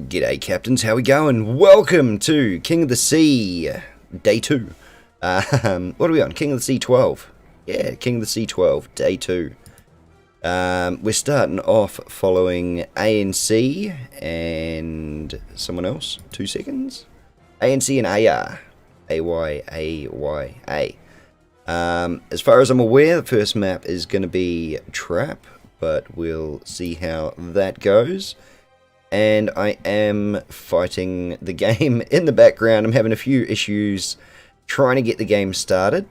G'day captains, how we going? Welcome to King of the Sea, Day 2. What are we on? King of the Sea 12. Yeah, King of the Sea 12, Day 2. We're starting off following ANC and someone else. 2 seconds. ANC and AR. AYAYA. As far as I'm aware, the first map is going to be Trap, but we'll see how that goes. And I am fighting the game in the background. I'm having a few issues trying to get the game started,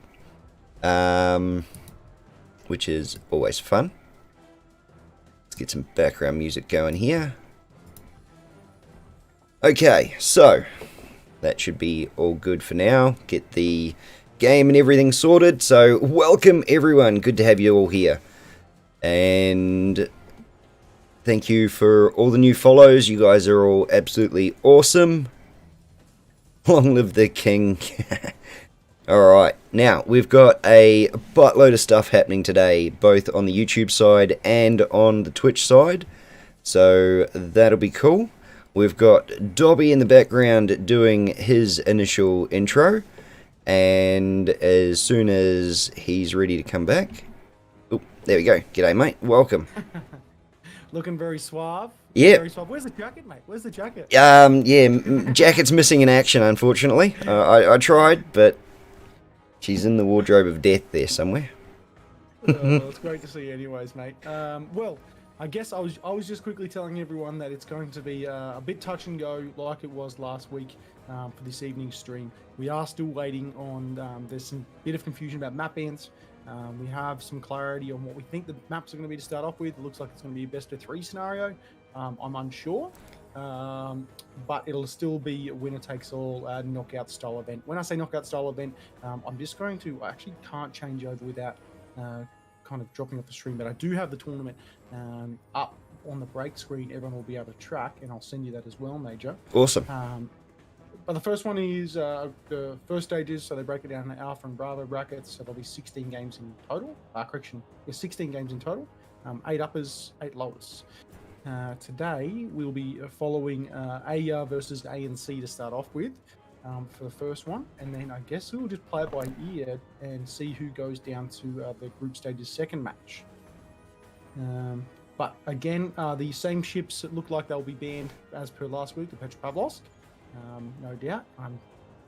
which is always fun. Let's get some background music going here. Okay, so that should be all good for now. Get the game and everything sorted. So welcome everyone. Good to have you all here. And thank you for all the new follows. You guys are all absolutely awesome. Long live the king. Alright, now we've got a buttload of stuff happening today, both on the YouTube side and on the Twitch side. So that'll be cool. We've got Dobby in the background doing his initial intro. And as soon as he's ready to come back... Oh, there we go. G'day, mate. Welcome. Looking very suave. Yeah. Very suave. Where's the jacket, mate? Where's the jacket? Yeah, jacket's missing in action, unfortunately. I tried, but she's in the wardrobe of death there somewhere. Well, it's great to see you anyways, mate. Well, I guess I was just quickly telling everyone that it's going to be a bit touch and go like it was last week for this evening's stream. We are still waiting on, there's some bit of confusion about map bans. We have some clarity on what we think the maps are going to be to start off with. It looks like it's going to be a best of 3 scenario. I'm unsure, but it'll still be a winner takes all knockout style event. When I say knockout style event, I'm just going to, I actually can't change over without kind of dropping off the stream, but I do have the tournament up on the break screen. Everyone will be able to track, and I'll send you that as well, Major. Awesome. But the first one is the first stages, so they break it down into Alpha and Bravo brackets. So there'll be 16 games in total. 16 games in total. 8 uppers, 8 lowers. Today we'll be following AR versus ANC to start off with for the first one, and then I guess we'll just play it by ear and see who goes down to the group stage's second match. But again, the same ships look like they'll be banned as per last week, the Petropavlovsk. No doubt. I'm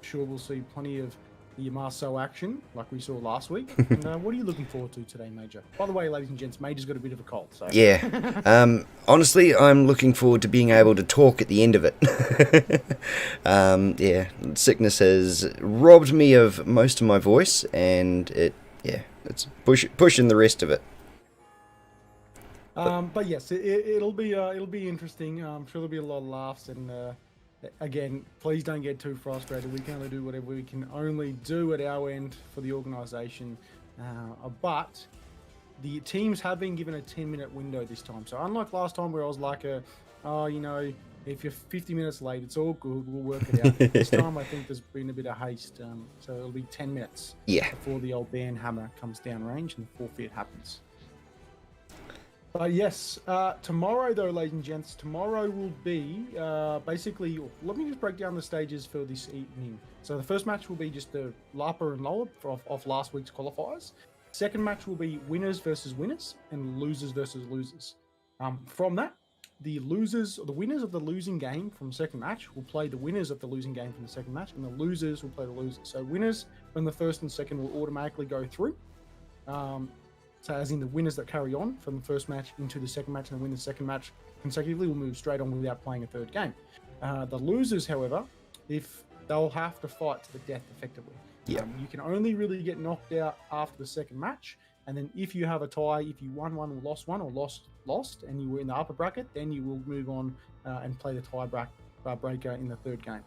sure we'll see plenty of the Marceau action like we saw last week. And what are you looking forward to today, Major? By the way, ladies and gents, Major's got a bit of a cold. So. Yeah. Honestly, I'm looking forward to being able to talk at the end of it. Yeah, sickness has robbed me of most of my voice, and it's pushing the rest of it. But yes, it'll be interesting. I'm sure there'll be a lot of laughs and. Again, please don't get too frustrated. We can only do whatever we can only do at our end for the organisation. But the teams have been given a 10-minute window this time. So unlike last time where I was like, if you're 50 minutes late, it's all good. We'll work it out. This time I think there's been a bit of haste. So it'll be 10 minutes before the old ban hammer comes down range and the forfeit happens. But yes, tomorrow though, ladies and gents, tomorrow will be basically, let me just break down the stages for this evening. So the first match will be just the upper and lower off last week's qualifiers. Second match will be winners versus winners and losers versus losers. From that, the winners of the losing game from the second match will play the winners of the losing game from the second match, and the losers will play the losers. So winners from the first and second will automatically go through. So as in the winners that carry on from the first match into the second match, and the winner the second match consecutively will move straight on without playing a third game. The losers, however, if they'll have to fight to the death effectively. Yeah. You can only really get knocked out after the second match, and then if you have a tie, if you won one or lost, and you were in the upper bracket, then you will move on and play the tie breaker in the third game.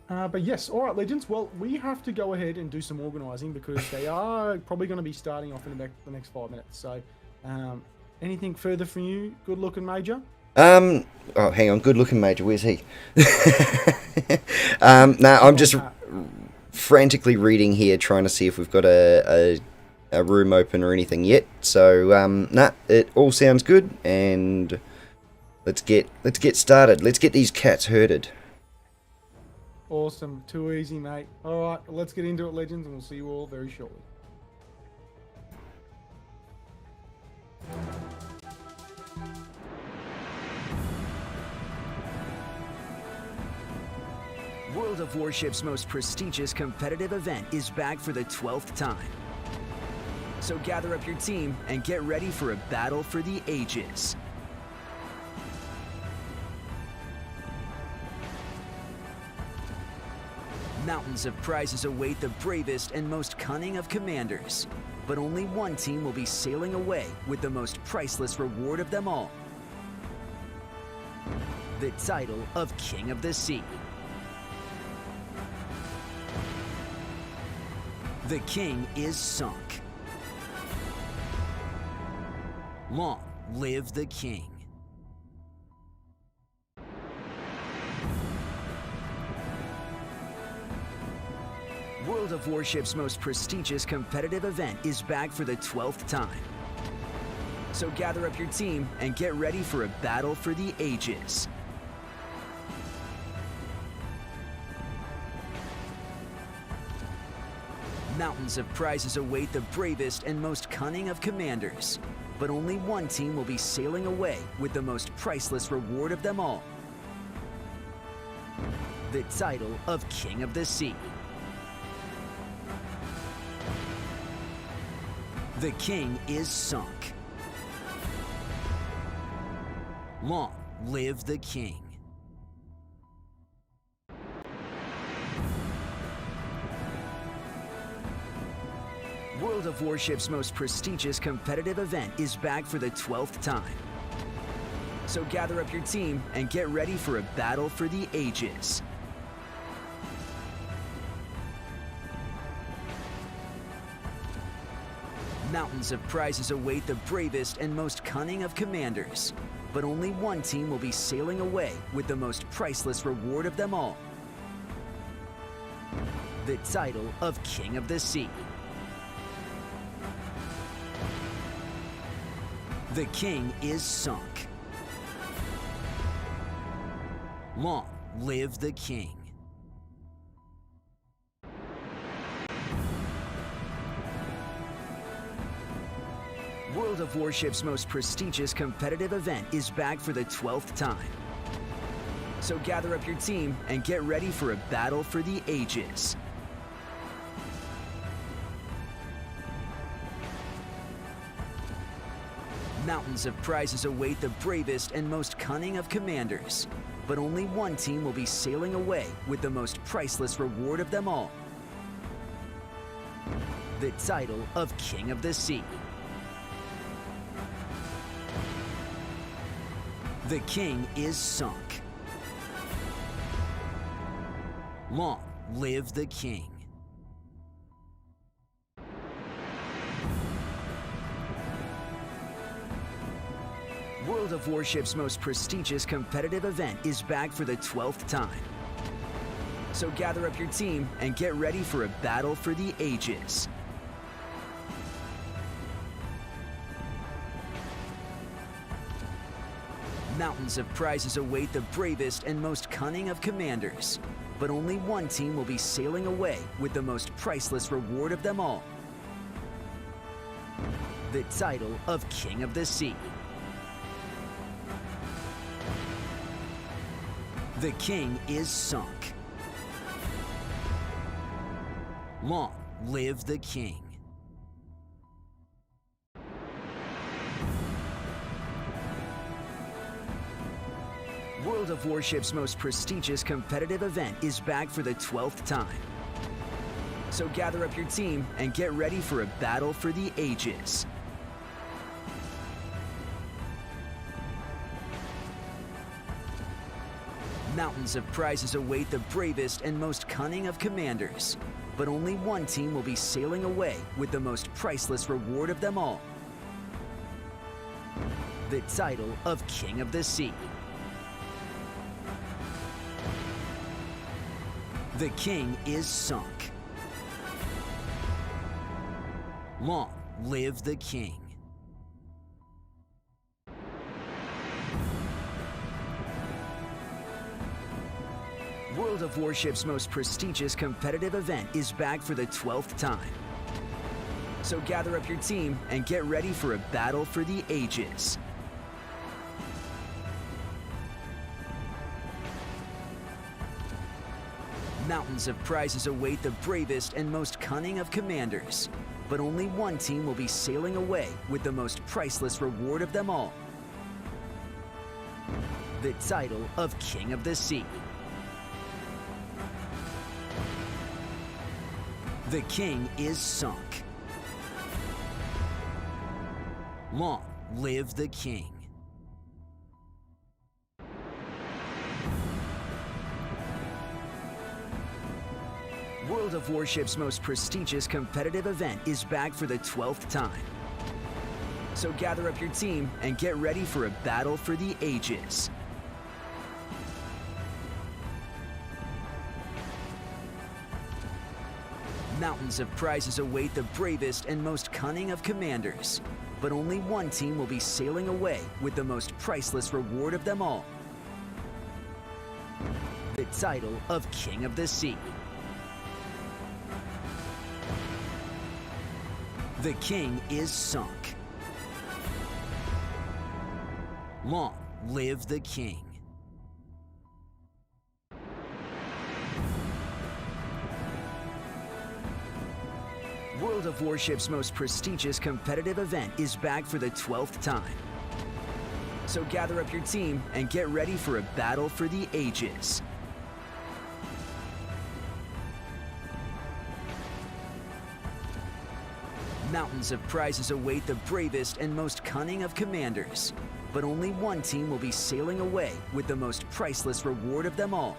But yes, all right, legends. Well, we have to go ahead and do some organising because they are probably going to be starting off in the next 5 minutes. So, anything further from you? Good looking, Major. Oh, hang on. Good looking, Major. Where's he? No, I'm just frantically reading here, trying to see if we've got a room open or anything yet. So, it all sounds good, and let's get started. Let's get these cats herded. Awesome. Too easy, mate. All right, let's get into it, legends, and we'll see you all very shortly. World of Warship's most prestigious competitive event is back for the 12th time. So gather up your team and get ready for a battle for the ages. Mountains of prizes await the bravest and most cunning of commanders. But only one team will be sailing away with the most priceless reward of them all. The title of King of the Sea. The king is sunk. Long live the king. World of Warship's most prestigious competitive event is back for the 12th time. So gather up your team and get ready for a battle for the ages. Mountains of prizes await the bravest and most cunning of commanders. But only one team will be sailing away with the most priceless reward of them all. The title of King of the Sea. The king is sunk. Long live the king. World of Warship's most prestigious competitive event is back for the 12th time. So gather up your team and get ready for a battle for the ages. Mountains of prizes await the bravest and most cunning of commanders. But only one team will be sailing away with the most priceless reward of them all. The title of King of the Sea. The king is sunk. Long live the king. World of Warship's most prestigious competitive event is back for the 12th time. So gather up your team and get ready for a battle for the ages. Mountains of prizes await the bravest and most cunning of commanders. But only one team will be sailing away with the most priceless reward of them all. The title of King of the Sea. The king is sunk. Long live the king. World of Warship's most prestigious competitive event is back for the 12th time. So gather up your team and get ready for a battle for the ages. Mountains of prizes await the bravest and most cunning of commanders. But only one team will be sailing away with the most priceless reward of them all. The title of King of the Sea. The king is sunk. Long live the king. World of Warship's most prestigious competitive event is back for the 12th time. So gather up your team and get ready for a battle for the ages. Mountains of prizes await the bravest and most cunning of commanders. But only one team will be sailing away with the most priceless reward of them all. The title of King of the Sea. The king is sunk. Long live the king. World of Warships' most prestigious competitive event is back for the 12th time. So gather up your team and get ready for a battle for the ages. Mountains of prizes await the bravest and most cunning of commanders. But only one team will be sailing away with the most priceless reward of them all. The title of King of the Sea. The king is sunk. Long live the king. World of Warships' most prestigious competitive event is back for the 12th time. So gather up your team and get ready for a battle for the ages. Mountains of prizes await the bravest and most cunning of commanders. But only one team will be sailing away with the most priceless reward of them all. The title of King of the Sea. The king is sunk. Long live the king. World of Warships' most prestigious competitive event is back for the 12th time. So gather up your team and get ready for a battle for the ages. Mountains of prizes await the bravest and most cunning of commanders. But only one team will be sailing away with the most priceless reward of them all.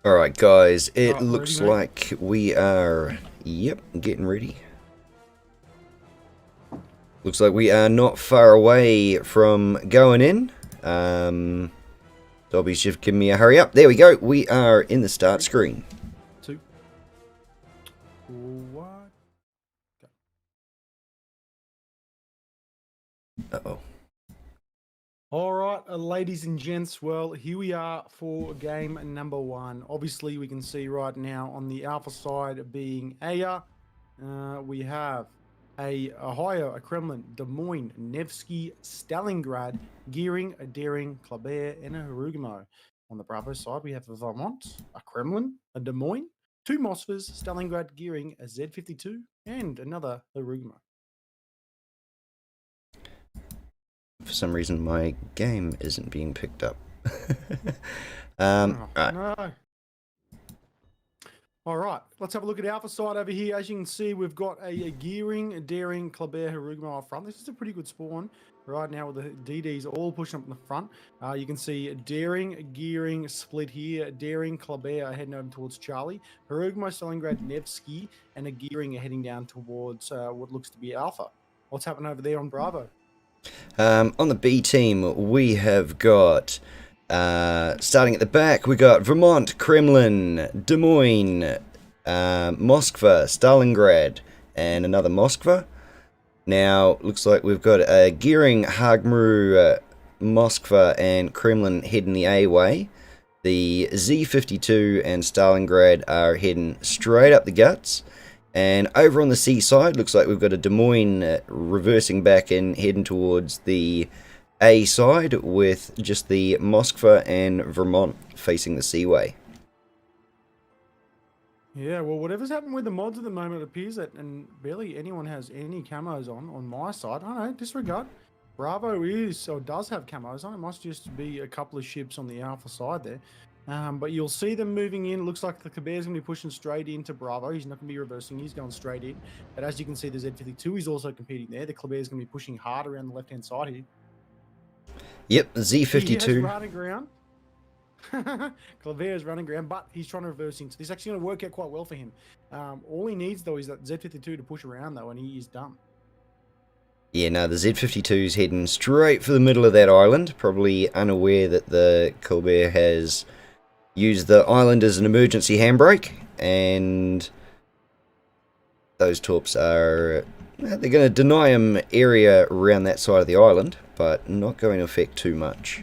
Alright guys, it Right, looks ready, mate? like we are, yep, getting ready. Looks like we are not far away from going in. Dobby's just giving me a hurry up. There we go, we are in the start screen. 2, 1. Uh-oh. All right, ladies and gents, well, here we are for game number 1. Obviously, we can see right now on the alpha side being Aya, we have a Ohio, a Kremlin, Des Moines, Nevsky, Stalingrad, Gearing, a Daring, Kleber, and a Harugumo. On the Bravo side, we have a Vermont, a Kremlin, a Des Moines, 2 Moskvas, Stalingrad, Gearing, a Z52, and another Harugumo. For some reason my game isn't being picked up. Oh, right. no. All right, let's have a look at Alpha side over here. As you can see, we've got a Gearing, a Daring, Kleber, Harugumo up front. This is a pretty good spawn right now with the DDs all pushing up in the front. You can see Daring, Gearing split here. Daring, Kleber are heading over towards Charlie. Harugumo, Stalingrad, Nevsky, and a Gearing are heading down towards what looks to be Alpha. What's happening over there on Bravo? On the B team, we have got, starting at the back, we got Vermont, Kremlin, Des Moines, Moskva, Stalingrad, and another Moskva. Now, looks like we've got Gearing, Hagmru, Moskva, and Kremlin heading the A way. The Z52 and Stalingrad are heading straight up the guts. And over on the C side, looks like we've got a Des Moines reversing back and heading towards the A side with just the Moskva and Vermont facing the Seaway. Yeah, well, whatever's happened with the mods at the moment, it appears that and barely anyone has any camos on my side. I don't know, disregard. Bravo is, or does have camos on. It must just be a couple of ships on the Alpha side there. But you'll see them moving in. Looks like the Kleber's going to be pushing straight into Bravo. He's not going to be reversing. He's going straight in. But as you can see, the Z52 is also competing there. The Kleber's going to be pushing hard around the left-hand side here. Yep, He has Z52. running ground. Kleber is running ground, but he's trying to reverse into. This is actually going to work out quite well for him. All he needs, though, is that Z52 to push around, though, and he is done. Yeah, no, the Z52's heading straight for the middle of that island, probably unaware that the Kleber has used the island as an emergency handbrake, and those torps are, they're going to deny him area around that side of the island, but not going to affect too much.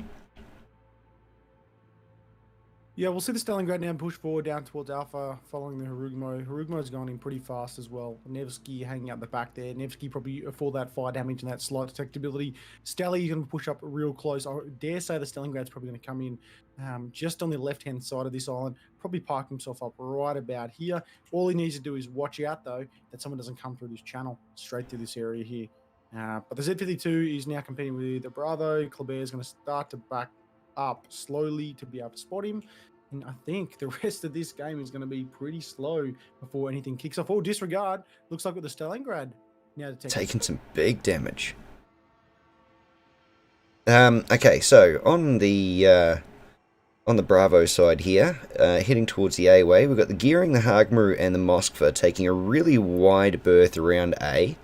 Yeah, we'll see the Stalingrad now push forward down towards Alpha following the Harugumo. Harugumo's going in pretty fast as well. Nevsky hanging out the back there. Nevsky probably for that fire damage and that slight detectability. Stally going to push up real close. I dare say the Stalingrad's probably going to come in just on the left-hand side of this island. Probably park himself up right about here. All he needs to do is watch out, though, that someone doesn't come through this channel straight through this area here. But the Z52 is now competing with the Bravo. Kleber is going to start to back up slowly to be able to spot him, and I think the rest of this game is going to be pretty slow before anything kicks off. Oh, disregard, looks like with the Stalingrad now Taking some big damage. Okay, so on the Bravo side here, heading towards the A way, we've got the Gearing, the Hagmru, and the Moskva taking a really wide berth around A,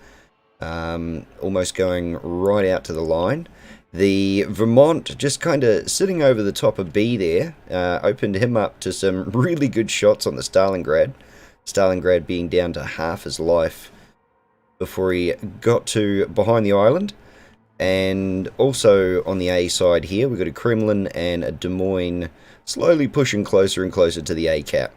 almost going right out to the line. The Vermont just kind of sitting over the top of B there, opened him up to some really good shots on the Stalingrad. Stalingrad being down to half his life before he got to behind the island. And also on the A side here, we've got a Kremlin and a Des Moines slowly pushing closer and closer to the A cap.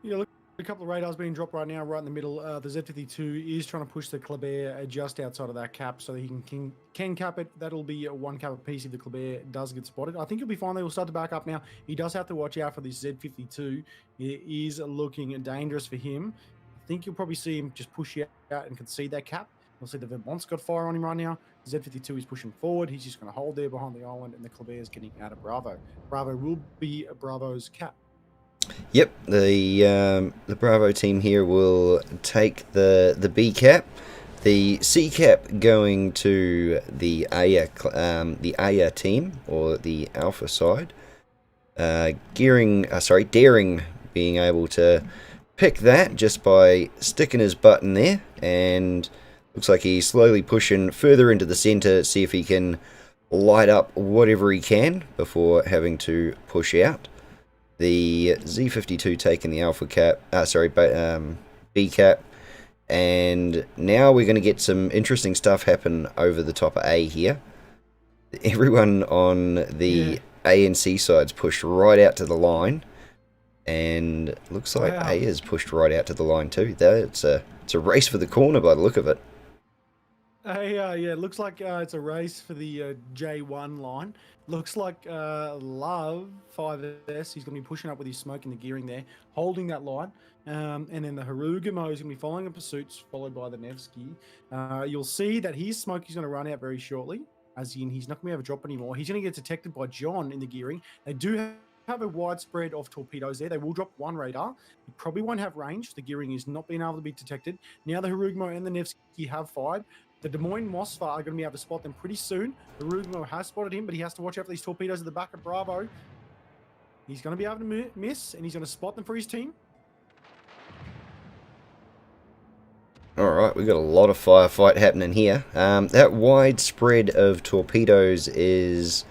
Yeah, look, a couple of radars being dropped right now, right in the middle. The Z52 is trying to push the Kleber just outside of that cap so that he can cap it. That'll be one cap apiece if the Kleber does get spotted. I think he'll be fine. They will start to back up now. He does have to watch out for this Z52. It is looking dangerous for him. I think you'll probably see him just push out and concede that cap. You'll see the Vermont's got fire on him right now. The Z52 is pushing forward. He's just going to hold there behind the island, and the Kleber is getting out of Bravo. Bravo will be Bravo's cap. Yep, the Bravo team here will take the B cap, the C cap going to the Aya team or the Alpha side, Daring being able to pick that just by sticking his butt in there, and looks like he's slowly pushing further into the center, see if he can light up whatever he can before having to push out. The Z52 taking the Alpha cap, B cap, and now we're going to get some interesting stuff happen over the top of A here. Everyone on the A and C sides pushed right out to the line, and looks like A is pushed right out to the line too. It's a race for the corner by the look of it. Yeah, it looks like it's a race for the J1 line. Looks like Love 5S, he's going to be pushing up with his smoke in the gearing there, holding that line. And then the Harugamo is going to be following in pursuits, followed by the Nevsky. You'll see that his smoke is going to run out very shortly, as in he's not going to have a drop anymore. He's going to get detected by John in the gearing. They do have a widespread of torpedoes there. They will drop one radar. You probably won't have range. The gearing is not being able to be detected. Now the Harugamo and the Nevsky have fired. The Des Moines Mossfar are going to be able to spot them pretty soon. The Harugamo has spotted him, but he has to watch out for these torpedoes at the back of Bravo. He's going to be able to miss, and he's going to spot them for his team. Alright, we've got a lot of firefight happening here. That wide spread of torpedoes is...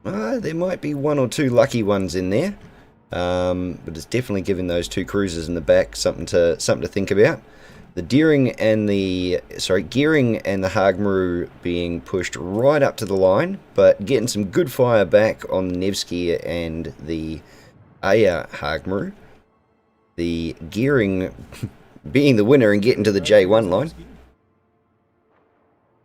there might be one or two lucky ones in there. But it's definitely giving those two cruisers in the back something to think about. The Gearing and the Hagmaru being pushed right up to the line, but getting some good fire back on the Nevsky and the Aya Hagmaru. The Gearing being the winner and getting to the J1 line.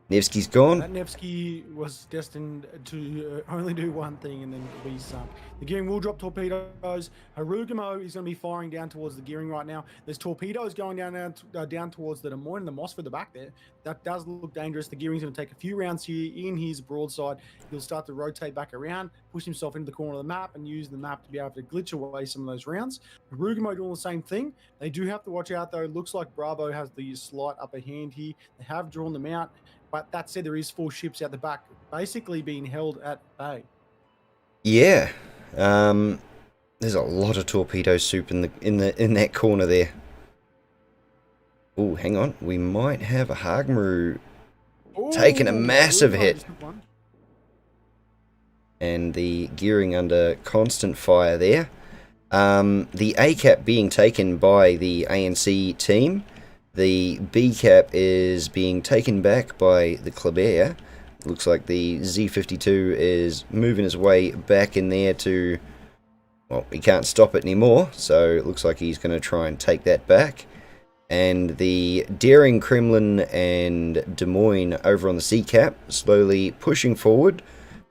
Nevsky's gone. That Nevsky was destined to only do one thing and then be sunk. The gearing will drop torpedoes. Harugamo is going to be firing down towards the gearing right now. There's torpedoes going down towards the Des Moines and the Moss for the back there. That does look dangerous. The gearing's going to take a few rounds here in his broadside. He'll start to rotate back around, push himself into the corner of the map, and use the map to be able to glitch away some of those rounds. Harugamo doing the same thing. They do have to watch out though. It looks like Bravo has the slight upper hand here. They have drawn them out. But that said, there is 4 ships out the back, basically being held at bay. Yeah, there's a lot of torpedo soup in that corner there. Oh, hang on, we might have a Hagmaru taking a massive hit, and the gearing under constant fire there. The A cap being taken by the ANC team. The B cap is being taken back by the Kleber. Looks like the Z52 is moving his way back in there to... Well, he can't stop it anymore, so it looks like he's going to try and take that back. And the Daring Kremlin and Des Moines over on the C cap, slowly pushing forward,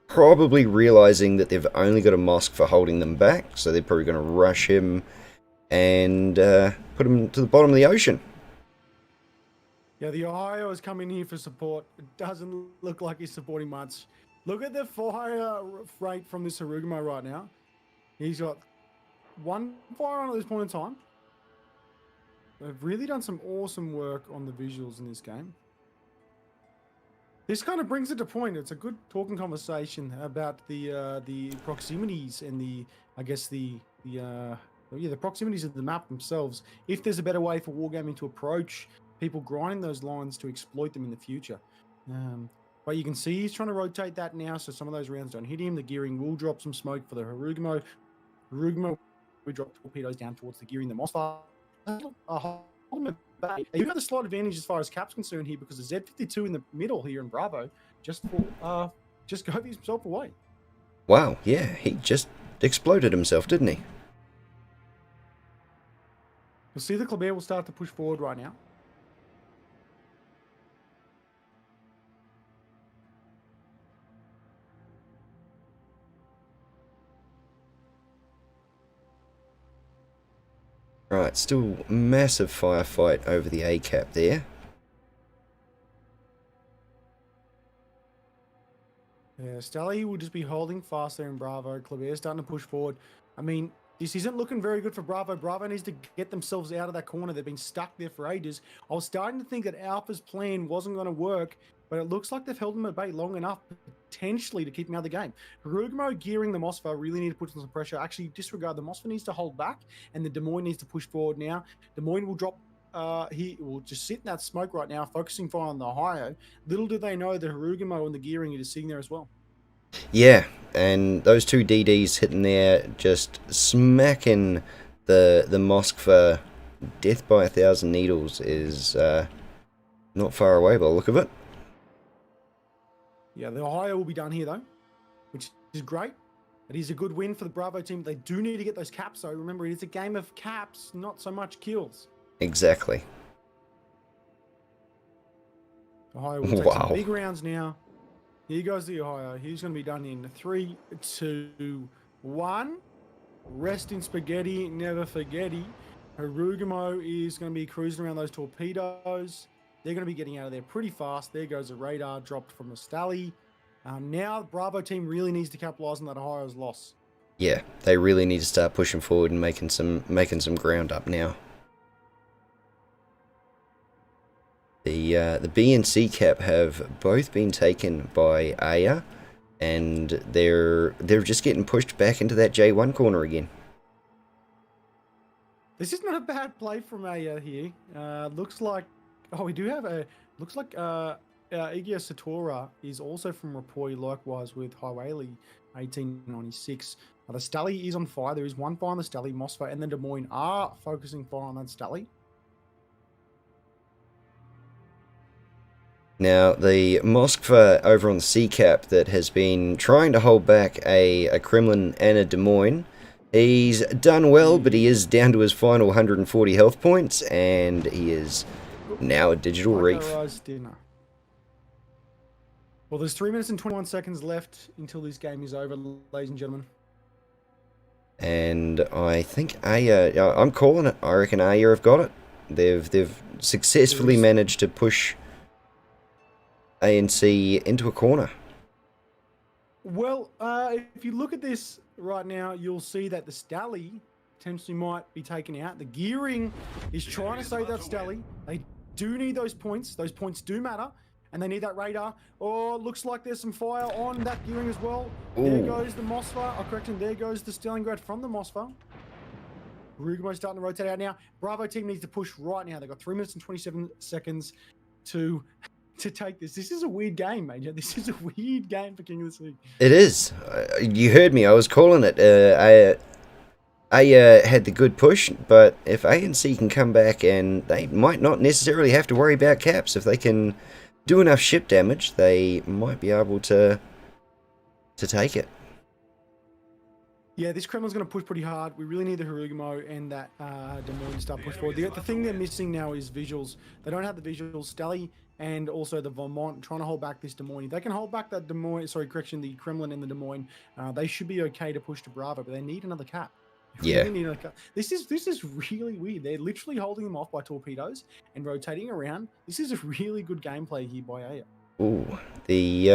probably realizing that they've only got a Mosk for holding them back, so they're probably going to rush him and put him to the bottom of the ocean. Yeah, the Ohio is coming here for support. It doesn't look like he's supporting much. Look at the fire rate from this Harugamo right now. He's got 1 fire on at this point in time. They've really done some awesome work on the visuals in this game. This kind of brings it to point. It's a good talking conversation about the proximities and the proximities of the map themselves. If there's a better way for wargaming to approach people grinding those lines to exploit them in the future. But you can see he's trying to rotate that now, so some of those rounds don't hit him. The gearing will drop some smoke for the Harugamo. Harugamo will drop torpedoes down towards the gearing. The Mossfar hold him back. They do have the slight advantage as far as cap's concerned here, because the Z52 in the middle here in Bravo just gave himself away. Wow, yeah, he just exploded himself, didn't he? You'll see the Kleber will start to push forward right now. Right, still massive firefight over the A cap there. Yeah, Stelly will just be holding fast there in Bravo. Kleber starting to push forward. I mean, this isn't looking very good for Bravo. Bravo needs to get themselves out of that corner. They've been stuck there for ages. I was starting to think that Alpha's plan wasn't going to work, but it looks like they've held them at bay long enough, potentially to keep him out of the game. Harugumo gearing the Mossfa really need to put some pressure. Actually, disregard the Mossfa needs to hold back, and the Des Moines needs to push forward now. Des Moines will drop. He will just sit in that smoke right now, focusing fire on the Ohio. Little do they know that Harugumo and the gearing is sitting there as well. Yeah, and those two DDs hitting there, just smacking the mosque for death by 1,000 needles is not far away by the look of it. Yeah, the Ohio will be done here though, which is great. It is a good win for the Bravo team. They do need to get those caps though. Remember, it is a game of caps, not so much kills. Exactly. Ohio will take some big rounds now. Here goes the Ohio. He's going to be done in 3, 2, 1. Rest in spaghetti, never forgetty. Harugumo is going to be cruising around those torpedoes. They're going to be getting out of there pretty fast. There goes a radar dropped from the Stally. Now the Bravo team really needs to capitalize on that Ohio's loss. Yeah, they really need to start pushing forward and making some ground up now. The B and C cap have both been taken by Aya, and they're just getting pushed back into that J1 corner again. This is not a bad play from Aya here. Looks like we do have a Igia Satora is also from Rapoi, likewise with Highwaylee 1896. The Stally is on fire. There is one fire on the Stally, Mossfa, and then Des Moines are focusing fire on that Stally. Now, the Moskva over on the C cap that has been trying to hold back a Kremlin and a Des Moines, he's done well, but he is down to his final 140 health points, and he is now a digital reef. Well, there's 3 minutes and 21 seconds left until this game is over, ladies and gentlemen. And I think Aya, I'm calling it. I reckon Aya have got it. They've successfully managed to push ANC into a corner. Well, if you look at this right now, you'll see that the Stally potentially might be taken out. The gearing is trying to save that Stally. They do need those points. Those points do matter, and they need that radar. Oh, looks like there's some fire on that gearing as well. Ooh. There goes the Mossfa. Correction, there goes the Stalingrad from the Mossfa. Harugumo's starting to rotate out now. Bravo team needs to push right now. They've got 3 minutes and 27 seconds to take this. This is a weird game, Major. This is a weird game for King of the Sea. It is. You heard me. I was calling it. I had the good push, but if ANC can come back, and they might not necessarily have to worry about caps. If they can do enough ship damage, they might be able to take it. Yeah, this Kremlin's going to push pretty hard. We really need the Harugumo and that Des Moines to start push forward. The thing they're missing now is visuals. They don't have the visuals. Stally and also the Vermont trying to hold back this Des Moines. If they can hold back that the Kremlin and the Des Moines, they should be okay to push to Bravo, but they need another cap. Yeah. Really need another cap. This is really weird. They're literally holding them off by torpedoes and rotating around. This is a really good gameplay here by Aya. Ooh, the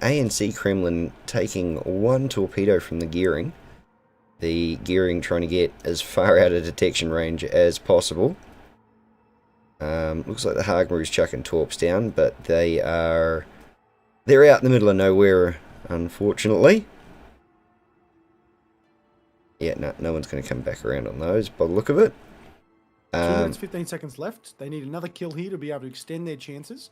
ANC Kremlin taking one torpedo from the gearing. The gearing trying to get as far out of detection range as possible. Looks like the Hagmaru's chucking torps down, but they're out in the middle of nowhere, unfortunately. Yeah, no one's going to come back around on those by the look of it. 2 minutes, 15 seconds left. They need another kill here to be able to extend their chances.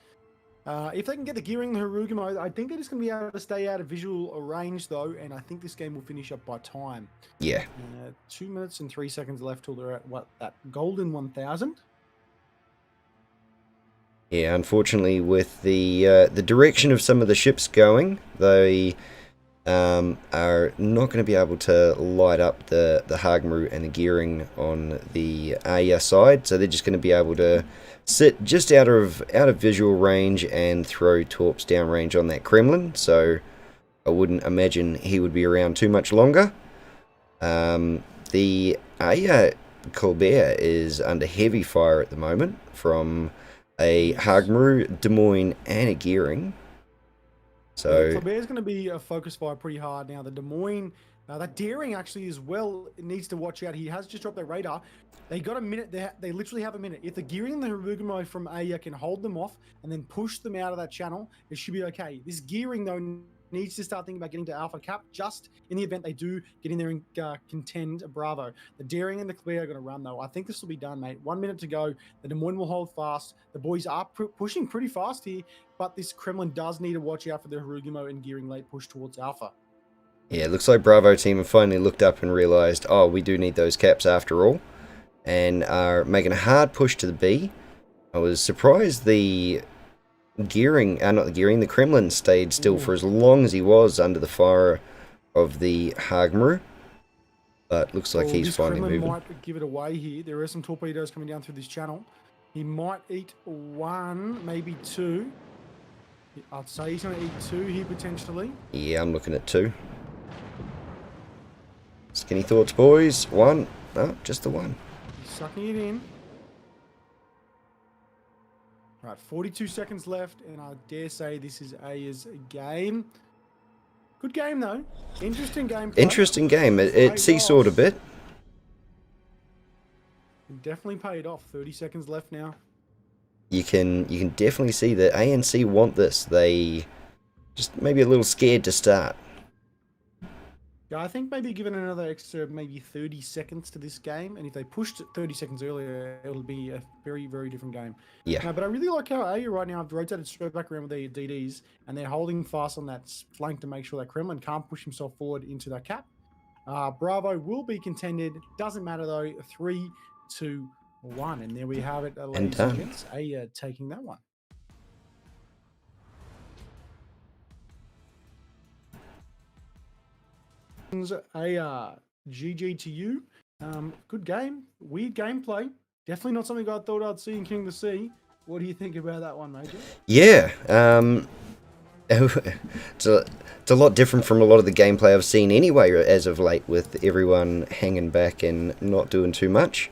If they can get the gearing, the Harugumo, I think they're just going to be able to stay out of visual range, though, and I think this game will finish up by time. Yeah. 2 minutes and 3 seconds left till they're at, that golden 1,000? Yeah, unfortunately, with the direction of some of the ships going, they are not going to be able to light up the Hagmaru and the gearing on the Aya side, so they're just going to be able to sit just out of visual range and throw torps downrange on that Kremlin, so I wouldn't imagine he would be around too much longer. The Aya Colbert is under heavy fire at the moment from a Hagmaru, Des Moines, and a gearing. So Colbert's going to be a focus fire pretty hard now. The Des Moines, that daring actually as well needs to watch out. He has just dropped their radar. They got a minute. They literally have a minute. If the gearing and the Harugumo from Aya can hold them off and then push them out of that channel, it should be okay. This gearing though needs to start thinking about getting to Alpha Cap just in the event they do get in there and contend Bravo. The Daring and the Clear are going to run, though. I think this will be done, mate. 1 minute to go. The Des Moines will hold fast. The boys are pushing pretty fast here, but this Kremlin does need to watch out for the Harugimo and gearing late push towards Alpha. Yeah, it looks like Bravo team have finally looked up and realised, oh, we do need those caps after all, and are making a hard push to the B. I was surprised the the Kremlin stayed still for as long as he was under the fire of the Hagmaru. But looks like he's finally Kremlin moving. Might give it away here. There are some torpedoes coming down through this channel. He might eat 1, maybe 2. I'd say he's going to eat 2 here potentially. Yeah, I'm looking at 2. Skinny thoughts, boys. 1. No, just the 1. He's sucking it in. Right, 42 seconds left, and I dare say this is Aya's game. Good game, though. Interesting game. Interesting game. It seesawed a bit. It definitely paid off. 30 seconds left now. You can definitely see that ANC want this. They just maybe a little scared to start. Yeah, I think maybe given another extra maybe 30 seconds to this game, and if they pushed it 30 seconds earlier, it'll be a very, very different game. Yeah. But I really like how Aya right now have rotated straight back around with their DDs, and they're holding fast on that flank to make sure that Kremlin can't push himself forward into that cap. Bravo will be contended. Doesn't matter though. 3, 2, 1, and there we have it, ladies and gents. Aya taking that one. A GG to you. Good game. Weird gameplay. Definitely not something I thought I'd see in King of the Sea. What do you think about that one, Major? Yeah. It's a lot different from a lot of the gameplay I've seen anyway as of late, with everyone hanging back and not doing too much.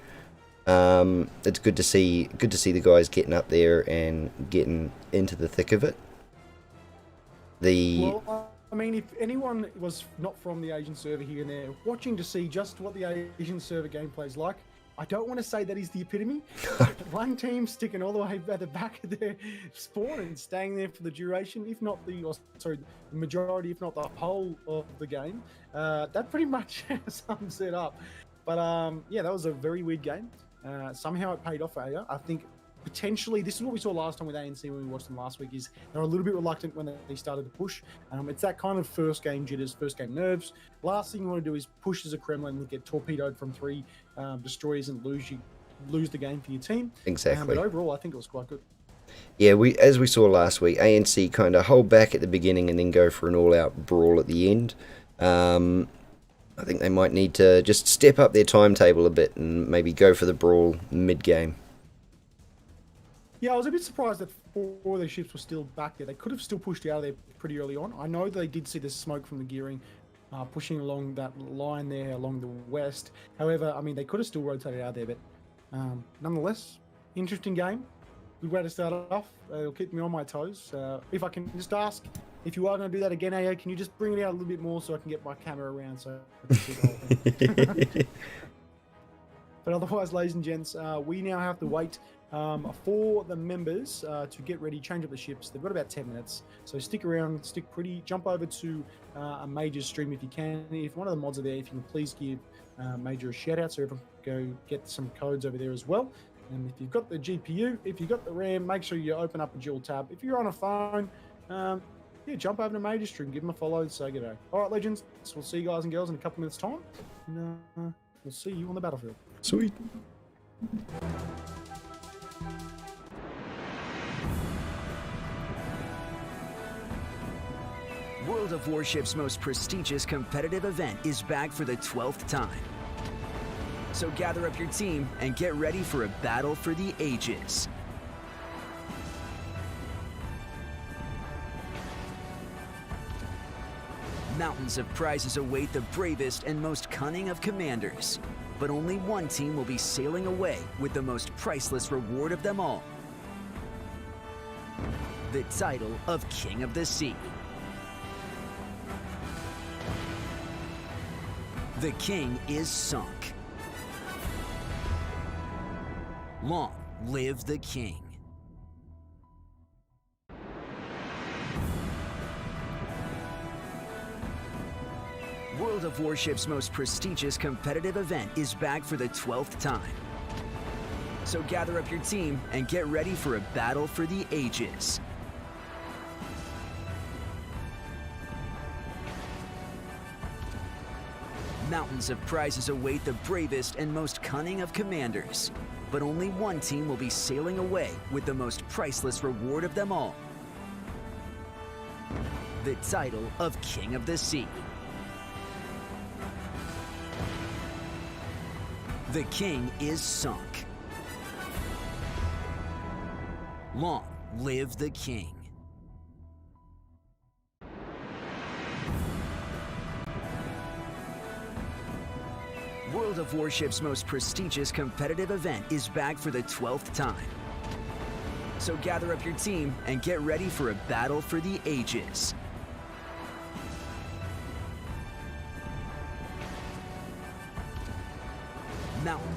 It's good to see the guys getting up there and getting into the thick of it. Well, I mean, if anyone was not from the Asian server here and there, watching to see just what the Asian server gameplay is like, I don't want to say that is the epitome. One team sticking all the way at the back of their spawn and staying there for the duration, if not the majority, if not the whole of the game. That pretty much sums it up. But yeah, that was a very weird game. Somehow it paid off for Aya. I think potentially, this is what we saw last time with ANC when we watched them last week, is they're a little bit reluctant when they started to push. It's that kind of first game jitters, first game nerves. Last thing you want to do is push as a Kremlin and get torpedoed from 3 destroyers and lose the game for your team. Exactly. But overall, I think it was quite good. Yeah, as we saw last week, ANC kind of hold back at the beginning and then go for an all-out brawl at the end. I think they might need to just step up their timetable a bit and maybe go for the brawl mid-game. Yeah, I was a bit surprised that 4 of their ships were still back there. They could have still pushed out of there pretty early on. I know they did see the smoke from the gearing pushing along that line there along the west. However, I mean, they could have still rotated out there, but nonetheless, interesting game. Good way to start off. It'll keep me on my toes. If I can just ask, if you are going to do that again, AO, can you just bring it out a little bit more so I can get my camera around so I can see the whole thing? But otherwise, ladies and gents, we now have to wait for the members to get ready, change up the ships. They've got about 10 minutes, so stick around, stick pretty, jump over to a Major's stream if you can. If one of the mods are there, if you can please give Major a shout out so everyone can go get some codes over there as well. And if you've got the GPU, if you've got the RAM, make sure you open up a dual tab. If you're on a phone, yeah, jump over to Major's stream, give them a follow, say good day. All right, legends, so we'll see you guys and girls in a couple minutes' time. And we'll see you on the battlefield. Sweet. World of Warship's most prestigious competitive event is back for the 12th time. So gather up your team and get ready for a battle for the ages. Mountains of prizes await the bravest and most cunning of commanders. But only one team will be sailing away with the most priceless reward of them all. The title of King of the Sea. The king is sunk. Long live the king. World of Warship's most prestigious competitive event is back for the 12th time. So gather up your team and get ready for a battle for the ages. Mountains of prizes await the bravest and most cunning of commanders. But only one team will be sailing away with the most priceless reward of them all. The title of King of the Sea. The king is sunk. Long live the king. World of Warship's most prestigious competitive event is back for the 12th time. So gather up your team and get ready for a battle for the ages. Mountain.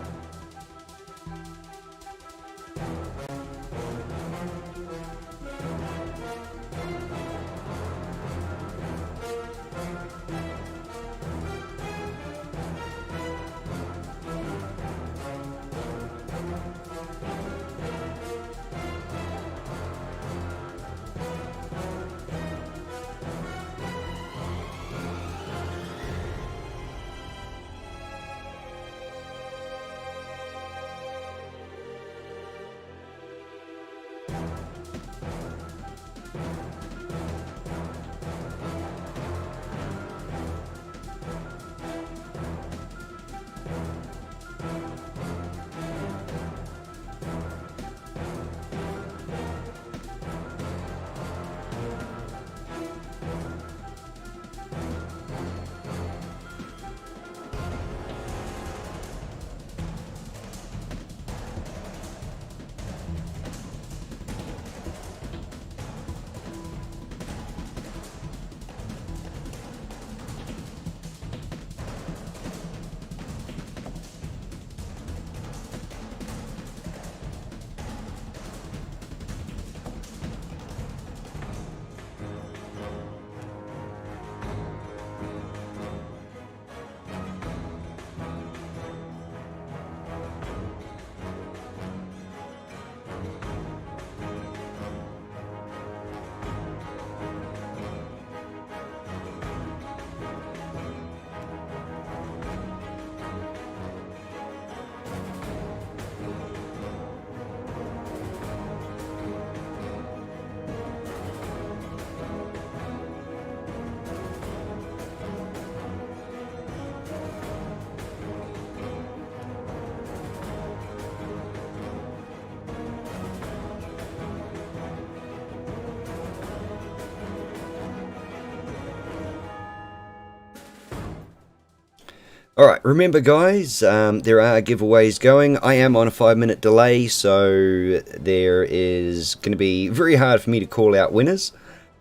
Alright, remember guys, there are giveaways going. I am on a 5-minute delay, so there is going to be very hard for me to call out winners.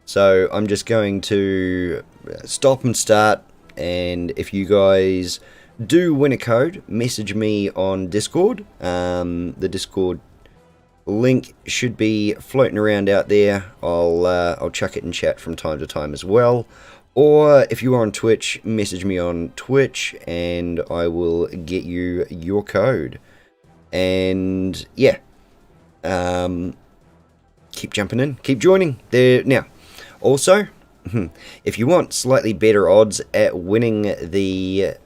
So I'm just going to stop and start, and if you guys do win a code, message me on Discord. The Discord link should be floating around out there. I'll chuck it in chat from time to time as well. Or if you are on Twitch, message me on Twitch and I will get you your code. And yeah, keep jumping in, keep joining there. Now, also, if you want slightly better odds at winning the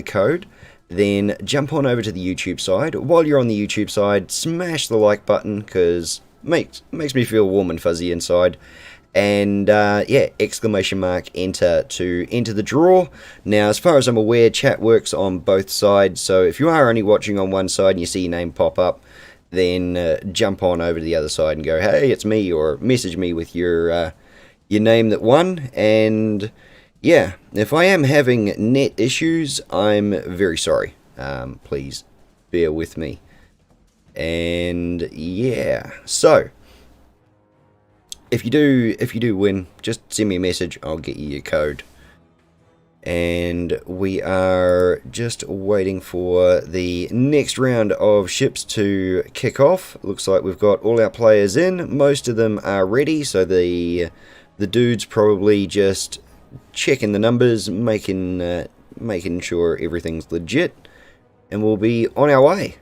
code, then jump on over to the YouTube side. While you're on the YouTube side, smash the like button because it makes me feel warm and fuzzy inside. And yeah, exclamation mark enter to enter the draw. Now, as far as I'm aware, chat works on both sides. So if you are only watching on one side and you see your name pop up, then jump on over to the other side and go, hey, it's me, or message me with your name that won. And yeah, if I am having net issues, I'm very sorry. Please bear with me. And yeah, so if you do win, just send me a message. I'll get you your code. And we are just waiting for the next round of ships to kick off. Looks like we've got all our players in. Most of them are ready, so the dudes probably just checking the numbers, making sure everything's legit, and we'll be on our way.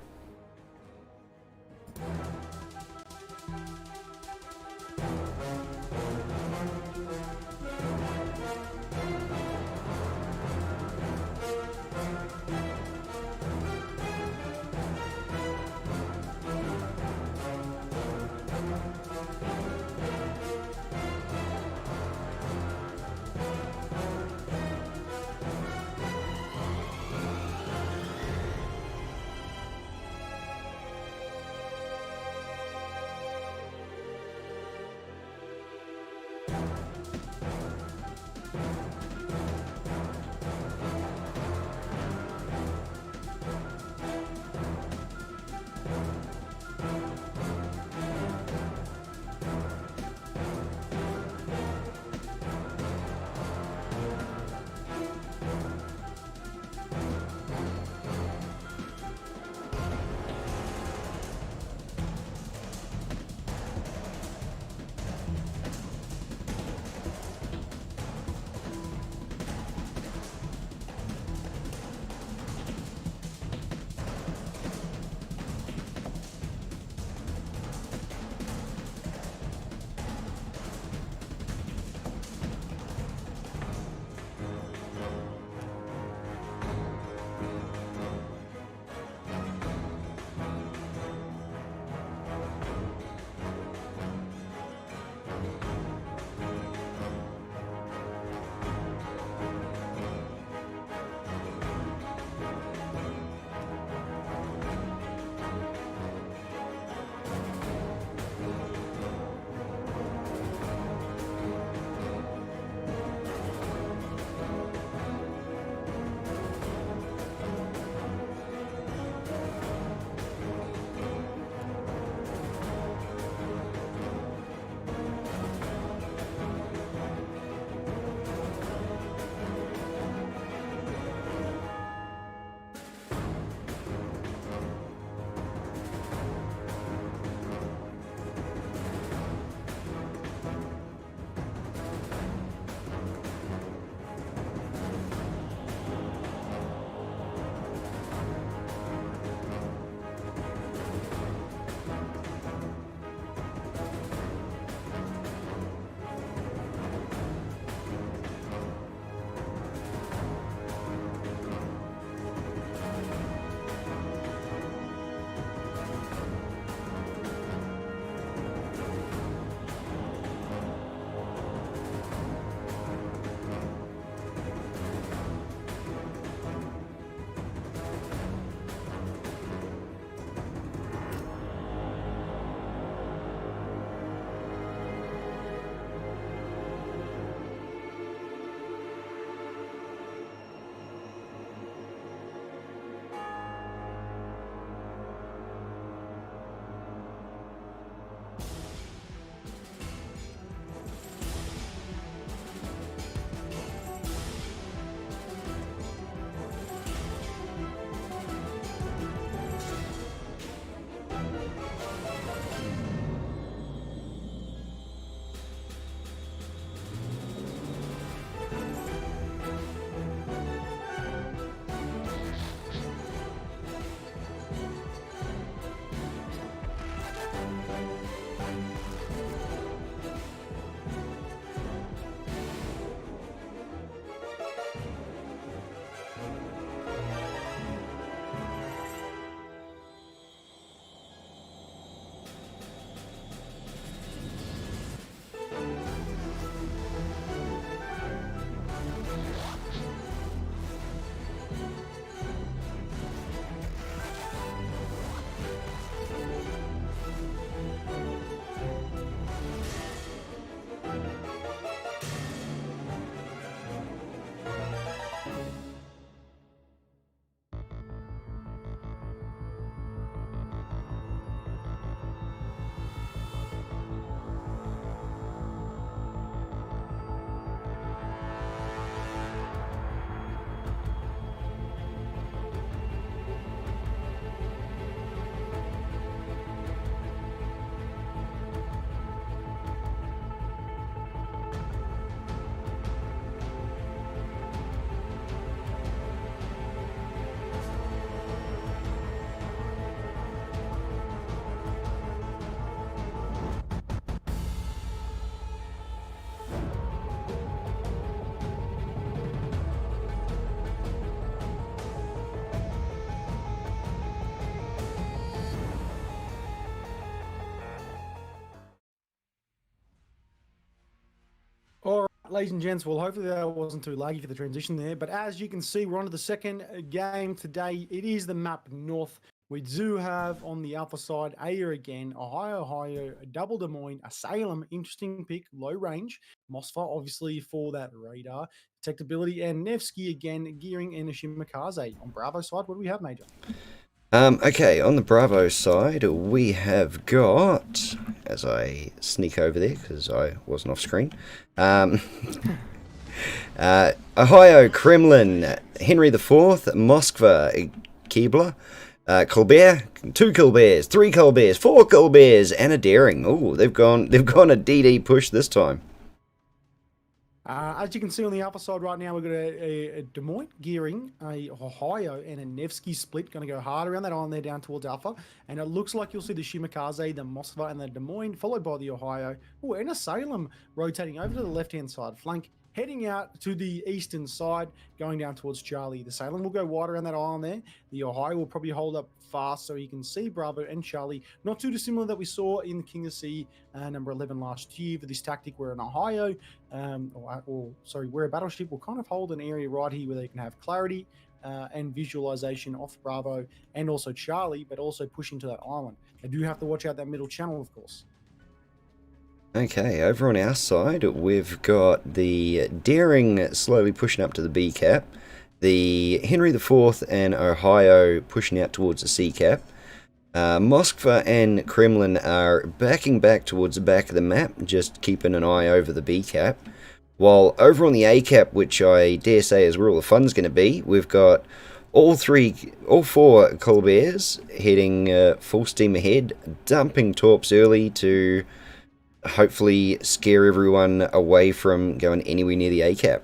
All right, ladies and gents, well, hopefully that wasn't too laggy for the transition there. But as you can see, we're on to the second game today. It is the map North. We do have on the alpha side, Aya again, Ohio, a double Des Moines, a Salem, interesting pick, low range, Mosfa, obviously for that radar, detectability, and Nevsky again, gearing and a Shimakaze. On Bravo side, what do we have, Major? Okay, on the Bravo side, we have got, as I sneak over there because I wasn't off screen, Ohio, Kremlin, Henry IV, Moskva, Keebler, Colbert, 2 Colberts, 3 Colberts, 4 Colberts, and a Daring. Oh, they've gone a DD push this time. As you can see on the alpha side right now, we've got a Des Moines gearing, a Ohio, and a Nevsky split. Going to go hard around that island there down towards alpha. And it looks like you'll see the Shimakaze, the Moskva, and the Des Moines, followed by the Ohio. Oh, and a Salem rotating over to the left-hand side flank, heading out to the eastern side, going down towards Charlie. The Salem will go wide around that island there. The Ohio will probably hold up fast so you can see Bravo and Charlie. Not too dissimilar that we saw in the King of Sea number 11 last year for this tactic where an Ohio, where a battleship will kind of hold an area right here where they can have clarity and visualization off Bravo and also Charlie, but also push into that island. They do have to watch out that middle channel, of course. Okay, over on our side, we've got the Daring slowly pushing up to the B cap, the Henry IV and Ohio pushing out towards the C cap. Moskva and Kremlin are backing back towards the back of the map, just keeping an eye over the B cap. While over on the A cap, which I dare say is where all the fun's going to be, we've got all 4 Colberts heading full steam ahead, dumping torps early to hopefully scare everyone away from going anywhere near the A cap.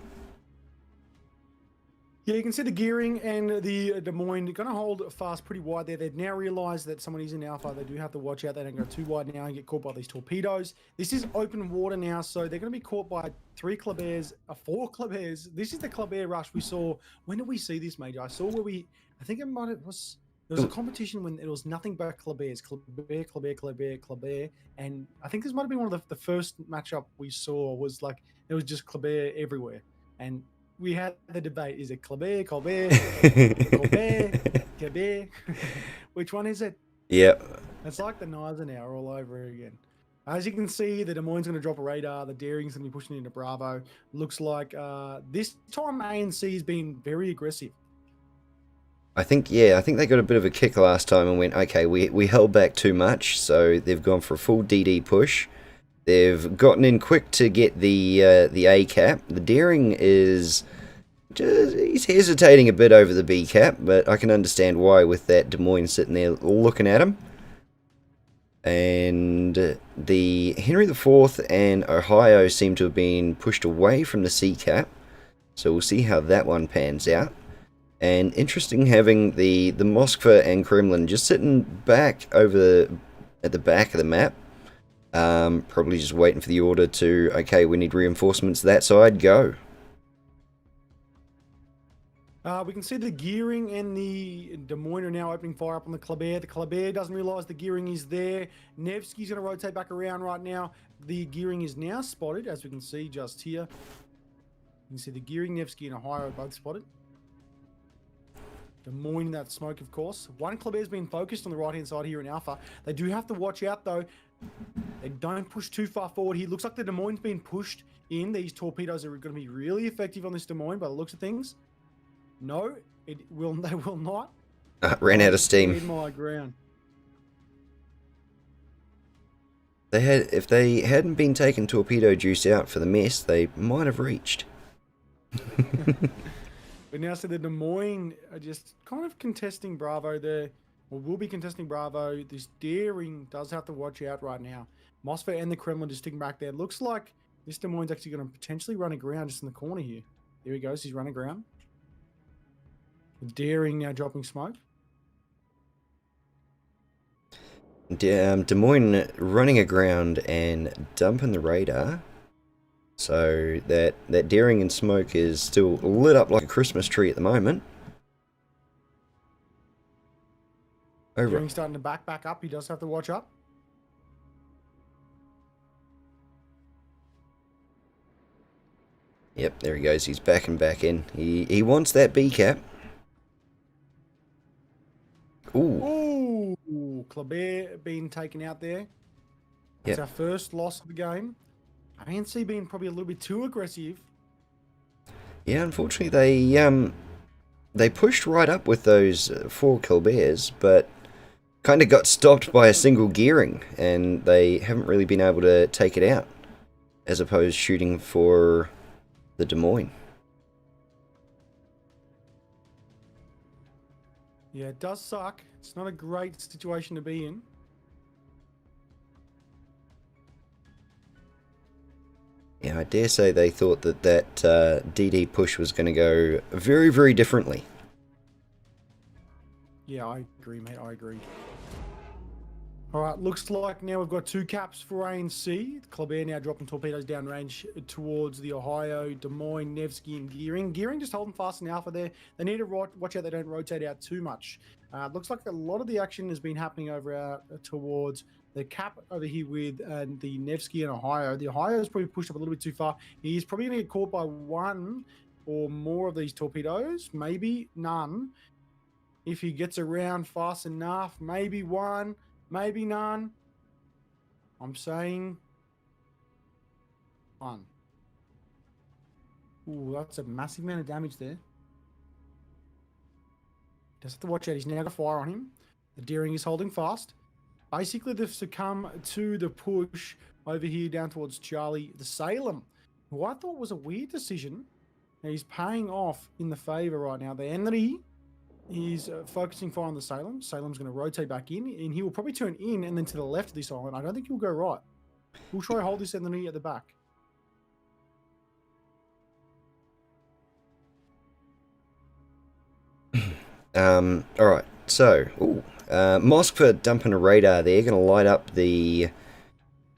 Yeah, you can see the gearing and the Des Moines going to hold fast pretty wide there. They've now realized that someone is in alpha. They do have to watch out. They don't go too wide now and get caught by these torpedoes. This is open water now, so they're going to be caught by 3 Colberts, 4 Colberts. This is the Colbert rush we saw. When did we see this, Major? I saw where I think it was there was a competition when it was nothing but Colberts, Colbert, and I think this might have been one of the first matchup we saw was like, it was just Colbert everywhere. And we had the debate, is it Colbert, Colbert, which one is it? Yep. It's like the Niza now all over again. As you can see, the Des Moines going to drop a radar, the Daring's going to be pushing into Bravo. Looks like this time ANC has been very aggressive. I think they got a bit of a kick last time and went, okay, we held back too much, so they've gone for a full DD push. They've gotten in quick to get the A cap. The Daring is he's hesitating a bit over the B cap, but I can understand why with that Des Moines sitting there looking at him. And the Henry IV and Ohio seem to have been pushed away from the C cap, so we'll see how that one pans out. And interesting having the Moskva and Kremlin just sitting back over at the back of the map. Probably just waiting for the order to, okay, we need reinforcements that side, go. We can see the gearing and the Des Moines are now opening fire up on the Colbert. The Colbert doesn't realize the gearing is there. Nevsky's going to rotate back around right now. The gearing is now spotted, as we can see just here. You can see the gearing, Nevsky and Ohio are both spotted. Des Moines in that smoke, of course. One Colbert's been focused on the right-hand side here in Alpha. They do have to watch out, though. They don't push too far forward here. Looks like the Des Moines been pushed in. These torpedoes are going to be really effective on this Des Moines by the looks of things. No, they will not. Ran out of steam. In my ground. If they hadn't been taking torpedo juice out for the mess, they might have reached. But now, so the Des Moines are just kind of contesting Bravo there, or will be contesting Bravo. This Daring does have to watch out right now. Moskva and the Kremlin just sticking back there. Looks like this Des Moines actually going to potentially run aground just in the corner here. There he goes. He's running aground. The Daring now dropping smoke. Des Moines running aground and dumping the radar. So that Daring and smoke is still lit up like a Christmas tree at the moment. Daring's starting to back up. He does have to watch up. Yep, there he goes. He's back and back in. He wants that B cap. Ooh. Ooh, Kleber being taken out there. That's Yep. our first loss of the game. ANC being probably a little bit too aggressive. Yeah, unfortunately they pushed right up with those 4 Colberts, but kind of got stopped by a single gearing, and they haven't really been able to take it out, as opposed to shooting for the Des Moines. Yeah, it does suck. It's not a great situation to be in. Yeah, I dare say they thought that DD push was going to go very, very differently. Yeah, I agree, mate. I agree. All right, looks like now we've got 2 caps for ANC. Kleber now dropping torpedoes downrange towards the Ohio, Des Moines, Nevsky, and Gearing. Gearing just holding fast in Alpha there. They need to watch out they don't rotate out too much. Looks like a lot of the action has been happening over towards the cap over here with the Nevsky and Ohio. The Ohio is probably pushed up a little bit too far. He's probably going to get caught by 1 or more of these torpedoes, maybe none. If he gets around fast enough, maybe 1. Maybe none. I'm saying 1. Ooh, that's a massive amount of damage there. Just have to watch out. He's now got fire on him. The Deering is holding fast. Basically, they've succumbed to the push over here down towards Charlie, the Salem, who I thought was a weird decision. Now, he's paying off in the favor right now. The Henry is focusing fire on the Salem. Salem's going to rotate back in, and he will probably turn in and then to the left of this island. I don't think he'll go right. We'll try to hold this enemy at the back. Alright, so, Moskva dumping a radar there, going to light up the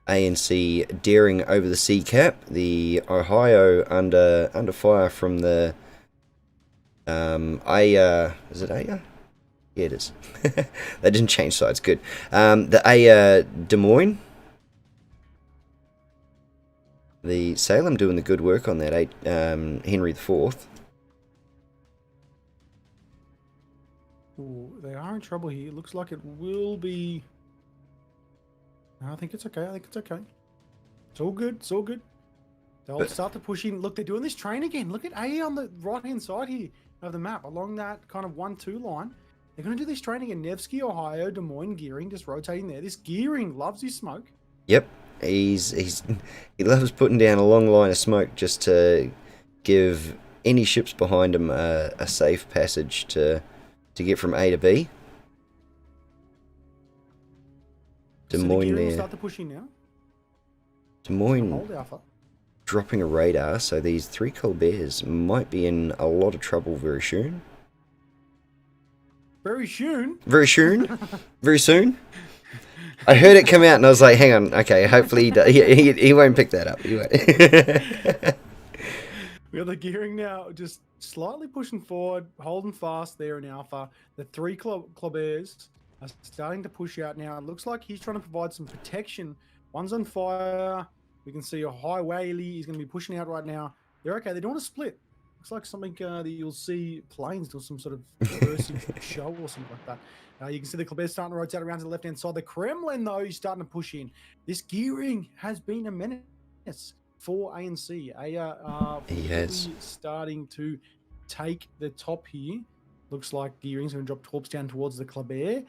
ANC Daring over the sea cap. The Ohio under fire from the is it Aya? Yeah, it is. They didn't change sides, good. The Aya Des Moines. The Salem doing the good work on that Henry IV. Ooh, they are in trouble here. It looks like it will be... No, I think it's okay. It's all good. It's all good. They'll start to push in. Look, they're doing this train again. Look at A on the right-hand side here of the map, along that kind of 1-2 line. They're going to do this training in Nevsky, Ohio, Des Moines, Gearing, just rotating there. This Gearing loves his smoke. Yep, he loves putting down a long line of smoke just to give any ships behind him a safe passage to get from A to B. Des Moines there. Start to push in now. Des Moines Hold Alpha. dropping a radar, so these 3 Colberts might be in a lot of trouble very soon. Very soon? Very soon? Very soon? I heard it come out and I was like, hang on, okay, hopefully he won't pick that up. He won't. We got the Gearing now just slightly pushing forward, holding fast there in Alpha. The 3 Colberts are starting to push out now. It looks like he's trying to provide some protection. One's on fire. We can see a high whaley. He's going to be pushing out right now. They're okay. They're doing a split. Looks like something that you'll see planes do some sort of immersive show or something like that. You can see the Colbert starting to rotate around to the left-hand side. The Kremlin, though, is starting to push in. This Gearing has been a menace for ANC. He has. Starting to take the top here. Looks like Gearing's going to drop torps down towards the Colbert.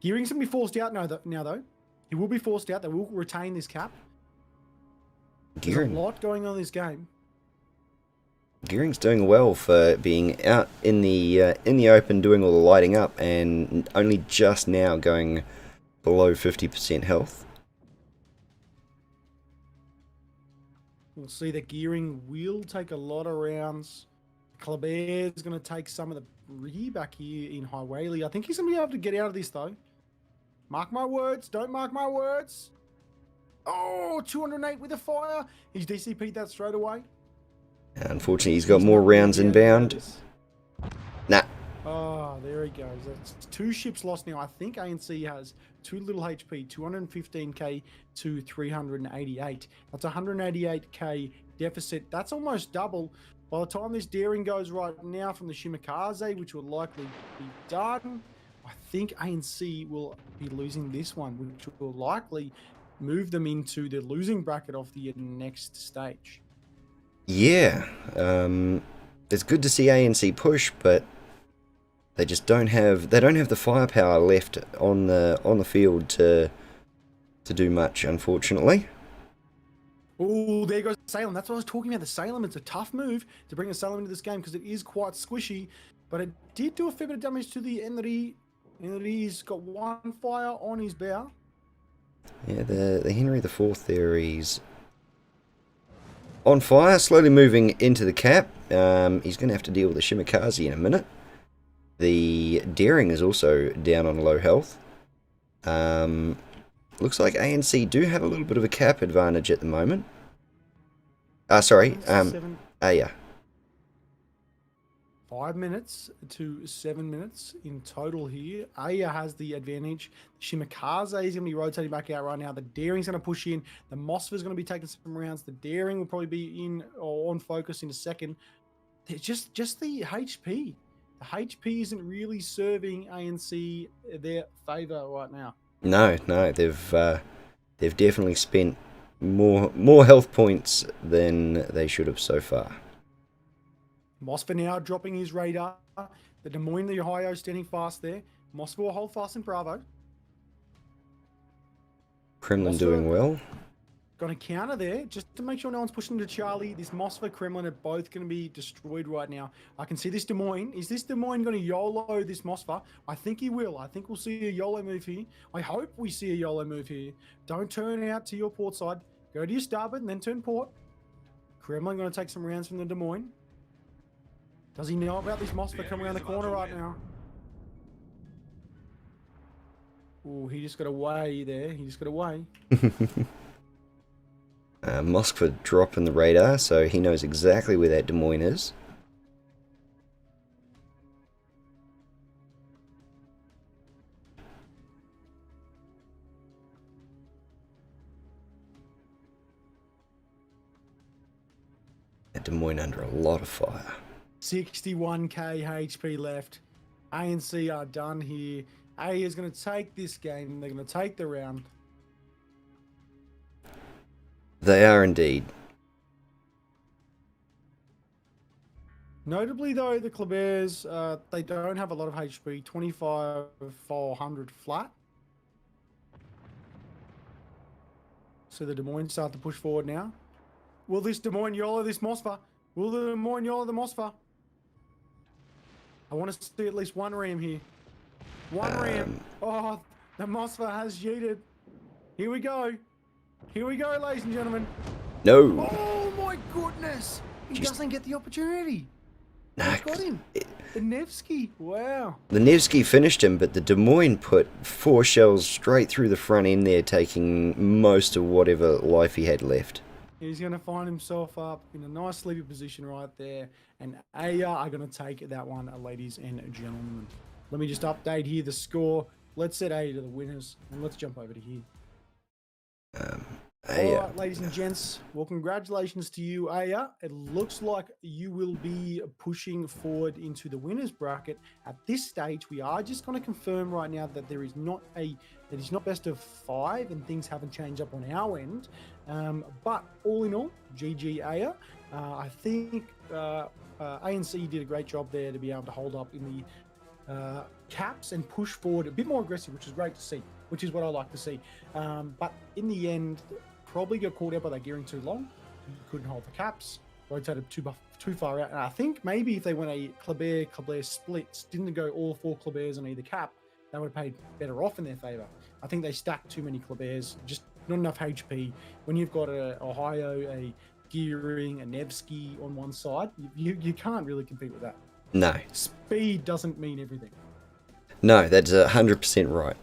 Gearing's going to be forced out now, though. He will be forced out. They will retain this cap. There's a lot going on in this game. Gearing's doing well for being out in the open doing all the lighting up and only just now going below 50% health. We'll see that Gearing will take a lot of rounds. Colbert is going to take some of the rear back here in High Whaley. I think he's going to be able to get out of this, though. Mark my words. Don't mark my words. Oh, 208 with a fire. He's DCP'd that straight away. Unfortunately, he's got more rounds inbound. Nah, Oh, there he goes. That's 2 ships lost now. I think ANC has too little HP, 215k to 388. That's 188k deficit. That's almost double. By the time this daring goes right now from the Shimakaze, which will likely be done, I think ANC will be losing this one, which will likely move them into the losing bracket of the next stage. Yeah, it's good to see ANC push, but they just don't have the firepower left on the field to do much, unfortunately. Oh, there goes Salem. That's what I was talking about. The Salem. It's a tough move to bring a Salem into this game because it is quite squishy, but it did do a fair bit of damage to the Henry. Henry's got 1 fire on his bow. Yeah, the Henry IV there, he's on fire, slowly moving into the cap. He's going to have to deal with the Shimakaze in a minute. The Daring is also down on low health. Looks like ANC do have a little bit of a cap advantage at the moment. Sorry, yeah. 5 minutes to 7 minutes in total here. Aya has the advantage. Shimakaze is going to be rotating back out right now. The Daring's going to push in. The Mossfa is going to be taking some rounds. The Daring will probably be in or on focus in a second. It's just the HP. The HP isn't really serving ANC their favour right now. No, they've definitely spent more health points than they should have so far. Mossfa now dropping his radar. The Des Moines, the Ohio standing fast there. Mossfa will hold fast in Bravo. Kremlin doing well. Got a counter there just to make sure no one's pushing to Charlie. This Mossfa, Kremlin are both going to be destroyed right now. I can see this Des Moines. Is this Des Moines going to YOLO this Mossfa? I think he will. I think we'll see a YOLO move here. I hope we see a YOLO move here. Don't turn out to your port side. Go to your starboard and then turn port. Kremlin going to take some rounds from the Des Moines. Does he know about this Mossfa coming around the corner right now? Oh, he just got away there. He just got away. Moskva dropping the radar, so he knows exactly where that Des Moines is. That Des Moines under a lot of fire. 61k HP left. ANC are done here. A is going to take this game. They're going to take the round. They are indeed. Notably, though, the Klebears, they don't have a lot of HP. 25,400 flat. So the Des Moines start to push forward now. Will this Des Moines YOLO this Mossfa? Will the Des Moines YOLO the Mossfa? I want to see at least one ram here. One ram. Oh, the Mossfa has yeeted. Here we go. Here we go, ladies and gentlemen. No. Oh my goodness. He doesn't get the opportunity. Nah, Got him. The Nevsky. Wow. The Nevsky finished him, but the Des Moines put 4 shells straight through the front end there, taking most of whatever life he had left. He's going to find himself up in a nice sleepy position right there. And Aya are going to take that one, ladies and gentlemen. Let me just update here the score. Let's set A to the winners. And let's jump over to here. All right, ladies and gents. Well, congratulations to you, Aya. It looks like you will be pushing forward into the winners bracket. At this stage, we are just going to confirm right now that there is not best of 5 and things haven't changed up on our end. But all in all, GG Aya. I think ANC did a great job there to be able to hold up in the caps and push forward a bit more aggressive, which is great to see, which is what I like to see. But in the end, probably got caught out by that gearing too long. Couldn't hold the caps, rotated too far out. And I think maybe if they went a Klebear splits, didn't go all 4 Klebears on either cap, they would have paid better off in their favour. I think they stacked too many Klebears, just not enough HP. When you've got a Ohio, a Gearing, a Nevsky on one side, you can't really compete with that. No. Speed doesn't mean everything. No, that's 100% right.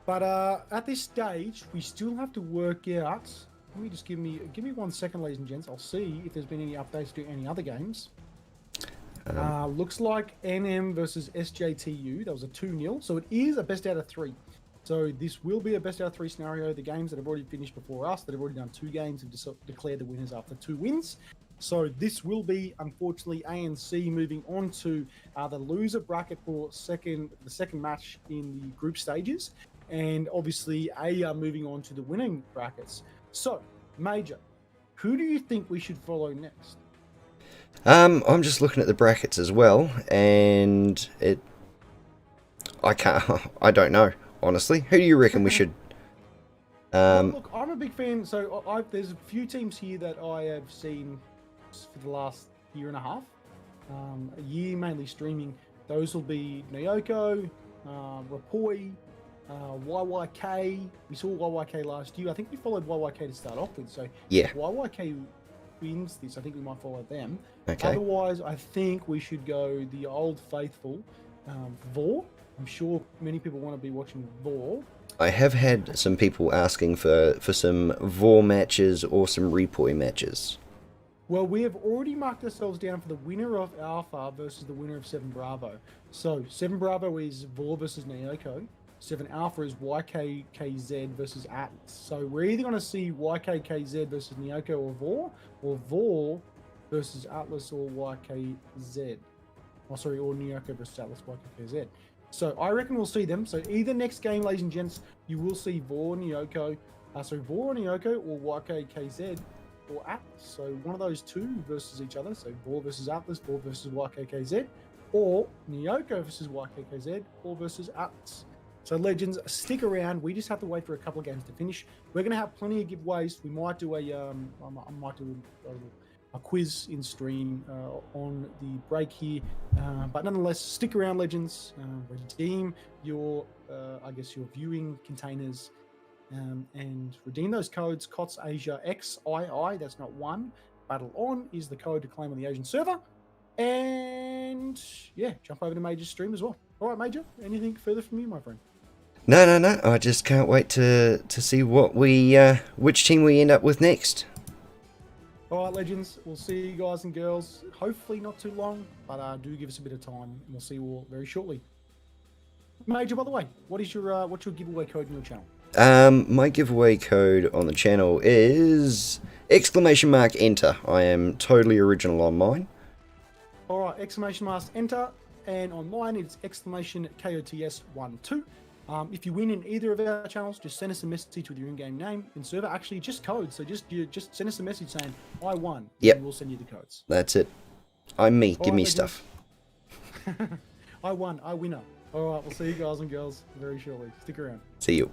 But at this stage, we still have to work out. Let me just give me 1 second, ladies and gents. I'll see if there's been any updates to any other games. Looks like NM versus SJTU. That was a 2-0. So it is a best out of 3. So this will be a best out of 3 scenario. The games that have already finished before us, that have already done 2 games, have declared the winners after 2 wins. So this will be, unfortunately, A and C moving on to the loser bracket for the second match in the group stages. And obviously, A are moving on to the winning brackets. So, Major, who do you think we should follow next? I'm just looking at the brackets as well, and I don't know, honestly. Who do you reckon we should? Well, look, I'm a big fan. So there's a few teams here that I have seen for the last year and a half, a year mainly streaming. Those will be Nyoko, Rapoi, YYK. We saw YYK last year. I think we followed YYK to start off with. So Yeah. if YYK wins this, I think we might follow them. Okay. Otherwise, I think we should go the old faithful, Vor. I'm sure many people want to be watching Vor. I have had some people asking for some Vor matches or some Repoi matches. Well, we have already marked ourselves down for the winner of Alpha versus the winner of 7 Bravo. So 7 Bravo is Vor versus Nyoko. 7 Alpha is YKKZ versus Atlas. So we're either going to see YKKZ versus Nyoko or Vor versus Atlas or YKZ. Or Nyoko versus Atlas, YKKZ. So I reckon we'll see them. So either next game, ladies and gents, you will see Vor Nyoko or YKKZ or Atlas. So one of those two versus each other. So Vor versus Atlas, Vor versus YKKZ, or Nyoko versus YKKZ, or versus Atlas. So legends, stick around. We just have to wait for a couple of games to finish. We're going to have plenty of giveaways. We might do I might do a quiz in stream on the break here. But nonetheless, stick around, legends. Redeem your, your viewing containers and redeem those codes. COTS Asia XII, that's not 1. Battle On is the code to claim on the Asian server. And yeah, jump over to Major's stream as well. All right, Major, anything further from you, my friend? No. I just can't wait to see what which team we end up with next. All right, legends. We'll see you guys and girls. Hopefully not too long, but do give us a bit of time, and we'll see you all very shortly. Major, by the way, what's your giveaway code on your channel? My giveaway code on the channel is !enter. I am totally original on mine. All right, !enter, and on mine it's !KOTS12. If you win in either of our channels, just send us a message with your in-game name and server. Actually, just code. So just send us a message saying I won. Yep. And we'll send you the codes. That's it. I'm me. All Give right, me legends. stuff. I won. I winner. All right, we'll see you guys and girls very shortly. Stick around. See you.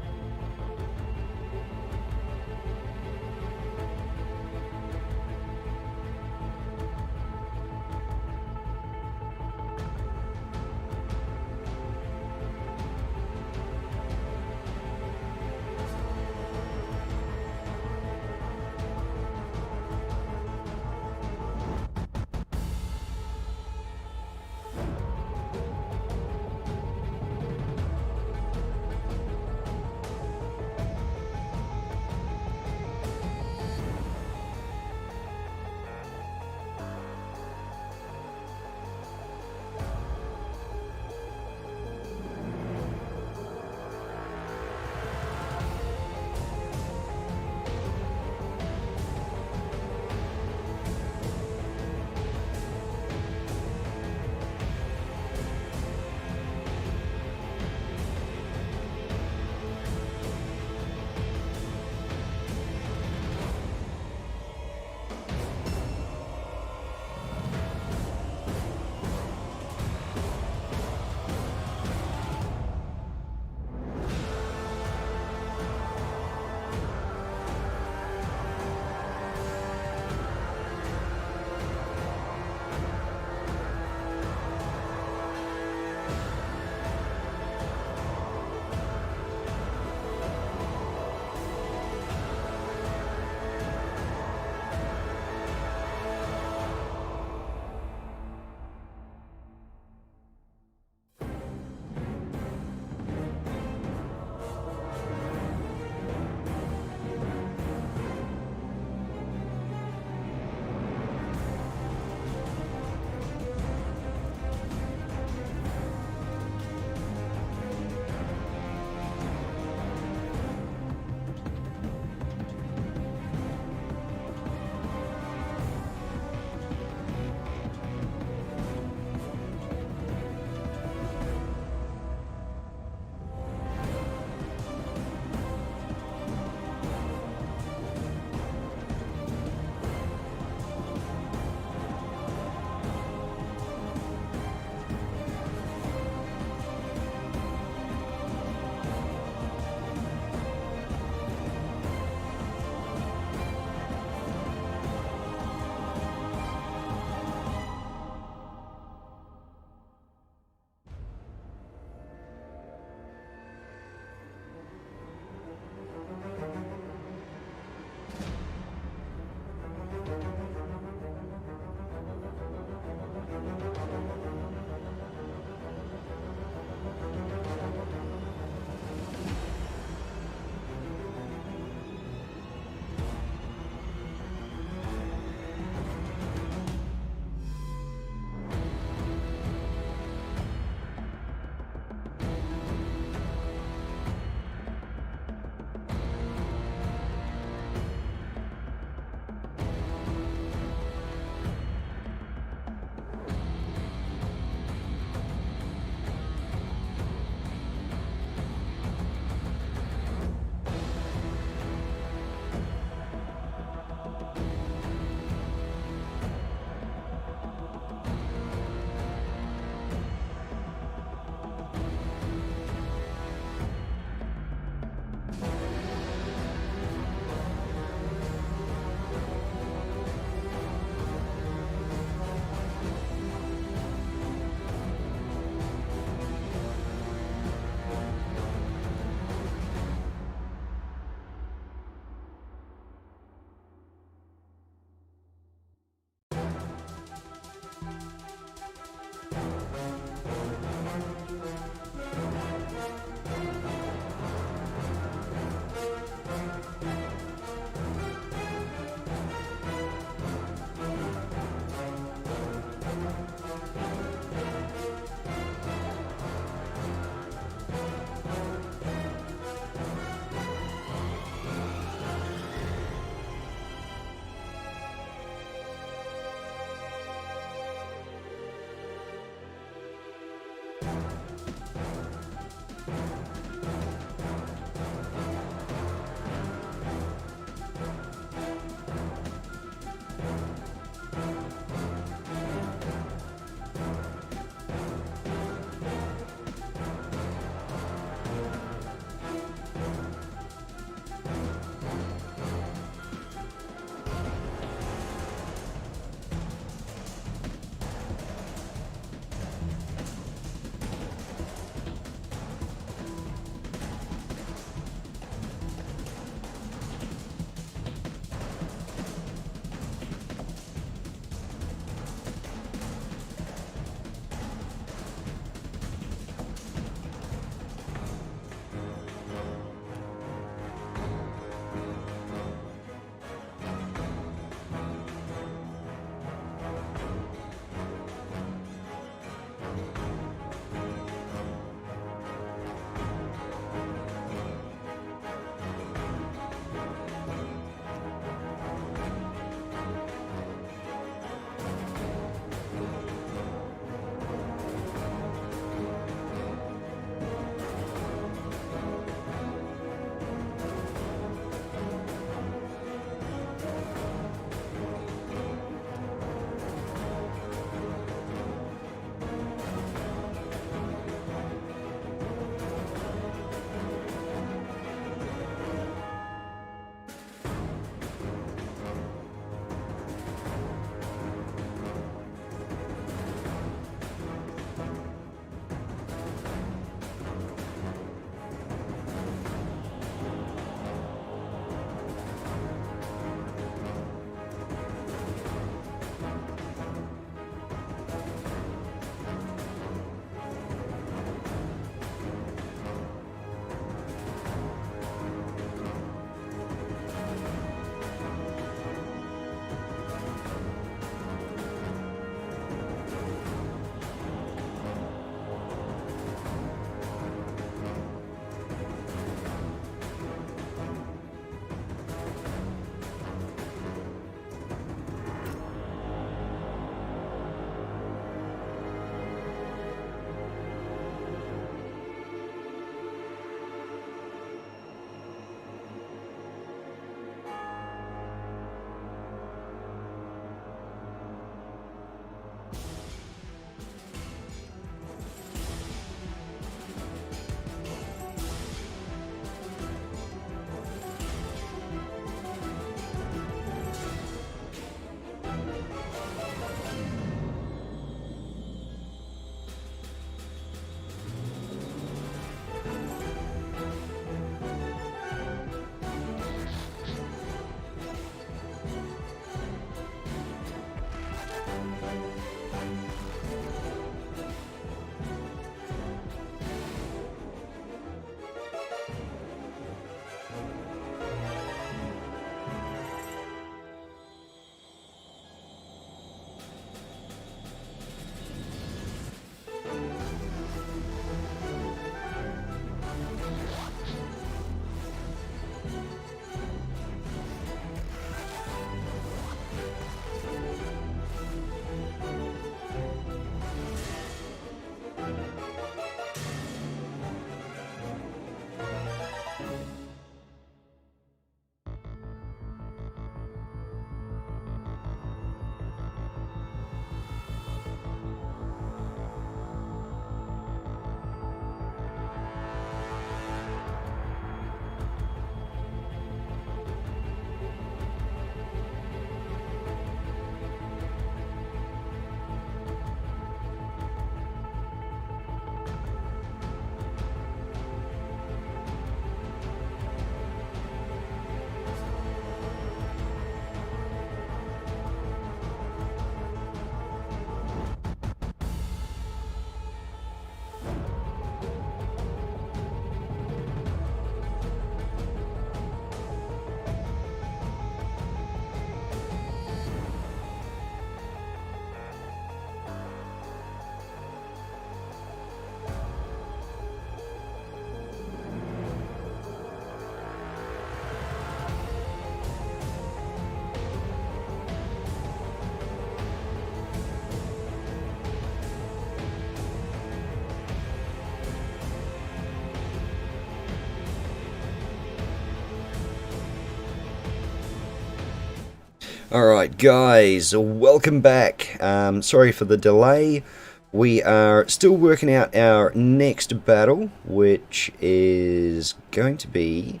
Alright guys, welcome back. Sorry for the delay. We are still working out our next battle, which is going to be...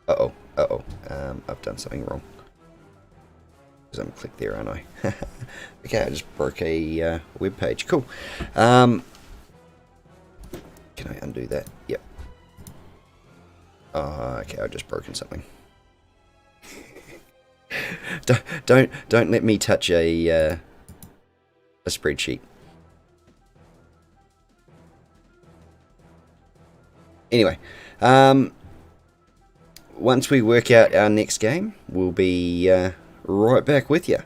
I've done something wrong. Because I'm clicked there, aren't I? Okay, I just broke a web page. Cool. Can I undo that? Yep. Okay, I've just broken something. Don't let me touch a spreadsheet. Anyway, once we work out our next game, we'll be right back with you.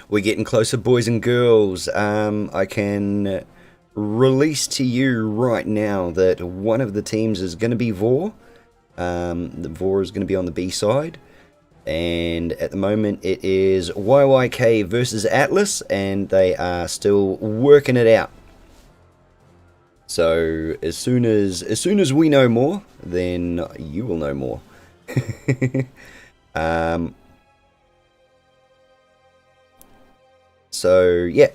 we're getting closer, boys and girls. I can release to you right now that one of the teams is going to be Vor. The Vor is going to be on the B side. And at the moment it is YYK versus Atlas, and they are still working it out. So as soon as we know more, then you will know more. So yeah,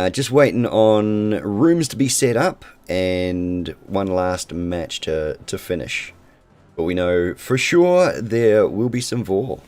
just waiting on rooms to be set up and one last match to finish. But we know for sure there will be some Vor.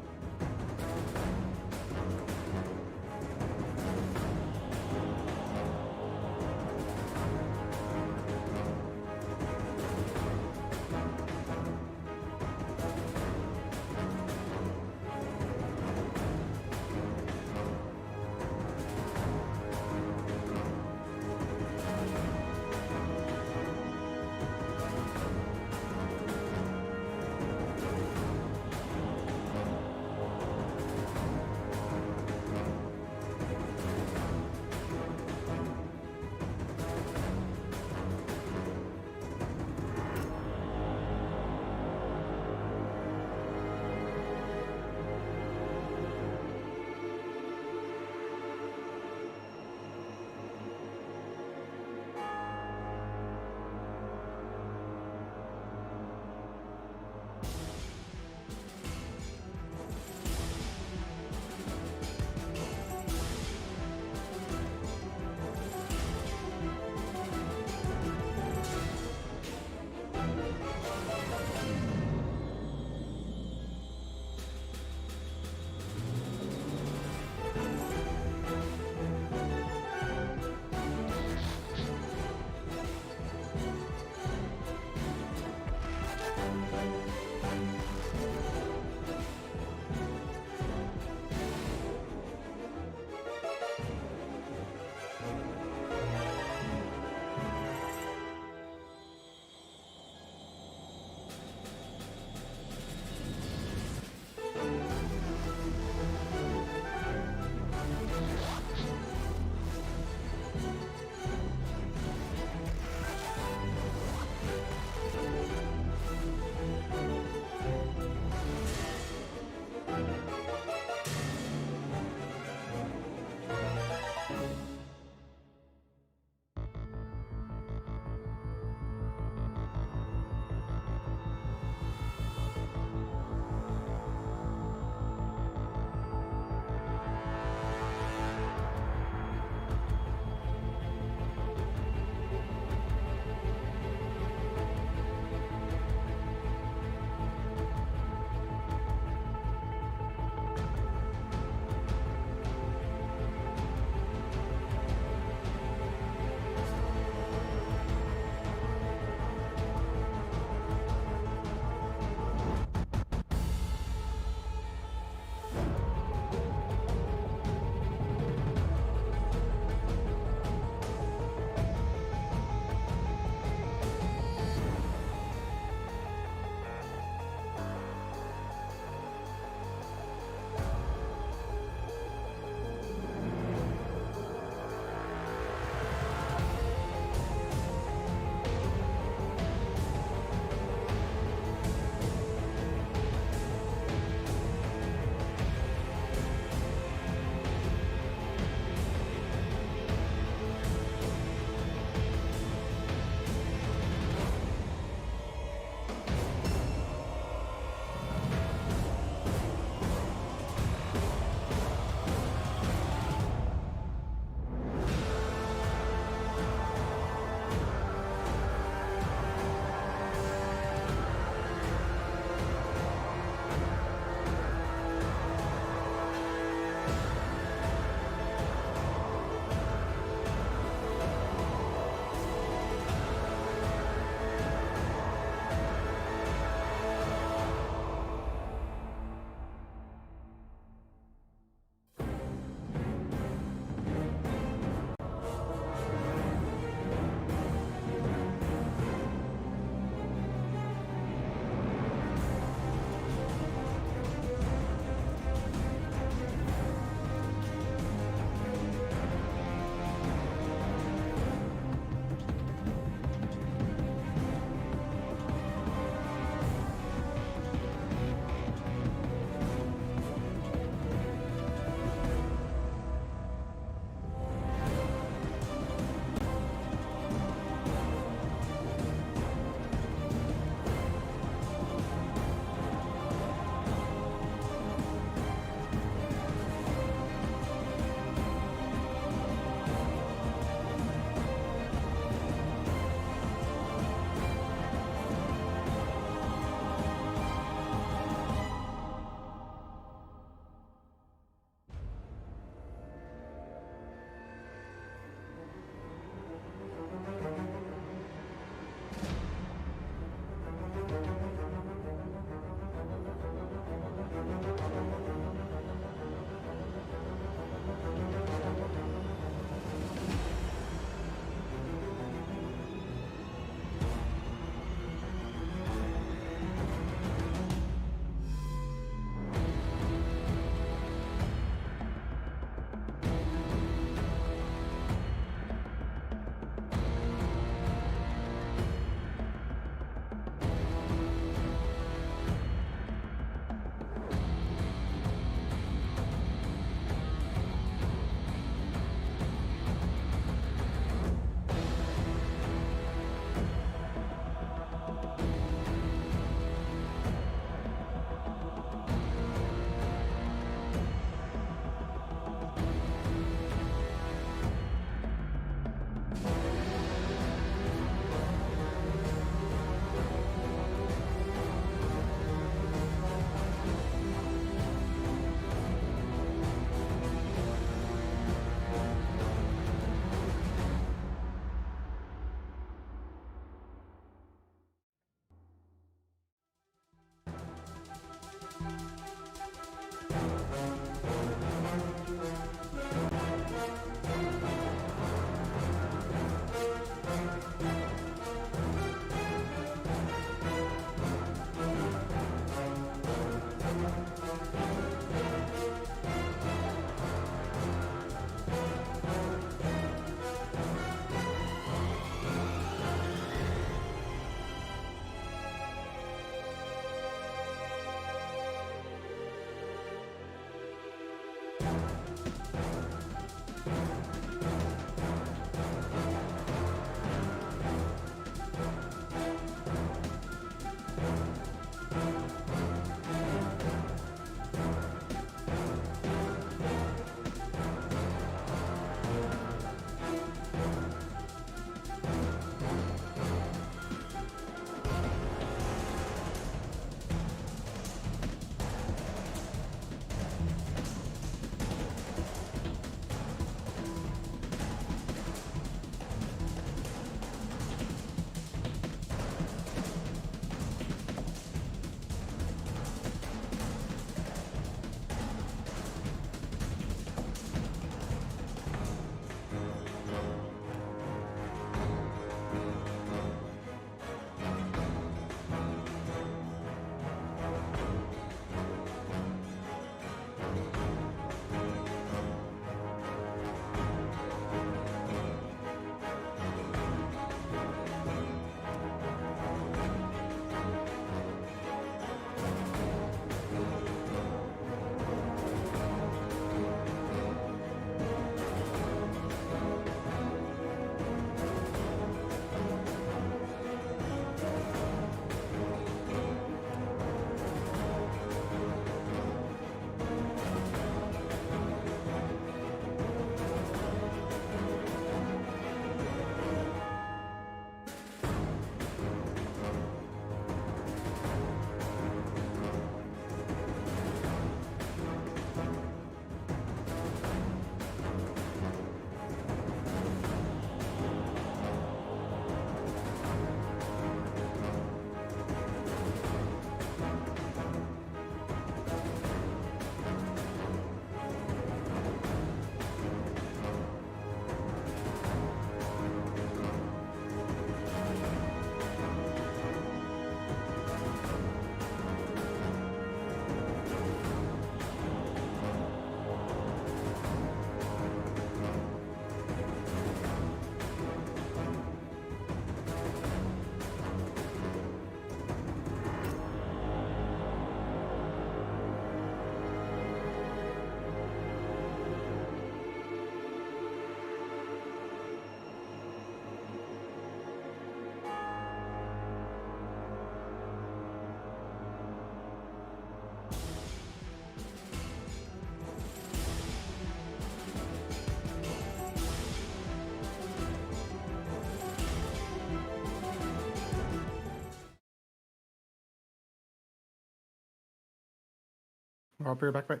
All right, be right back, mate.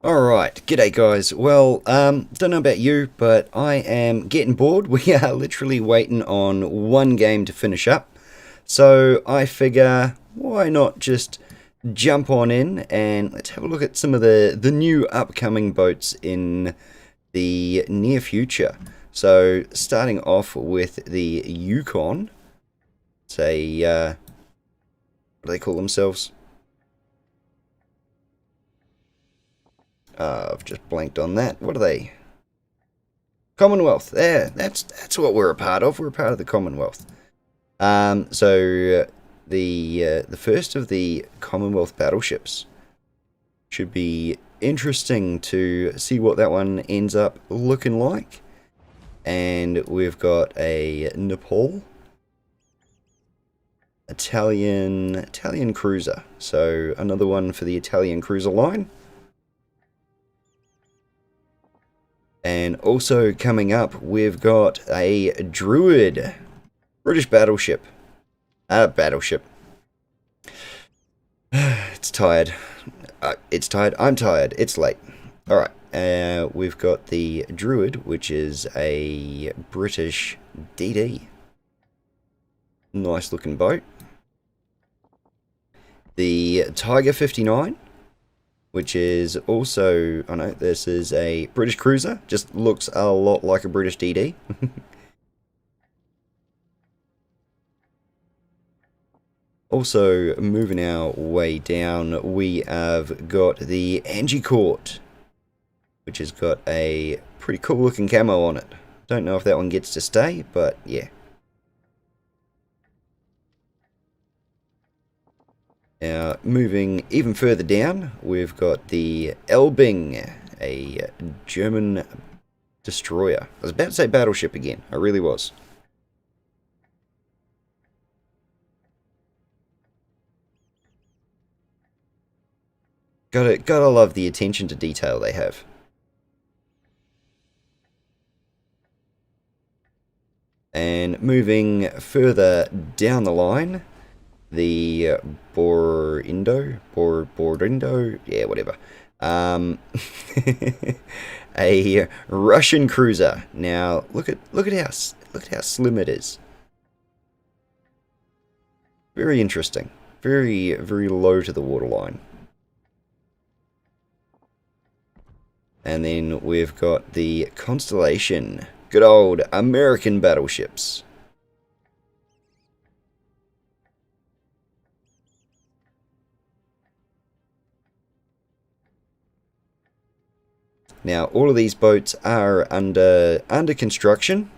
Alright, g'day guys. Well, don't know about you, but I am getting bored. We are literally waiting on one game to finish up. So I figure, why not just jump on in and let's have a look at some of the new upcoming boats in the near future. So starting off with the Yukon. It's a, what do they call themselves? I've just blanked on that. What are they? Commonwealth. There, that's what we're a part of. We're a part of the Commonwealth. So the first of the Commonwealth battleships should be interesting to see what that one ends up looking like. And we've got a Nepal, Italian cruiser. So another one for the Italian cruiser line. And also coming up, we've got a Druid, British battleship. Battleship. It's tired. It's tired. I'm tired. It's late. Alright, we've got the Druid, which is a British DD. Nice looking boat. The Tiger 59. Which is also, oh no, this is a British cruiser. Just looks a lot like a British DD. Also, moving our way down, we have got the Angie Court, which has got a pretty cool looking camo on it. Don't know if that one gets to stay, but yeah. Now, moving even further down, we've got the Elbing, a German destroyer. I was about to say battleship again. I really was. Gotta love the attention to detail they have. And moving further down the line, the Borindo, yeah, whatever. A Russian cruiser. Now look at how slim it is. Very interesting. Very low to the waterline. And then we've got the Constellation. Good old American battleships. Now, all of these boats are under construction.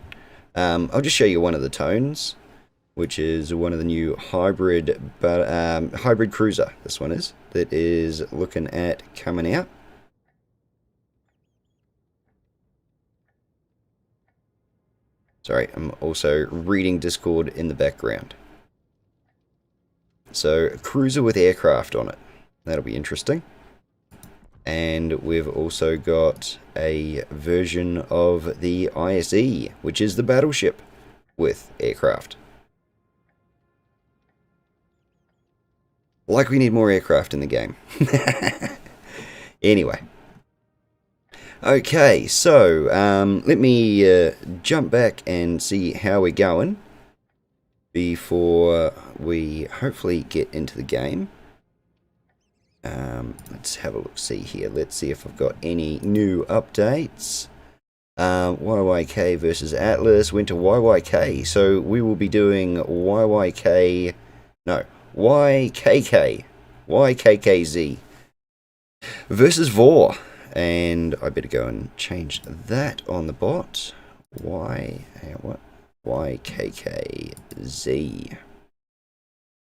I'll just show you one of the tones, which is one of the new hybrid cruiser. This one is that is looking at coming out. Sorry, I'm also reading Discord in the background. So, a cruiser with aircraft on it. That'll be interesting. And we've also got a version of the ISE, which is the battleship with aircraft. Like we need more aircraft in the game. Anyway. Okay, so let me jump back and see how we're going before we hopefully get into the game. Let's have a look, see here. Let's see if I've got any new updates. YYK versus Atlas went to YYK. So we will be doing YYK. No, YKKZ versus Vor. And I better go and change that on the bot. YKKZ.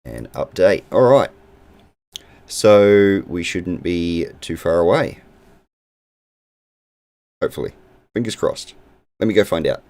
And update. Alright. So we shouldn't be too far away. Hopefully. Fingers crossed. Let me go find out.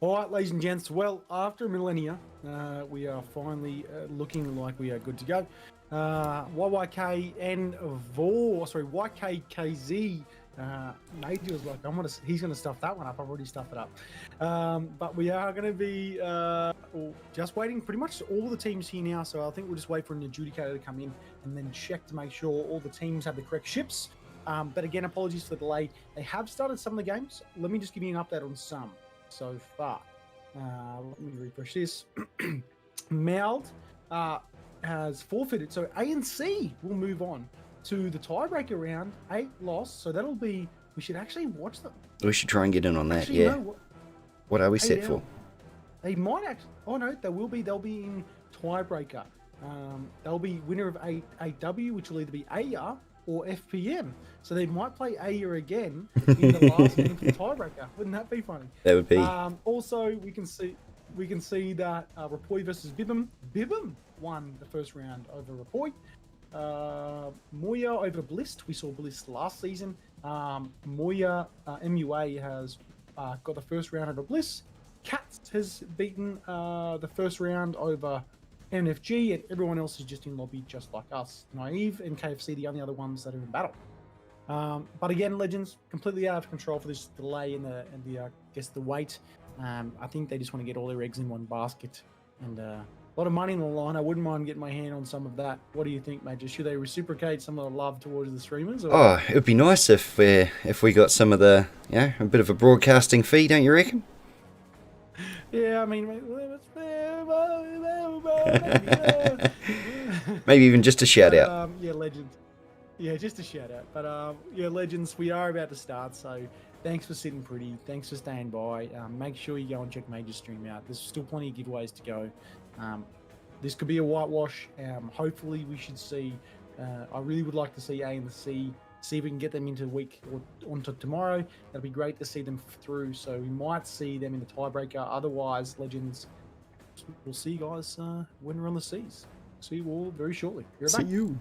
All right, ladies and gents. Well, after a millennia, we are finally looking like we are good to go. YKKZ. Major was like, he's gonna stuff that one up. I've already stuffed it up. But we are gonna be just waiting. Pretty much all the teams here now. So I think we'll just wait for an adjudicator to come in and then check to make sure all the teams have the correct ships. But again, apologies for the delay. They have started some of the games. Let me just give you an update on some so far. Let me refresh this. Meld has forfeited, so A and C will move on to the tiebreaker round. 8 lost, so that'll be. We should actually watch them. We should try and get in on that. Actually, yeah. no, What are we set for? They might actually. Oh no, they will be. They'll be in tiebreaker. They'll be winner of 8W, which will either be AR or FPM. So they might play AR again in the last game for the tiebreaker. Wouldn't that be funny? That would be. Also, we can see that Rapoi versus Bibham. Bibham won the first round over Rapoi. Moya over Blist. We saw Blist last season. Moya MUA has got the first round over Bliss. Cats has beaten the first round over NFG, and everyone else is just in lobby just like us. Naive and KFC, the only other ones that are in battle. But again, Legends, completely out of control for this delay and the I guess the wait. I think they just want to get all their eggs in one basket, and a lot of money in the line. I wouldn't mind getting my hand on some of that. What do you think, Major? Should they reciprocate some of the love towards the streamers? Or? Oh, it would be nice if we got some of the, a bit of a broadcasting fee, don't you reckon? Yeah, I mean, maybe even just a shout out. Yeah, Legends. Yeah, just a shout out. But yeah, Legends, we are about to start, so thanks for sitting pretty. Thanks for staying by. Make sure you go and check Major stream out. There's still plenty of giveaways to go. This could be a whitewash. Hopefully, we should see. I really would like to see A and the C. See if we can get them into the week or onto tomorrow. That'd be great to see them through. So we might see them in the tiebreaker. Otherwise, Legends, we'll see you guys when we're on the seas. See you all very shortly. See you.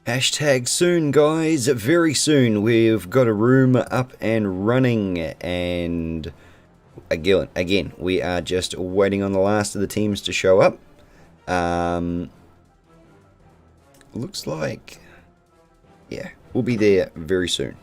Hashtag soon, guys. Very soon. We've got a room up and running, and again, we are just waiting on the last of the teams to show up. Looks like, yeah, we'll be there very soon.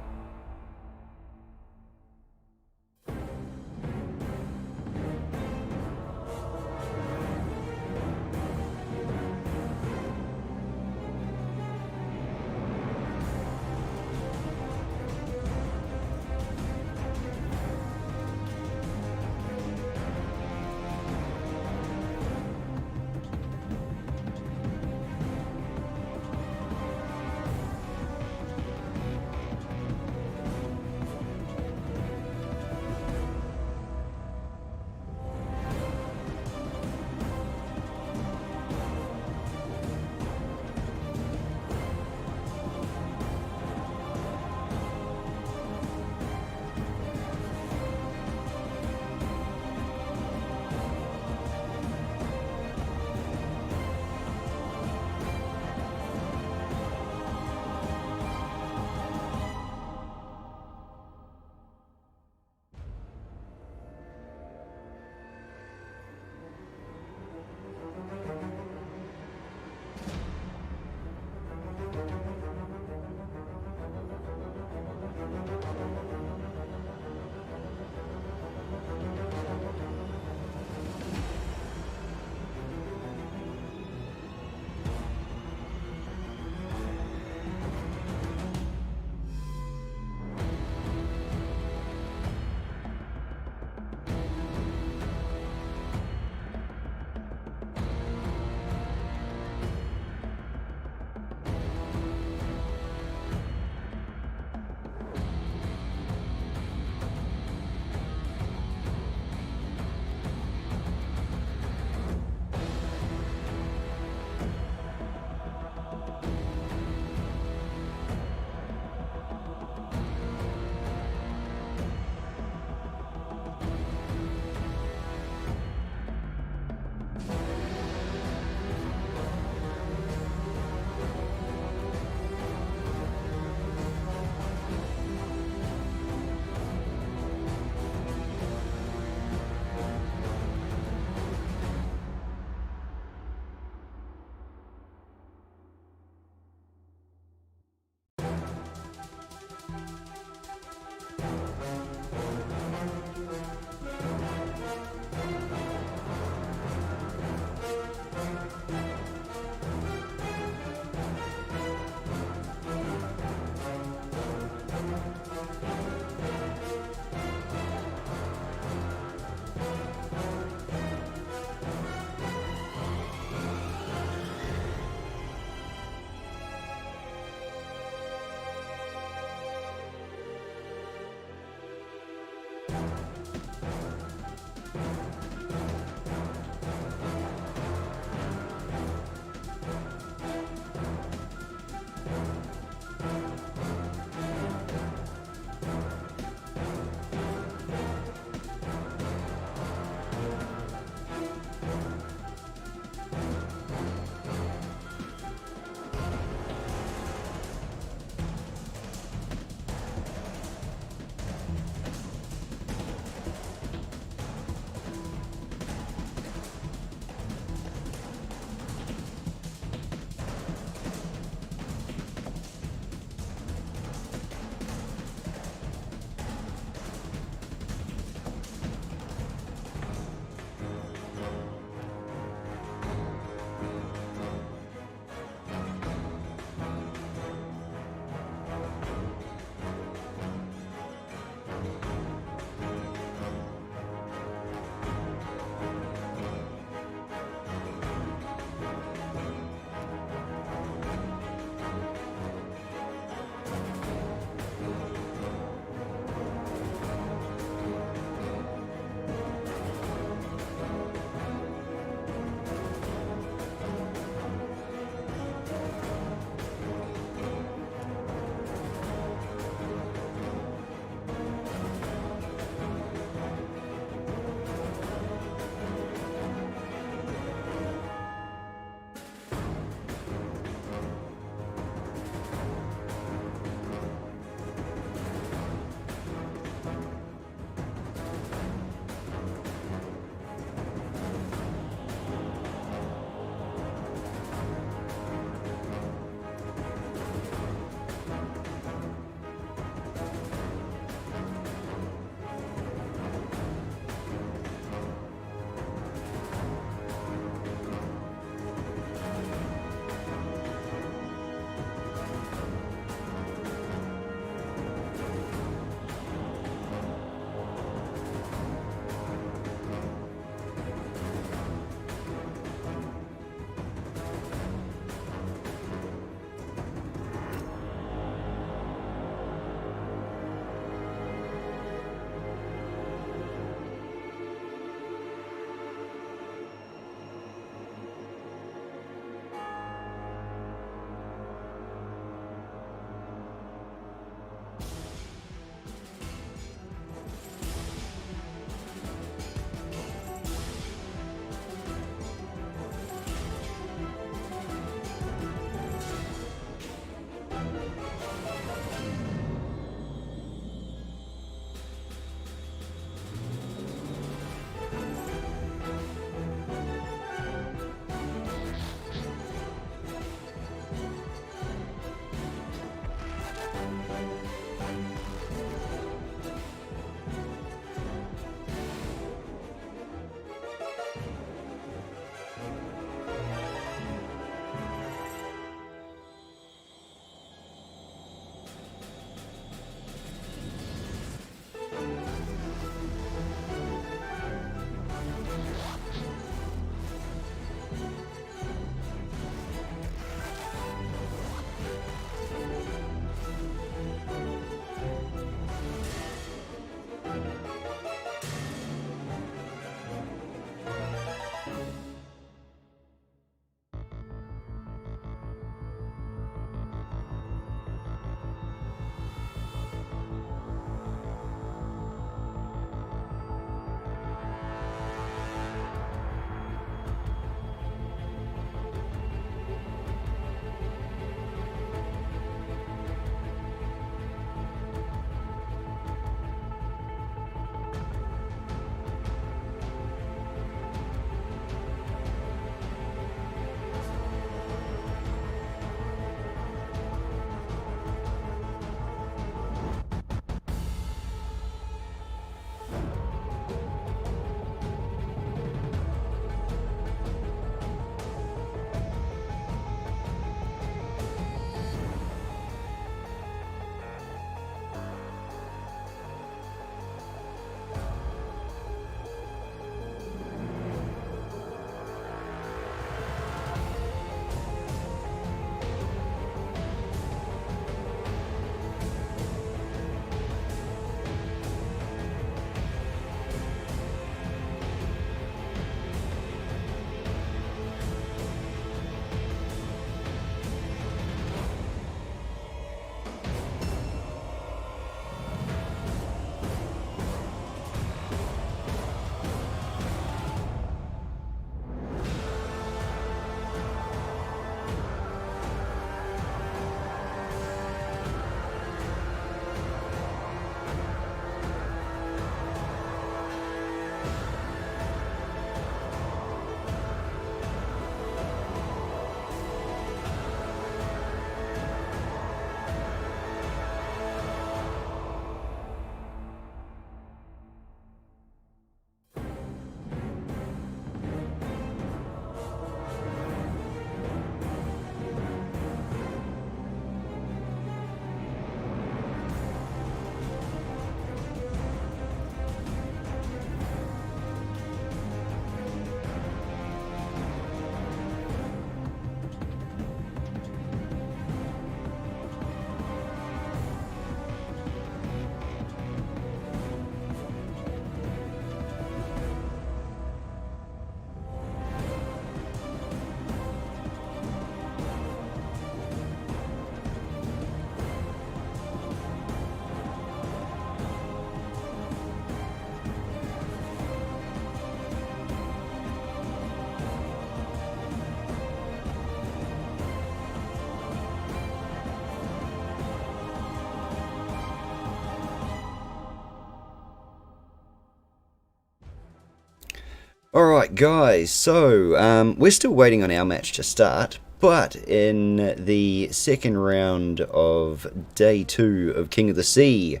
Alright guys, so we're still waiting on our match to start, but in the second round of day 2 of King of the Sea,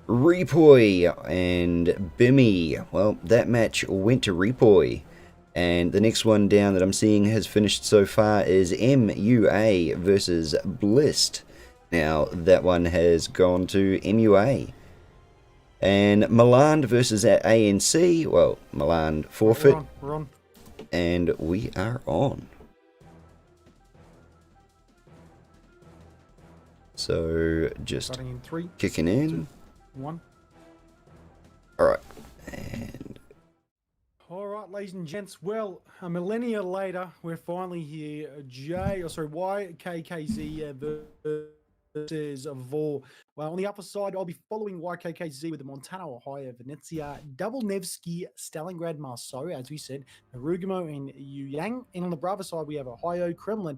Repoy and Bimmy, well, that match went to Repoy. And the next one down that I'm seeing has finished so far is MUA versus Blist. Now, that one has gone to MUA. And Milan versus ANC. Well, Milan forfeit. We're on. And we are on. So, just Starting in 3, kicking in. 2, 1. Alright. And Alright, ladies and gents, well, a millennia later, we're finally here. YKKZ versus Vor. Well, on the upper side, I'll be following YKKZ with the Montana, Ohio, Venezia, Double Nevsky, Stalingrad, Marceau, as we said, Harugamo, and Yuyang. And on the Bravo side, we have Ohio, Kremlin,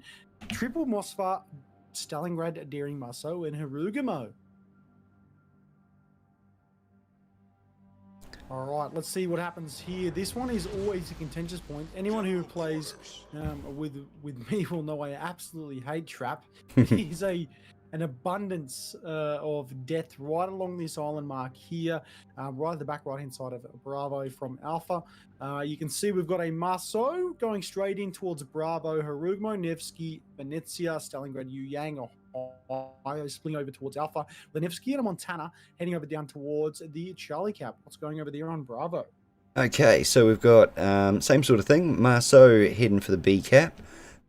Triple Moskva, Stalingrad, Daring, Marceau, and Harugamo. All right, let's see what happens here. This one is always a contentious point. Anyone who plays with me will know I absolutely hate Trap. It is an abundance of death right along this island mark here, right at the back right-hand side of Bravo from Alpha. You can see we've got a Marceau going straight in towards Bravo, Harugmo, Nevsky, Venezia, Stalingrad, Yuyang, Ohio, splitting over towards Alpha, Lenevsky and Montana heading over down towards the Charlie Cap. What's going over there on Bravo? okay, so we've got same sort of thing. Marceau heading for the B cap.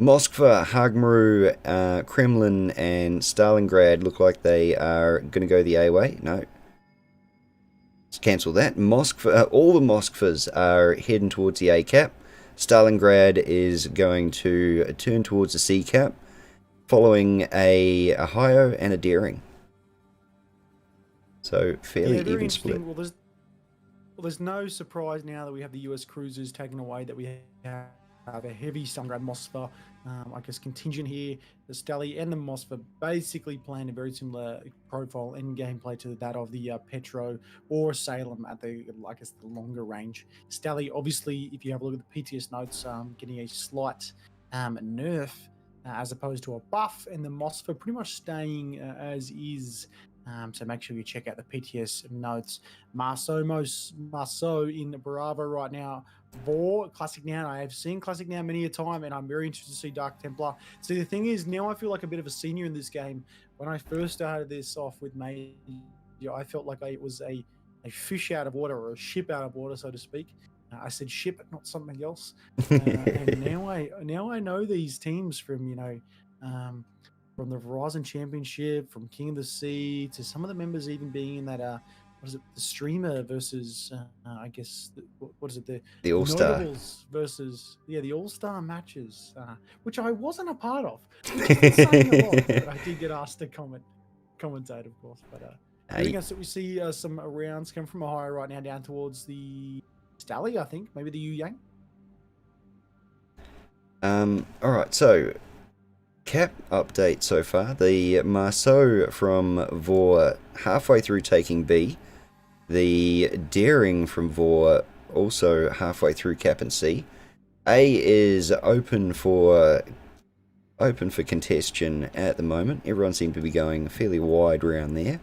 Moskva, Hagmaru, Kremlin, and Stalingrad look like they are going to go the A way. No. Let's cancel that. Moskva, all the Moskvas are heading towards the A cap. Stalingrad is going to turn towards the C cap, following a Ohio and a Daring. So fairly very even split. Well, there's no surprise now that we have the US cruisers taken away that we have a heavy Stalingrad Moskva, I guess, contingent here. The Stali and the Moskva basically playing a very similar profile and gameplay to that of the Petro or Salem at the, I guess, the longer range. Stali, obviously, if you have a look at the PTS notes, getting a slight nerf as opposed to a buff, and the Moskva pretty much staying as is. So make sure you check out the PTS notes. Marceau in Bravo right now. Vor, Classic Now. I have seen Classic Now many a time, and I'm very interested to see Dark Templar. So the thing is, now I feel like a bit of a senior in this game. When I first started this off with Major, I felt like it was a fish out of water, or a ship out of water, so to speak. I said ship, not something else. And now I know these teams from, from the Verizon Championship, from King of the Sea, to some of the members even being in that, what is it, the streamer versus, I guess, what is it, the All-Star versus, the All-Star matches, which I wasn't a part of. Which is saying a lot, but I did get asked to commentate, of course. But I guess that we see some rounds come from Ohio right now down towards the Stally, I think, maybe the Yu Yang. All right, so cap update so far. The Marceau from Vor halfway through taking B. The Daring from Vor also halfway through cap and C. A is open for contention at the moment. Everyone seems to be going fairly wide around there.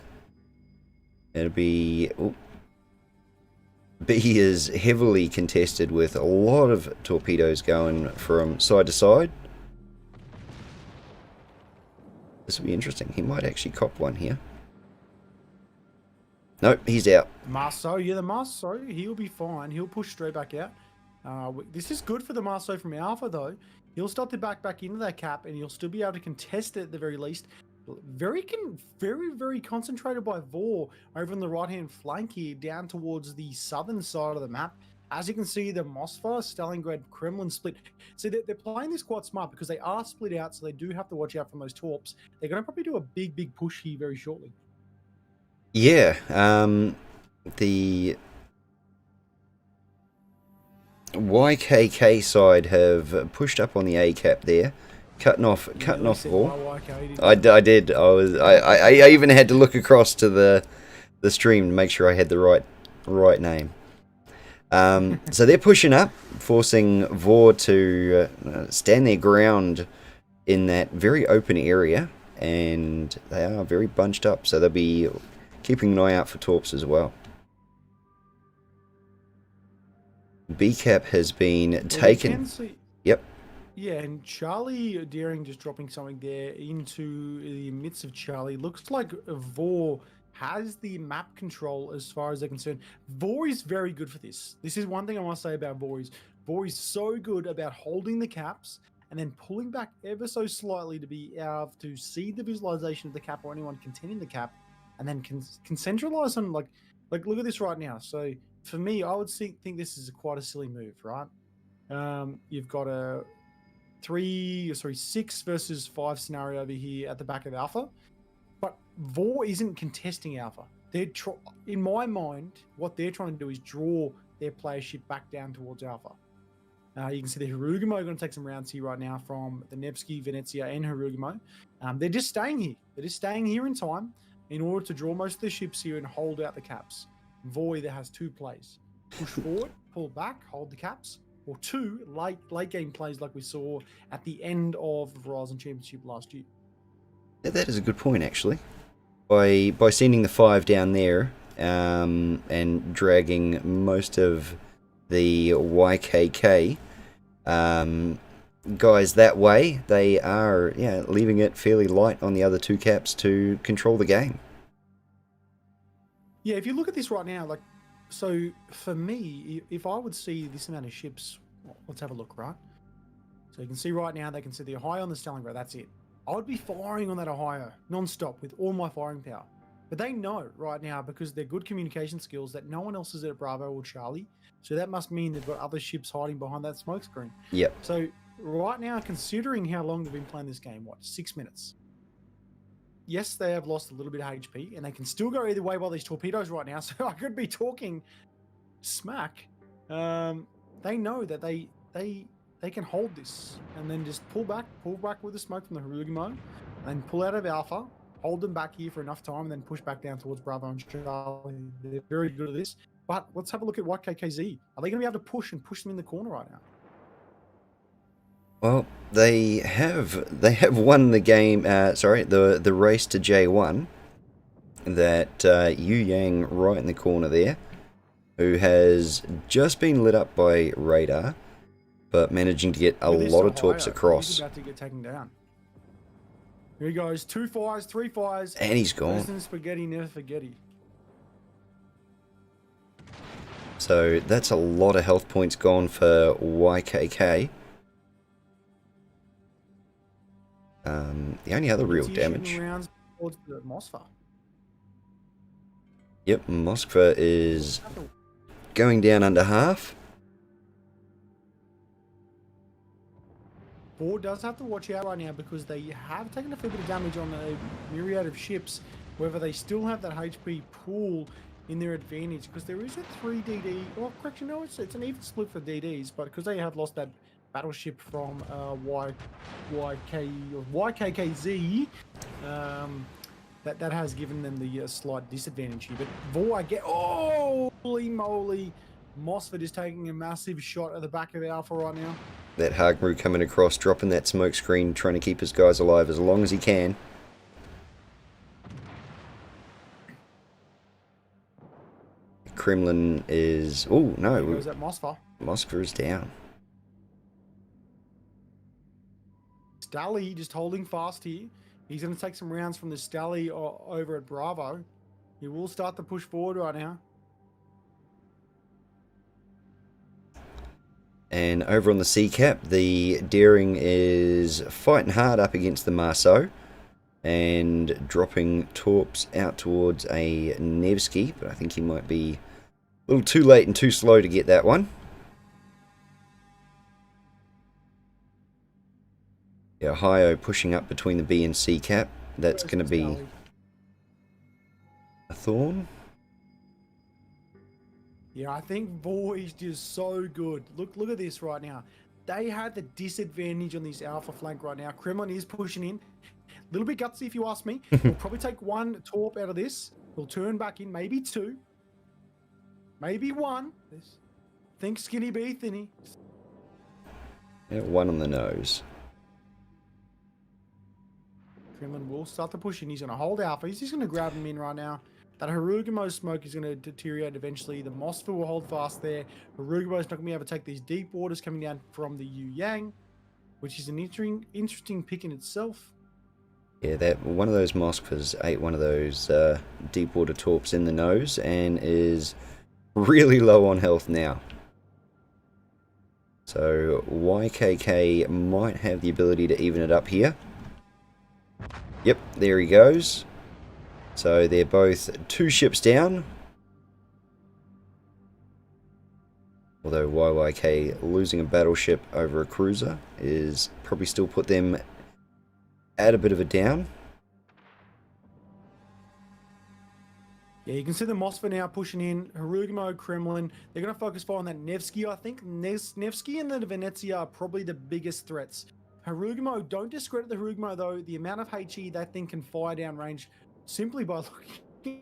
It'll be B is heavily contested with a lot of torpedoes going from side to side. This will be interesting. He might actually cop one here. Nope, he's out. Marceau, the Marceau, he'll be fine. He'll push straight back out. This is good for the Marceau from Alpha, though. He'll start to back into that cap, and he'll still be able to contest it at the very least. Very, very concentrated by Vor over on the right-hand flank here, down towards the southern side of the map. As you can see, the Moskva, Stalingrad, Kremlin split. So they're playing this quite smart because they are split out, so they do have to watch out from those torps. They're going to probably do a big push here very shortly. Yeah, the YKK side have pushed up on the A cap there, cutting off all. I did. I even had to look across to the stream to make sure I had the right name. So they're pushing up, forcing Vor to stand their ground in that very open area, and they are very bunched up, so they'll be keeping an eye out for torps as well. BCAP has been taken. Yep. Yeah, and Charlie Deering just dropping something there into the midst of Charlie. Looks like Vor has the map control as far as they're concerned. Vor is very good for this. This is one thing I want to say about Vor is so good about holding the caps and then pulling back ever so slightly to be able to see the visualization of the cap or anyone contending the cap, and then can centralize on like look at this right now. So for me, I would think this is quite a silly move, right? You've got a 6 versus 5 scenario over here at the back of Alpha, but Vor isn't contesting Alpha. They're in my mind, what they're trying to do is draw their playership back down towards Alpha. You can see the Hirugamo are going to take some rounds here right now from the Nevsky, Venezia, and Hirugamo. They're just staying here. They're just staying here in time in order to draw most of the ships here and hold out the caps. Vor either has 2 plays: push forward, pull back, hold the caps, or 2 late game plays like we saw at the end of the Verizon Championship last year. Yeah, that is a good point, actually. By sending the 5 down there and dragging most of the YKK guys that way, they are leaving it fairly light on the other 2 caps to control the game. Yeah, if you look at this right now, so for me, if I would see this amount of ships, let's have a look, right? So you can see right now, they can see the Ohio on the Stalingrad, that's it. I would be firing on that Ohio non-stop with all my firing power. But they know right now, because they're good communication skills, that no one else is at Bravo or Charlie. So that must mean they've got other ships hiding behind that smoke screen. Yep. So right now, considering how long they've been playing this game, 6 minutes? Yes, they have lost a little bit of HP, and they can still go either way by these torpedoes right now. So I could be talking smack. They know that they can hold this, and then just pull back with the smoke from the Hirugamo, and pull out of Alpha, hold them back here for enough time, and then push back down towards Bravo and Charlie. They're very good at this. But let's have a look at YKKZ. Are they going to be able to push them in the corner right now? Well, they have won the game. The race to J1. That Yu Yang right in the corner there, who has just been lit up by radar, but managing to get a lot of torps across. He's about to get taken down. Here he goes. 2 fires, 3 fires. And he's gone. Listen, spaghetti, never forgetty. So that's a lot of health points gone for YKK. The only other real damage. Rounds towards the Moskva. Yep, Moskva is going down under half. Vor does have to watch out right now, because they have taken a fair bit of damage on a myriad of ships. Whether they still have that HP pool in their advantage, because there is a 3 DD. Well, correction, no, it's an even split for DDs, but because they have lost that battleship from YKKZ, that has given them the slight disadvantage here. But Vor, holy moly, Mossford is taking a massive shot at the back of Alpha right now. That Hagmu coming across, dropping that smoke screen, trying to keep his guys alive as long as he can. Kremlin is... Oh, no. Where's that Moskva? Moskva is down. Stally just holding fast here. He's going to take some rounds from the Stally over at Bravo. He will start to push forward right now. And over on the Sea Cap, the Daring is fighting hard up against the Marceau and dropping torps out towards a Nevsky, but I think he might be a little too late and too slow to get that one. Yeah, Ohio pushing up between the B and C Cap. That's going to be a thorn. Yeah, I think Vor is just so good. Look at this right now. They had the disadvantage on this Alpha flank right now. Kremlin is pushing in. A little bit gutsy if you ask me. We'll probably take 1 torp out of this. We'll turn back in, maybe 2. Maybe 1. Think skinny be thinny. Yeah, one on the nose. Kremlin will start to push in. He's going to hold Alpha. He's just going to grab him in right now. That Harugumo smoke is going to deteriorate eventually. The Mossfa will hold fast there. Harugumo's not going to be able to take these deep waters coming down from the Yu Yang, which is an interesting pick in itself. Yeah, that one of those Moskvas ate one of those deep water torps in the nose and is really low on health now. So YKK might have the ability to even it up here. Yep, there he goes. So they're both 2 ships down. Although YYK losing a battleship over a cruiser is probably still put them at a bit of a down. Yeah, you can see the Mossfa now pushing in. Harugumo, Kremlin. They're going to focus fire on that Nevsky, I think. Nevsky and the Venezia are probably the biggest threats. Harugumo, don't discredit the Harugumo though. The amount of HE that thing can fire down range simply by looking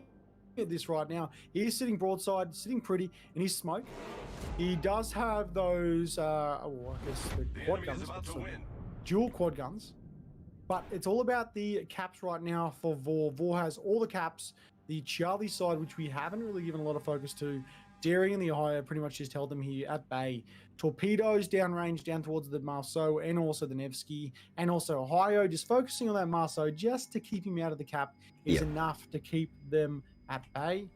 at this right now. He is sitting broadside, sitting pretty in his smoke. He does have those, I guess the quad guns, dual quad guns. But it's all about the caps right now for Vor. Vor has all the caps. The Charlie side, which we haven't really given a lot of focus to. Daring and the Ohio pretty much just held them here at bay. Torpedoes downrange down towards the Marceau and also the Nevsky and also Ohio. Just focusing on that Marceau just to keep him out of the cap is enough to keep them at bay.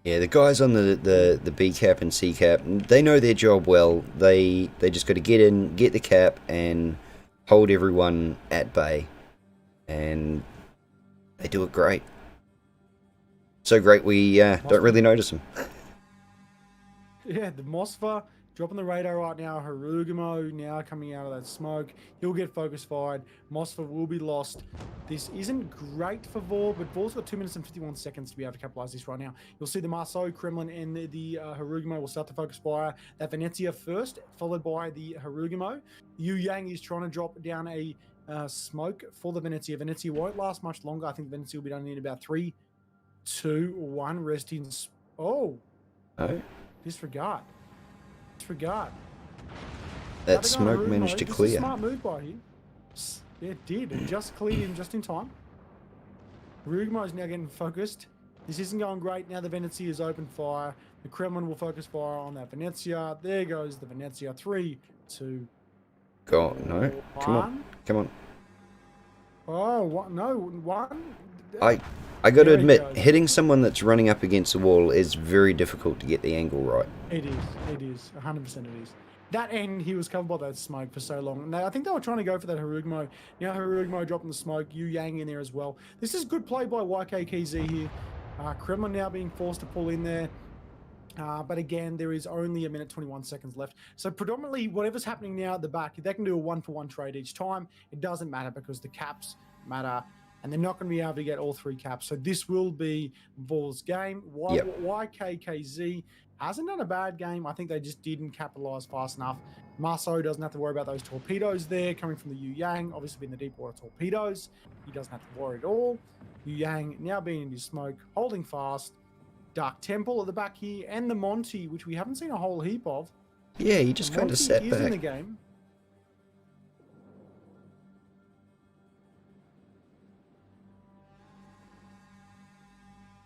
Yeah, the guys on the B cap and C cap, they know their job well. They just got to get in, get the cap, and hold everyone at bay. And they do it great. So great we don't really notice them. Yeah, the Mossfa dropping the radar right now. Harugumo now coming out of that smoke. He'll get focus fired. Mossfa will be lost. This isn't great for Vor, but Vor's got 2 minutes and 51 seconds to be able to capitalize this right now. You'll see the Marceau, Kremlin, and the Harugumo will start to focus fire. That Venezia first, followed by the Harugumo. Yu Yang is trying to drop down a smoke for the Venezia. Venezia won't last much longer. I think Venezia will be done in about 3, 2, 1. Rest in... Oh. Disregard. That smoke managed to clear. A smart move by him. Yeah, it did. It just cleared him just in time. Harugumo is now getting focused. This isn't going great. Now the Venezia is open fire. The Kremlin will focus fire on that Venezia. There goes the Venezia. 3, 2, Go. No. Come on. Oh, what? No. 1. I got to admit, hitting someone that's running up against the wall is very difficult to get the angle right. It is. 100% it is. That end, he was covered by that smoke for so long. Now, I think they were trying to go for that Harugumo. Now Harugumo dropping the smoke. Yu Yang in there as well. This is good play by YKKZ here. Kremlin now being forced to pull in there. But again, there is only 1 minute 21 seconds left. So predominantly, whatever's happening now at the back, they can do a 1-for-1 trade each time. It doesn't matter because the caps matter. And they're not going to be able to get all 3 caps. So this will be Vor's game. YKKZ hasn't done a bad game. I think they just didn't capitalize fast enough. Marceau doesn't have to worry about those torpedoes there coming from the Yu Yang. Obviously, being the deep water torpedoes, he doesn't have to worry at all. Yu Yang now being in his smoke, holding fast. Dark Temple at the back here. And the Monty, which we haven't seen a whole heap of. Yeah, he just kind of sat back. In the game.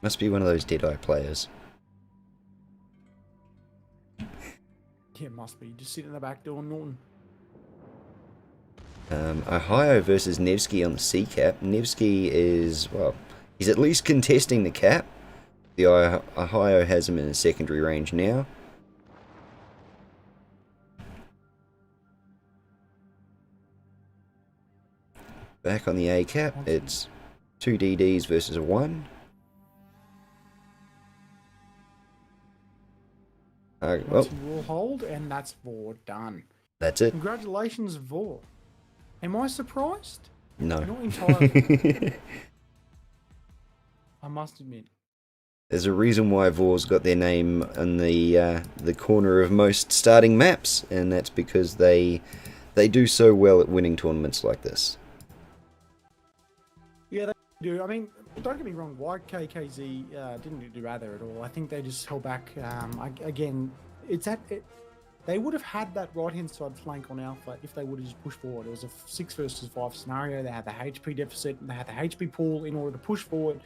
Must be one of those Deadeye players. Yeah, must be. Just sitting in the back doing nothing. Ohio versus Nevsky on the C cap. Nevsky is, well, he's at least contesting the cap. The Ohio has him in a secondary range now. Back on the A cap, it's 2 DDs versus a 1. Well, will hold, and that's Vor done. That's it. Congratulations, Vor. Am I surprised? No. Not entirely. I must admit. There's a reason why Vor's got their name on the corner of most starting maps, and that's because they do so well at winning tournaments like this. Yeah, do. I mean, don't get me wrong. YKKZ didn't do rather at all. I think they just held back. Again, it's at it. They would have had that right-hand side flank on Alpha if they would have just pushed forward. It was a 6 versus 5 scenario. They had the HP deficit. They had the HP pool in order to push forward.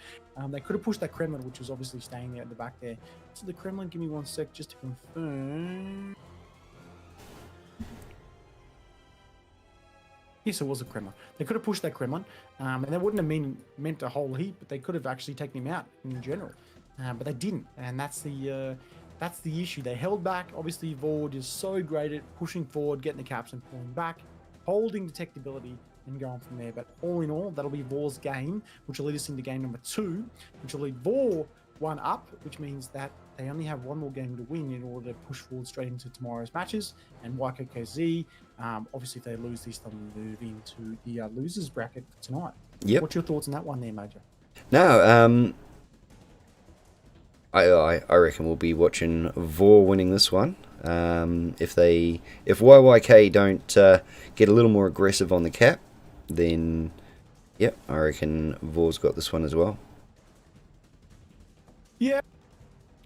They could have pushed that Kremlin, which was obviously staying there at the back there. So the Kremlin, give me 1 sec just to confirm. Yes, it was a Kremlin. They could have pushed that Kremlin, and that wouldn't have meant a whole heap, but they could have actually taken him out in general. But they didn't, and that's the issue. They held back. Obviously, Vord is so great at pushing forward, getting the caps and pulling back, holding detectability, and going from there. But all in all, that'll be Vor's game, which will lead us into game number 2, which will lead Vor 1 up, which means that they only have 1 more game to win in order to push forward straight into tomorrow's matches. And YKKZ, obviously, if they lose this, they'll move into the losers bracket for tonight. Yep. What's your thoughts on that one there, Major? No, I reckon we'll be watching Vor winning this one. If YYK don't get a little more aggressive on the cap, then yep, I reckon Vor's got this one as well. Yeah,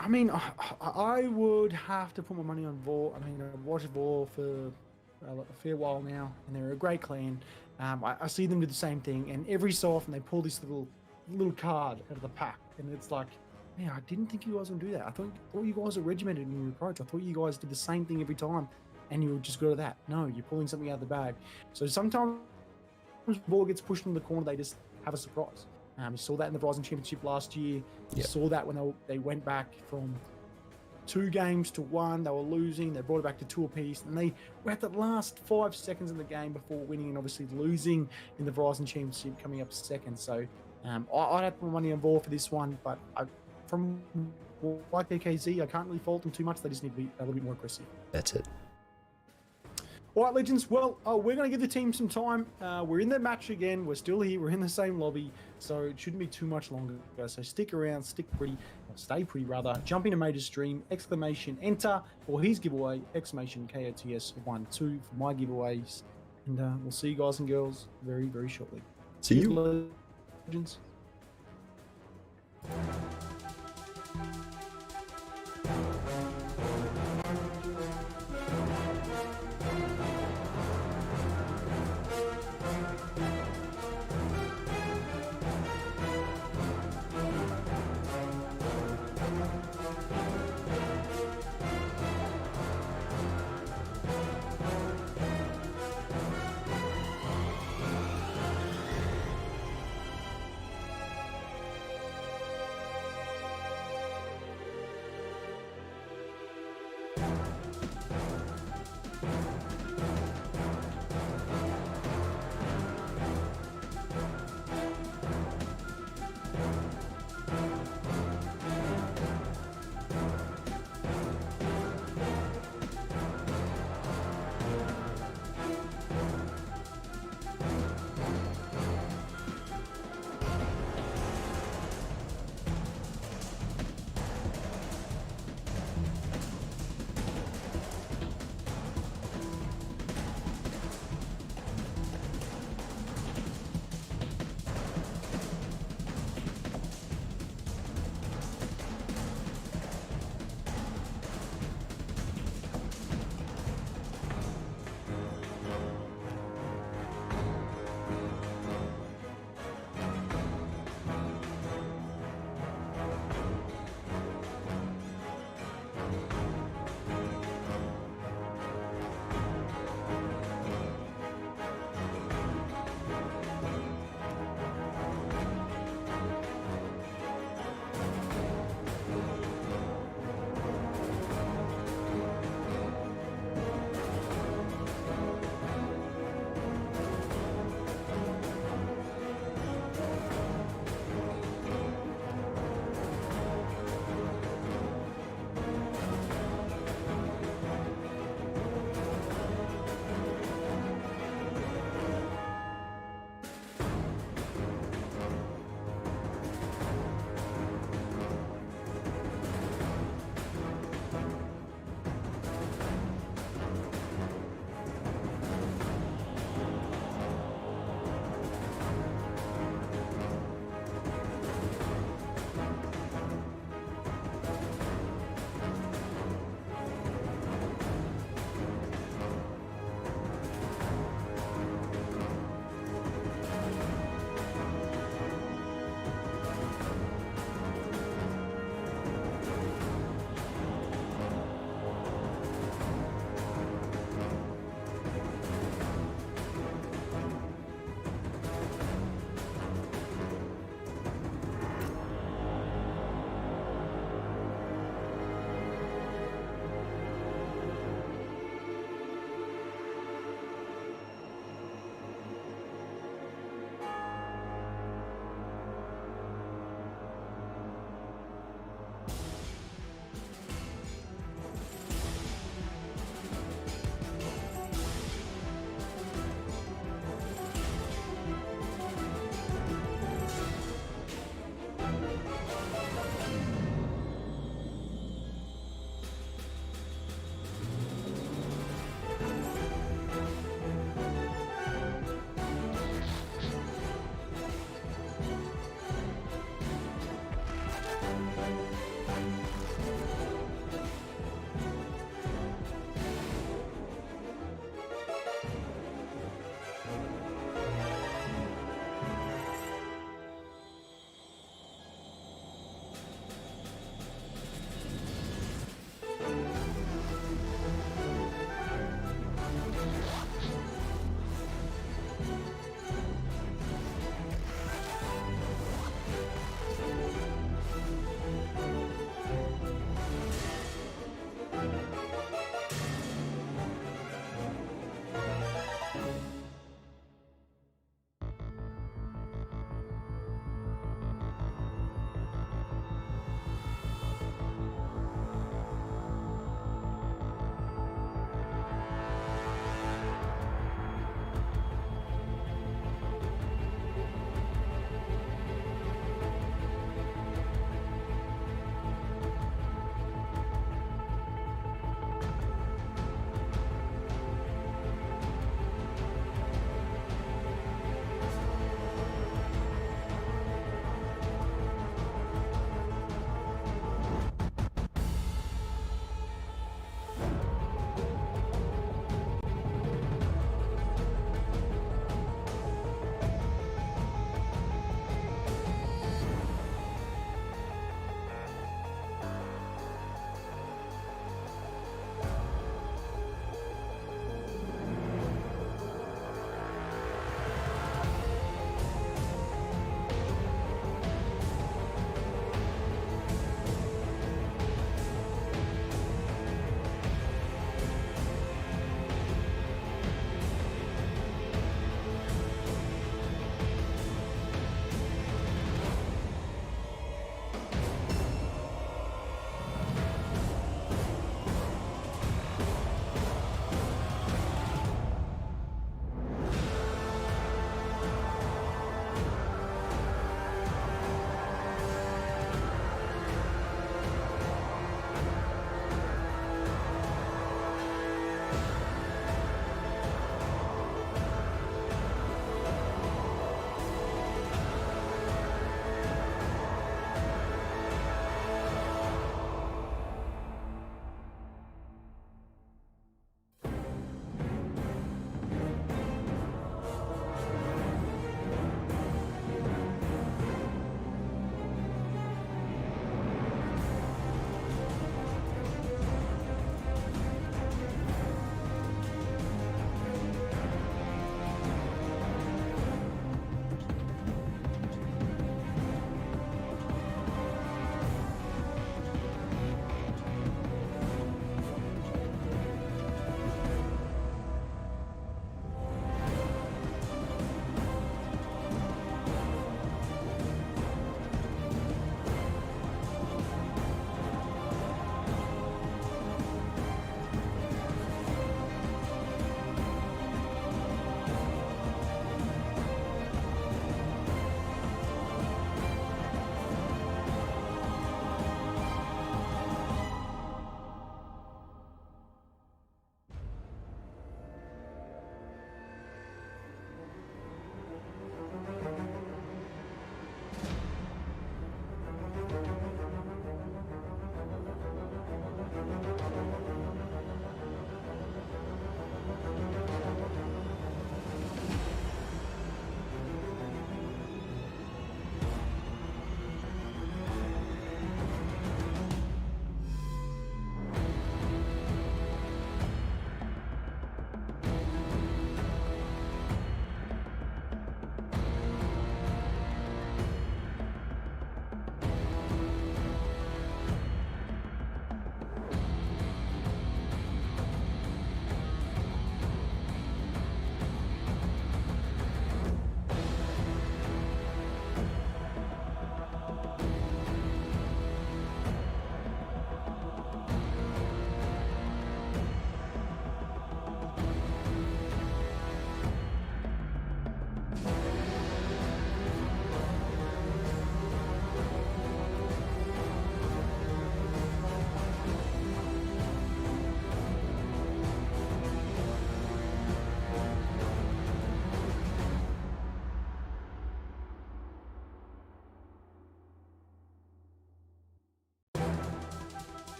I mean, I would have to put my money on Vor. I mean, I've watched Vor for a fair while now, and they're a great clan. I see them do the same thing, and every so often they pull this little card out of the pack, and it's like, man, I didn't think you guys would do that. I thought you guys were regimented in your approach. I thought you guys did the same thing every time, and you would just go to that. No, you're pulling something out of the bag. So sometimes when the ball gets pushed in the corner, they just have a surprise. You saw that in the Verizon Championship last year. You saw that when they went back from 2 games to 1. They were losing. They brought it back to 2 apiece. And they were at the last 5 seconds in the game before winning and obviously losing in the Verizon Championship, coming up second. So I'd have to put money on Vor for this one. But from YKKZ, I can't really fault them too much. They just need to be a little bit more aggressive. That's it. All right, Legends. Well, we're going to give the team some time. We're in the match again. We're still here. We're in the same lobby. So it shouldn't be too much longer. So stick around, stay pretty rather. Jump into Major Stream, exclamation, enter for his giveaway, exclamation, KOTS12 for my giveaways. And we'll see you guys and girls very, very shortly. See you. Legends.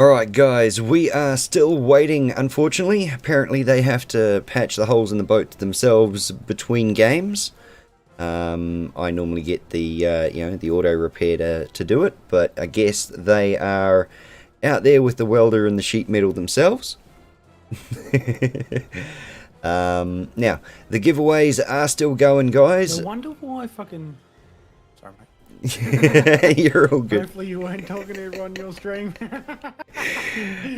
Alright guys, we are still waiting, unfortunately. Apparently they have to patch the holes in the boat themselves between games. I normally get the the auto repair to do it, but I guess they are out there with the welder and the sheet metal themselves. Now, the giveaways are still going, guys. I wonder why fucking... Sorry, mate. You're all good. Hopefully you weren't talking to everyone on your stream.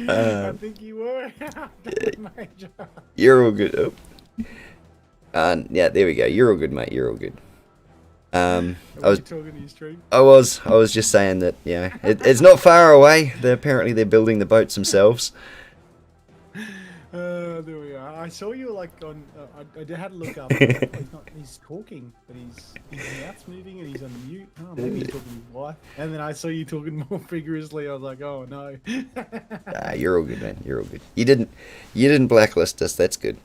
I think you were. Major. You're all good. Oh. Yeah, there we go. You're all good, mate. You're all good. I was talking to your stream. I was just saying that, yeah, it's not far away. Apparently they're building the boats themselves. There we are. I saw you like on. I had to look up. He's talking, but his mouth's moving and he's on mute. Oh, maybe he's talking to his wife. And then I saw you talking more vigorously. I was like, oh no. You're all good, man. You're all good. You didn't blacklist us. That's good.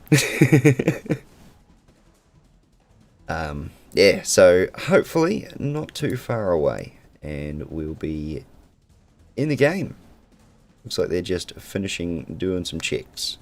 Yeah. So hopefully not too far away, and we'll be in the game. Looks like they're just finishing doing some checks.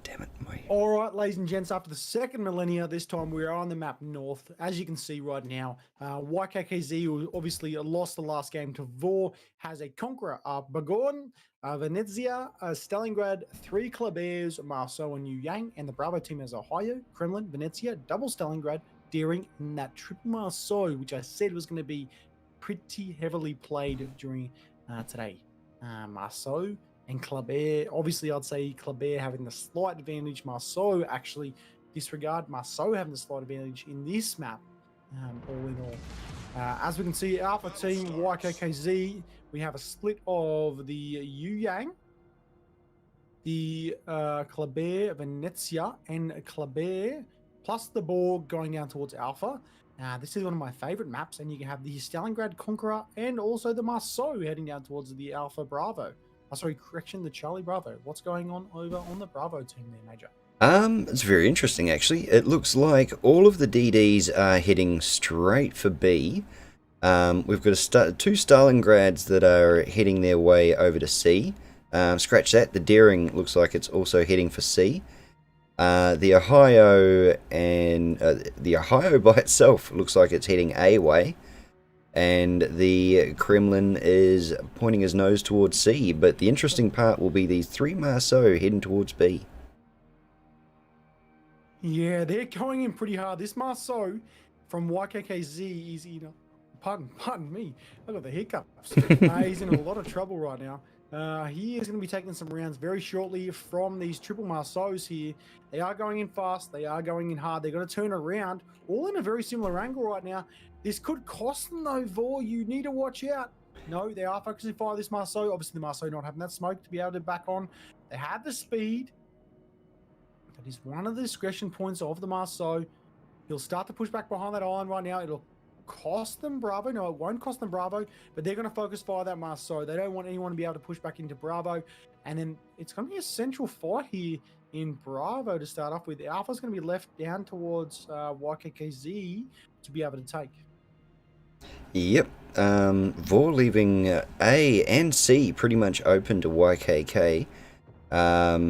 Damn it, All right, ladies and gents, after the second millennia, this time we are on the map north. As you can see right now, YKKZ, who obviously lost the last game to Vor, has a conqueror, Bagorn, Venezia, Stalingrad, 3 Klebers, Marceau and Yu Yang, and the Bravo team has Ohio, Kremlin, Venezia, double Stalingrad, Deering, and that triple Marceau, which I said was going to be pretty heavily played during today. Marceau and Kleber, obviously I'd say Kleber having the slight advantage. Marceau actually disregard Marceau having the slight advantage in this map, all in all. As we can see, Alpha Team YKKZ, we have a split of the Yu Yang, the Kleber, Venezia, and Kleber, plus the Borg going down towards Alpha. This is one of my favorite maps, and you can have the Stalingrad Conqueror and also the Marceau heading down towards the Alpha Bravo. Sorry, correction, the Charlie Bravo. What's going on over on the Bravo team there, Major? It's very interesting, actually. It looks like all of the DDs are heading straight for B. We've got 2 Stalingrads that are heading their way over to C. Scratch that. The Daring looks like it's also heading for C. The Ohio and the Ohio by itself looks like it's heading A way. And the Kremlin is pointing his nose towards C, but the interesting part will be these 3 Marceau heading towards B. Yeah, they're going in pretty hard. This Marceau from YKKZ is, pardon me, I got the hiccups. He's in a lot of trouble right now. He is going to be taking some rounds very shortly from these triple Marceaus here. They are going in fast. They are going in hard. They're going to turn around, all in a very similar angle right now. This could cost them though, Vor. You need to watch out. No, they are focusing fire this Marceau. Obviously, the Marceau not having that smoke to be able to back on. They have the speed. That is one of the discretion points of the Marceau. He'll start to push back behind that island right now. It'll cost them Bravo. No, it won't cost them Bravo, but they're going to focus fire that Marceau. They don't want anyone to be able to push back into Bravo. And then it's going to be a central fight here in Bravo to start off with. Alpha's going to be left down towards YKKZ to be able to take. Yep. Vor leaving A and C pretty much open to YKK. I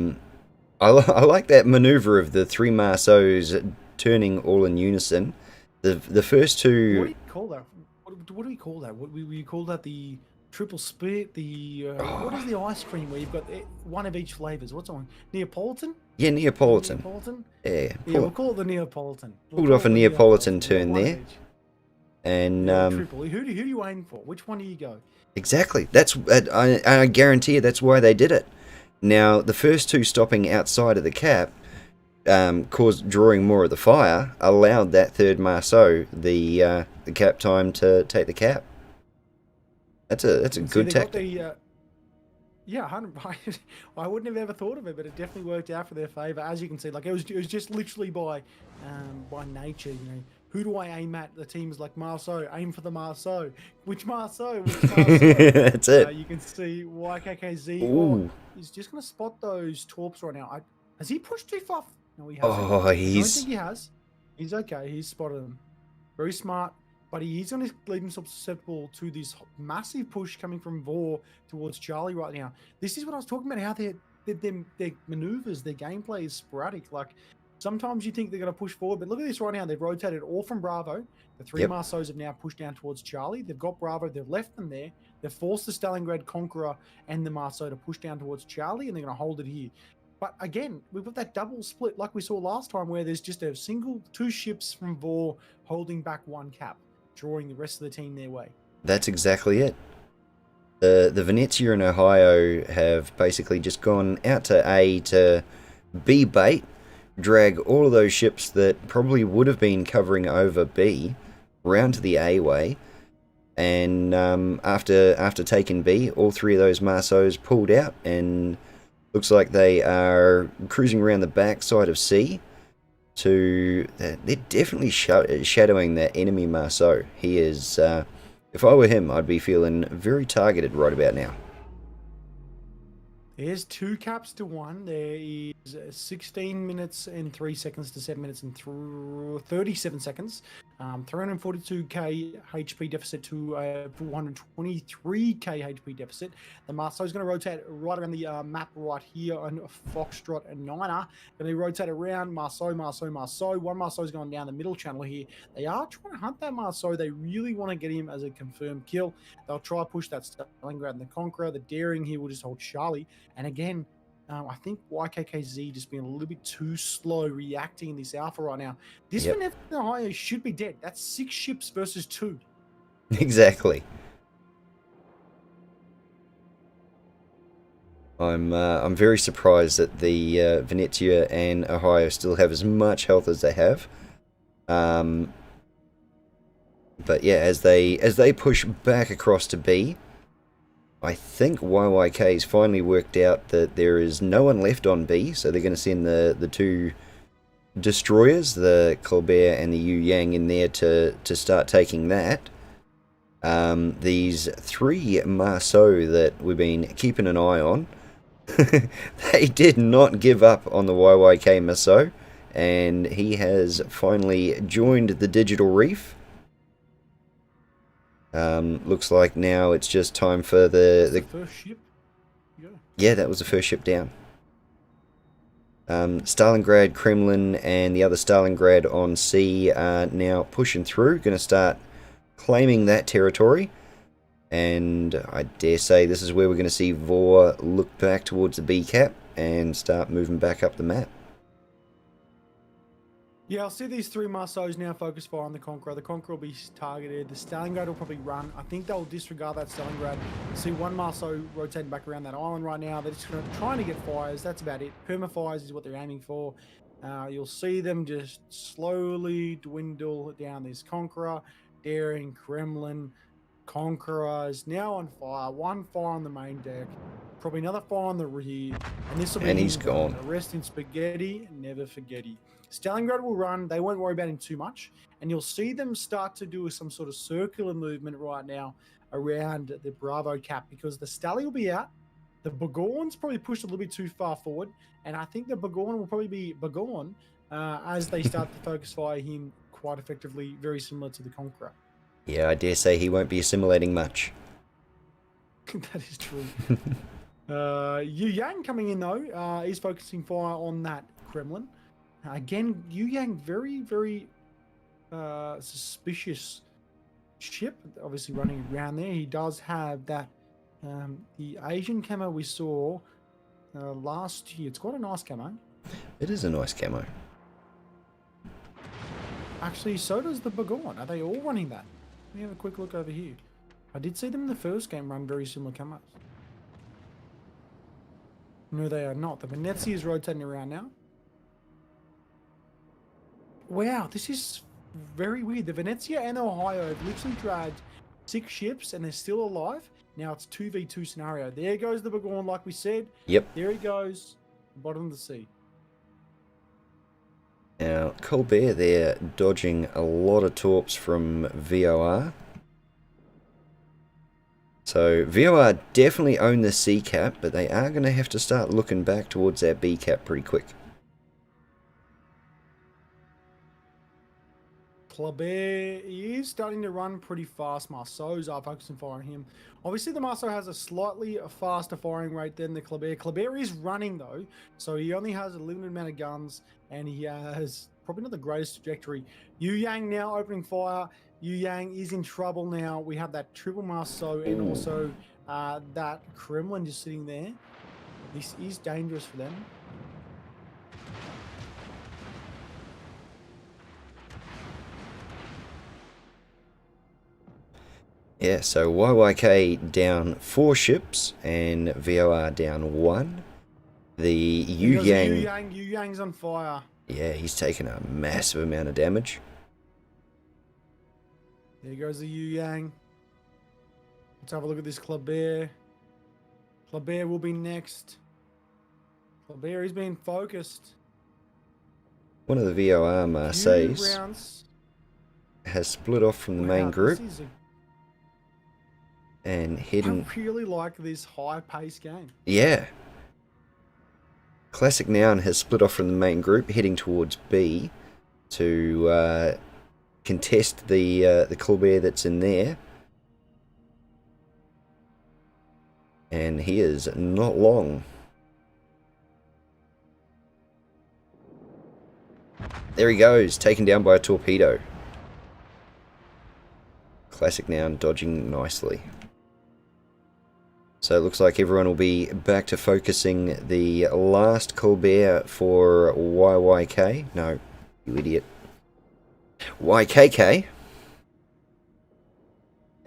like that maneuver of the 3 Marceaus turning all in unison. The first two... What do you call that? What do we call that? We call that the triple split, the... What is the ice cream where you've got one of each flavors? What's on? Neapolitan? Yeah, Neapolitan. Neapolitan? Yeah, We'll call it the Neapolitan. Pulled off a Neapolitan turn there. And triple. Who do you aim for? Which one do you go? Exactly. That's I guarantee you that's why they did it. Now, the first 2 stopping outside of the cap, caused drawing more of the fire, allowed that 3rd Marceau the cap time to take the cap. That's a good tactic. Yeah, 100. I wouldn't have ever thought of it, but it definitely worked out for their favor. As you can see, like it was just literally by nature. You know, who do I aim at? The team's like Marceau, aim for the Marceau. Which Marceau? Which Marceau? That's it. You can see YKKZ. Ooh. He's just going to spot those torps right now. Has he pushed too far? No, he hasn't. Oh, I don't think he has. He's okay. He's spotted them. Very smart. But he's going to leave himself susceptible to this massive push coming from Vor towards Charlie right now. This is what I was talking about, how their maneuvers, their gameplay is sporadic. Like, sometimes you think they're going to push forward, but look at this right now. They've rotated all from Bravo. The 3 Marceaus have now pushed down towards Charlie. They've got Bravo. They've left them there. They've forced the Stalingrad Conqueror and the Marceau to push down towards Charlie, and they're going to hold it here. But again, we've got that double split like we saw last time where there's just a single 2 ships from Vor holding back 1 cap, drawing the rest of the team their way. That's exactly it. The Venezia and Ohio have basically just gone out to A to B bait, drag all of those ships that probably would have been covering over B round to the A way, and after taking B, all 3 of those Marceaus pulled out, and looks like they are cruising around the back side of C. They're definitely shadowing that enemy Marceau. He is, if I were him, I'd be feeling very targeted right about now. There's 2 caps to 1. There is 16 minutes and 3 seconds to 7 minutes and 37 seconds. 342k HP deficit to 423k HP deficit. The Marceau is going to rotate right around the map right here on Foxtrot and Niner. Going to rotate around Marceau. 1 Marceau is going down the middle channel here. They are trying to hunt that Marceau. They really want to get him as a confirmed kill. They'll try to push that Stalingrad and the Conqueror. The Daring here will just hold Charlie. And again, I think YKKZ just being a little bit too slow reacting in this alpha right now. This Venezia Ohio should be dead. That's 6 ships versus 2. Exactly. I'm very surprised that the Venezia and Ohio still have as much health as they have. But yeah, as they push back across to B, I think YYK's finally worked out that there is no one left on B, so they're going to send the 2 destroyers, the Colbert and the Yu Yang, in there to start taking that. These 3 Marceau that we've been keeping an eye on, they did not give up on the YYK Marceau, and he has finally joined the Digital Reef. Looks like now it's just time for the first ship. Yeah, that was the first ship down. Stalingrad, Kremlin, and the other Stalingrad on C are now pushing through, going to start claiming that territory. And I dare say this is where we're going to see Vor look back towards the B cap and start moving back up the map. Yeah, I'll see these 3 Marceaus now focus fire on the Conqueror. The Conqueror will be targeted. The Stalingrad will probably run. I think they'll disregard that Stalingrad. See 1 Marceau rotating back around that island right now. They're just trying to get fires. That's about it. Perma-fires is what they're aiming for. You'll see them just slowly dwindle down this Conqueror. Daring, Kremlin, Conqueror is now on fire. 1 fire on the main deck. Probably another fire on the rear. And this will be And he's his gone. run. Rest in spaghetti, never forgetty. Stalingrad will run. They won't worry about him too much. And you'll see them start to do some sort of circular movement right now around the Bravo cap because the Stally will be out. The Bagorn's probably pushed a little bit too far forward. And I think the Bagorn will probably be Bagorn as they start to focus fire him quite effectively, very similar to the Conqueror. Yeah, I dare say he won't be assimilating much. That is true. Yu Yang coming in though is focusing fire on that Kremlin. Again, Yu Yang very, very suspicious ship, obviously running around there. He does have that the Asian camo we saw last year. It's quite a nice camo. It is a nice camo. Actually, so does the Bagorn. Are they all running that? Let me have a quick look over here. I did see them in the first game run very similar camos. No, they are not. The Venezia is rotating around now. Wow, this is very weird. The Venezia and the Ohio have literally dragged 6 ships and they're still alive. Now it's 2v2 scenario. There goes the Bagorn, like we said. Yep. There he goes. Bottom of the sea. Now, Colbert there dodging a lot of torps from VOR. So, VOR definitely own the C cap, but they are going to have to start looking back towards that B cap pretty quick. Kleber is starting to run pretty fast. Marceau's are focusing fire on him. Obviously, the Marceau has a slightly faster firing rate than the Kleber. Kleber is running though, so he only has a limited amount of guns, and he has probably not the greatest trajectory. Yu Yang now opening fire. Yu Yang is in trouble now. We have that triple Marceau and also that Kremlin just sitting there. This is dangerous for them. Yeah, so YYK down 4 ships and VOR down 1. The Yu Yang... Yu Yang's on fire. Yeah, he's taken a massive amount of damage. There goes the Yu Yang. Let's have a look at this Kleber. Kleber will be next. Kleber is being focused. One of the VOR Marseilles has split off from the main group and hidden... I really like this high-paced game. Yeah. Classic Noun has split off from the main group, heading towards B to contest the Colbert that's in there. And he is not long. There he goes, taken down by a torpedo. Classic Noun dodging nicely. So it looks like everyone will be back to focusing the last Colbert for YYK. No, you idiot. YKK.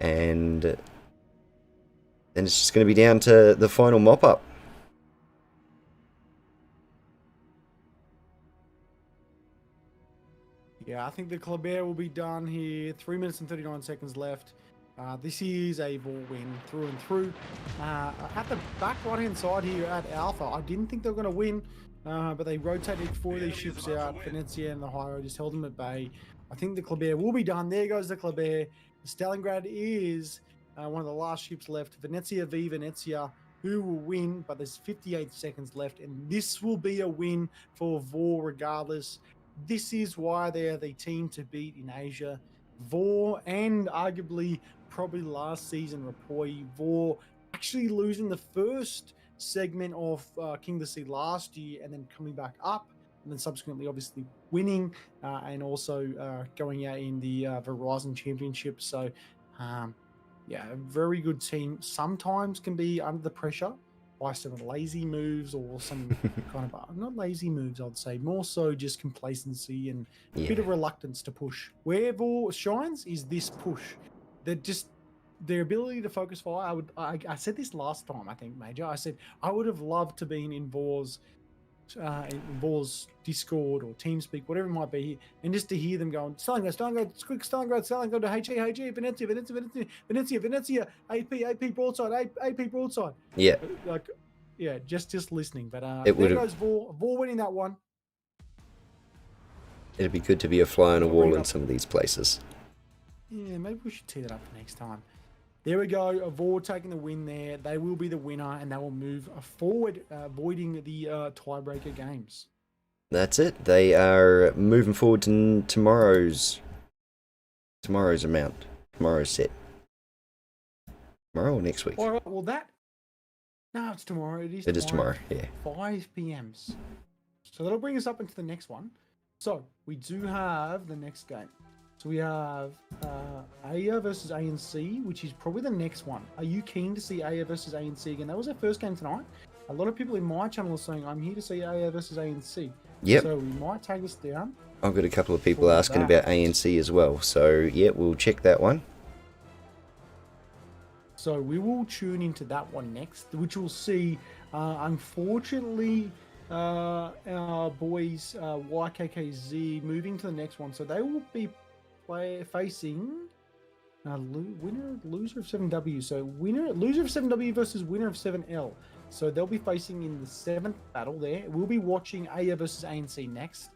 And then it's just going to be down to the final mop-up. Yeah, I think the Colbert will be done here. 3 minutes and 39 seconds left. This is a ball win through and through. At the back right-hand side here at Alpha, I didn't think they were going to win, but they rotated 4 of these ships out. Venezia and the Ohio just held them at bay. I think the Kleber will be done. There goes the Kleber. The Stalingrad is one of the last ships left. Venezia v Venezia, who will win, but there's 58 seconds left, and this will be a win for VOR regardless. This is why they are the team to beat in Asia. VOR and arguably probably last season Rapoi. VOR actually losing the first segment of King of the Sea last year and then coming back up and then subsequently obviously winning and also going out in the Verizon Championship. So yeah, a very good team. Sometimes can be under the pressure by some lazy moves or some kind of, not lazy moves, I'd say, more so just complacency and a bit of reluctance to push. Where VOR shines is this push. They're just, their ability to focus fire. I said this last time, I think, Major. I said, I would have loved to be in VOR's Discord or TeamSpeak, whatever it might be, and just to hear them going, Stalingrad, quick, Stalingrad, go to HE, Venezia, AP, broadside, AP, broadside. Yeah. Like, yeah, just listening. But It there would. goes Vor winning that one. It'd be good to be a fly on a I'll bring wall it in up. some of these places. Yeah, maybe we should tee that up for next time. There we go. Vor taking the win there. They will be the winner, and they will move forward, avoiding the tiebreaker games. That's it. They are moving forward to tomorrow's amount. Tomorrow's set. Tomorrow or next week? All right. Well, no, it's tomorrow. It is tomorrow. Yeah. 5 p.m. So that'll bring us up into the next one. So we do have the next game. So we have Aya versus ANC, which is probably the next one. Are you keen to see Aya versus ANC again? That was our first game tonight. A lot of people in my channel are saying, I'm here to see Aya versus ANC. Yep. So we might take this down. I've got a couple of people asking about ANC as well. So, yeah, we'll check that one. So we will tune into that one next, which we'll see. Unfortunately, our boys YKKZ moving to the next one. So they will be facing loser of 7W. So loser of 7W versus winner of 7L. So they'll be facing in the 7th battle there. We'll be watching Aya versus ANC next.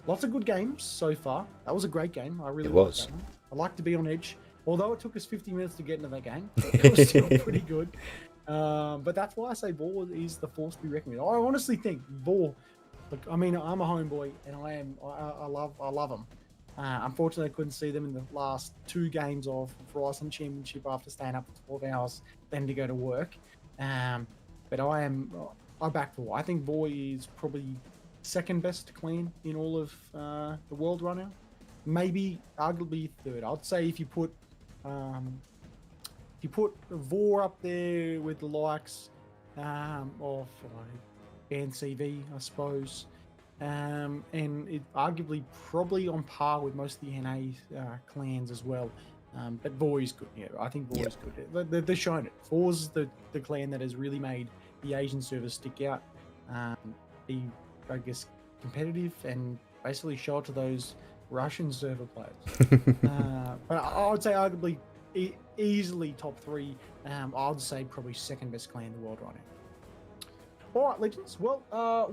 Lots of good games so far. That was a great game. I really liked that one. I like to be on edge. Although it took us 50 minutes to get into that game, it was still pretty good. But that's why I say Vor is the force to be reckoned with. I honestly think Vor. Look, I mean, I'm a homeboy, and I love them. Unfortunately, I couldn't see them in the last 2 games of Verizon Championship after staying up for 12 hours, then to go to work. But I back Vor. I think Vor is probably second best clan in all of the world right now. Maybe arguably third. I'd say if you put Vor up there with the likes of NCV, I suppose, and it arguably probably on par with most of the NA clans as well. But Vor is good. Yeah, I think Vor is good. They've shown it. Vor's the clan that has really made the Asian server stick out, be, I guess, competitive, and basically show it to those Russian server players. But I would say arguably easily top 3. I would say probably second best clan in the world right now. All right, Legends. Well,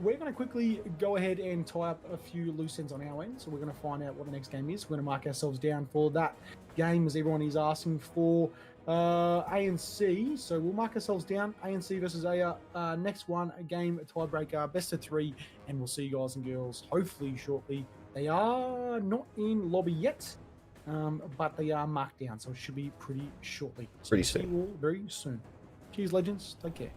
we're going to quickly go ahead and tie up a few loose ends on our end. So we're going to find out what the next game is. We're going to mark ourselves down for that game, as everyone is asking for ANC. So we'll mark ourselves down. ANC versus Aya. Next one, a game, a tiebreaker, best of 3. And we'll see you guys and girls hopefully shortly. They are not in lobby yet, but they are marked down. So it should be pretty shortly. So Pretty see soon. you all very soon. Cheers, Legends. Take care.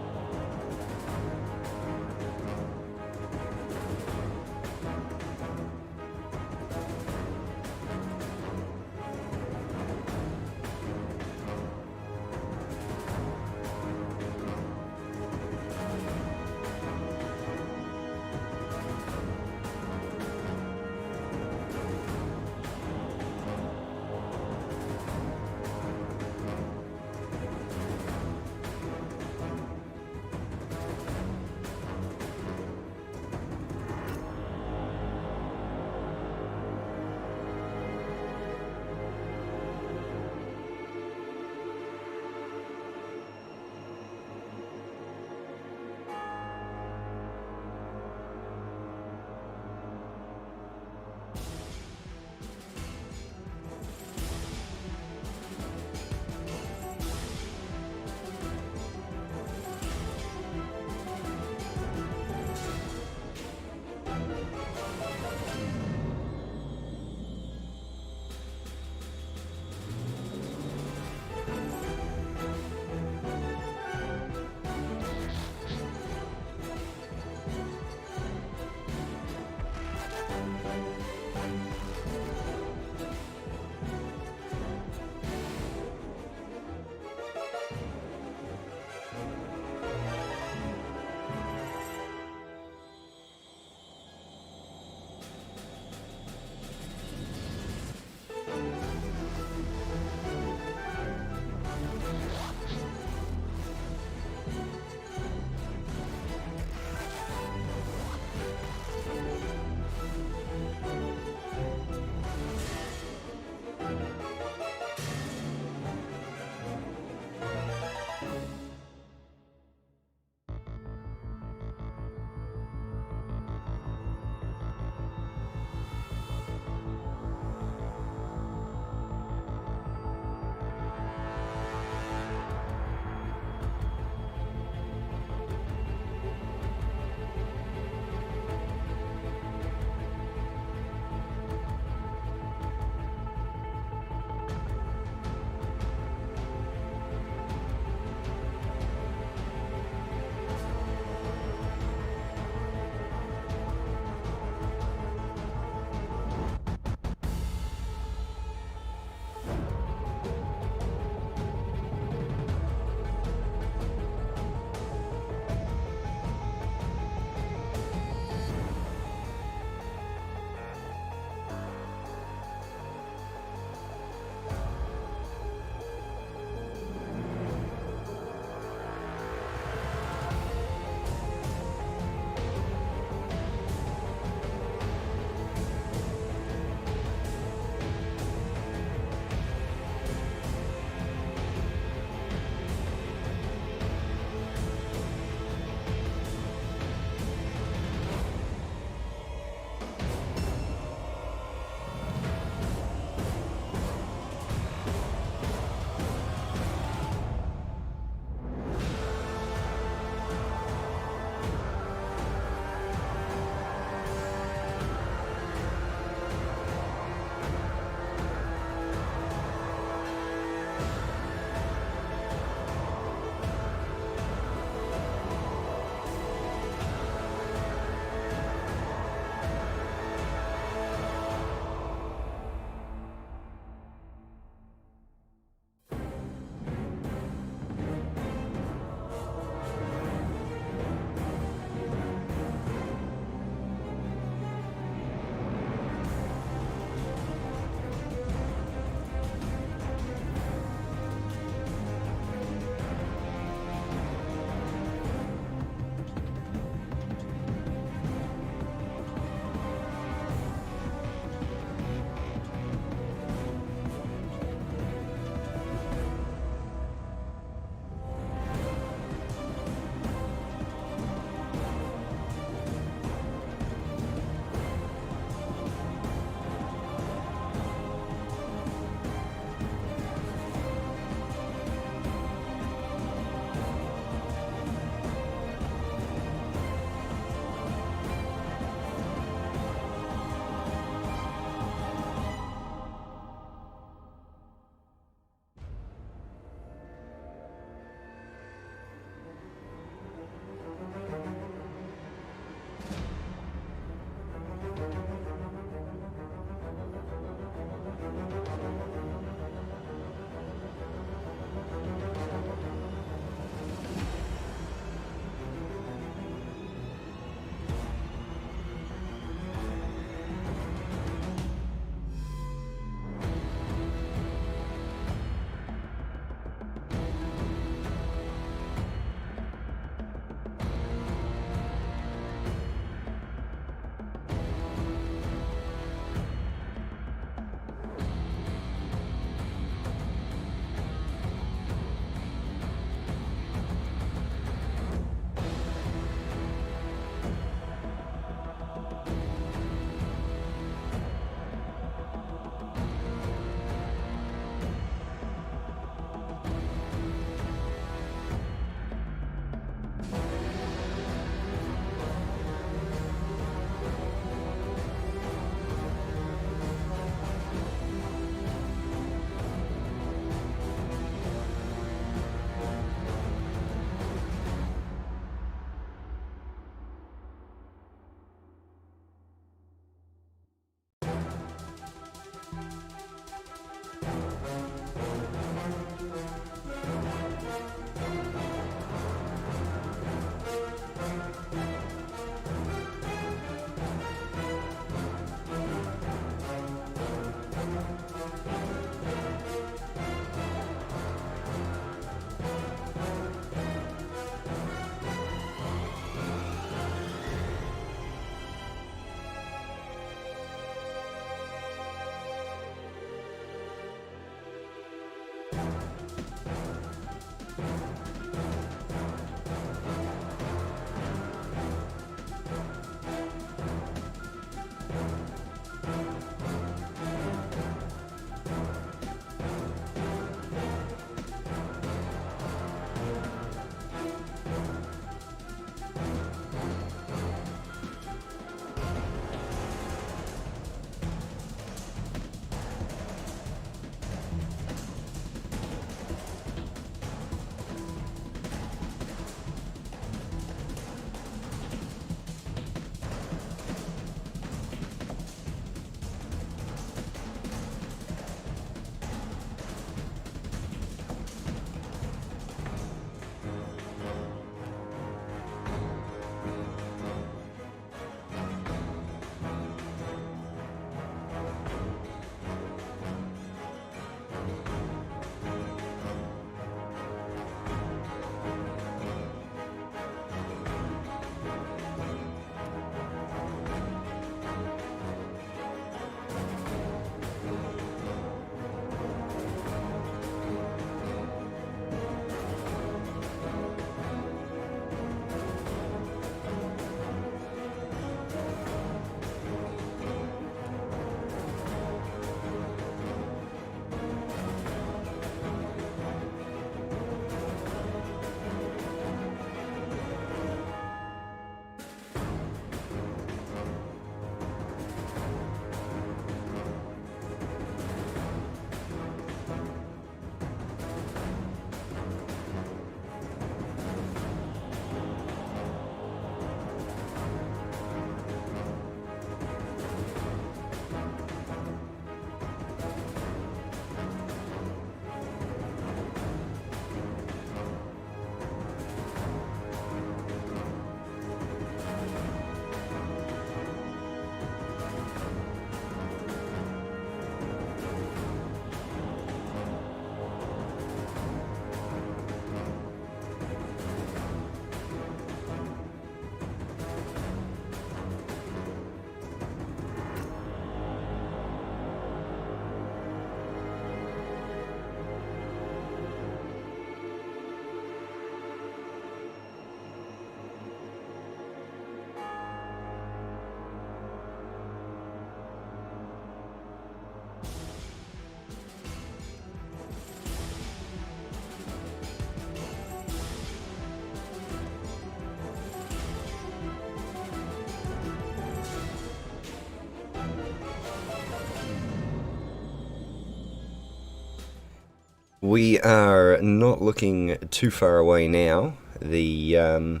We are not looking too far away now. The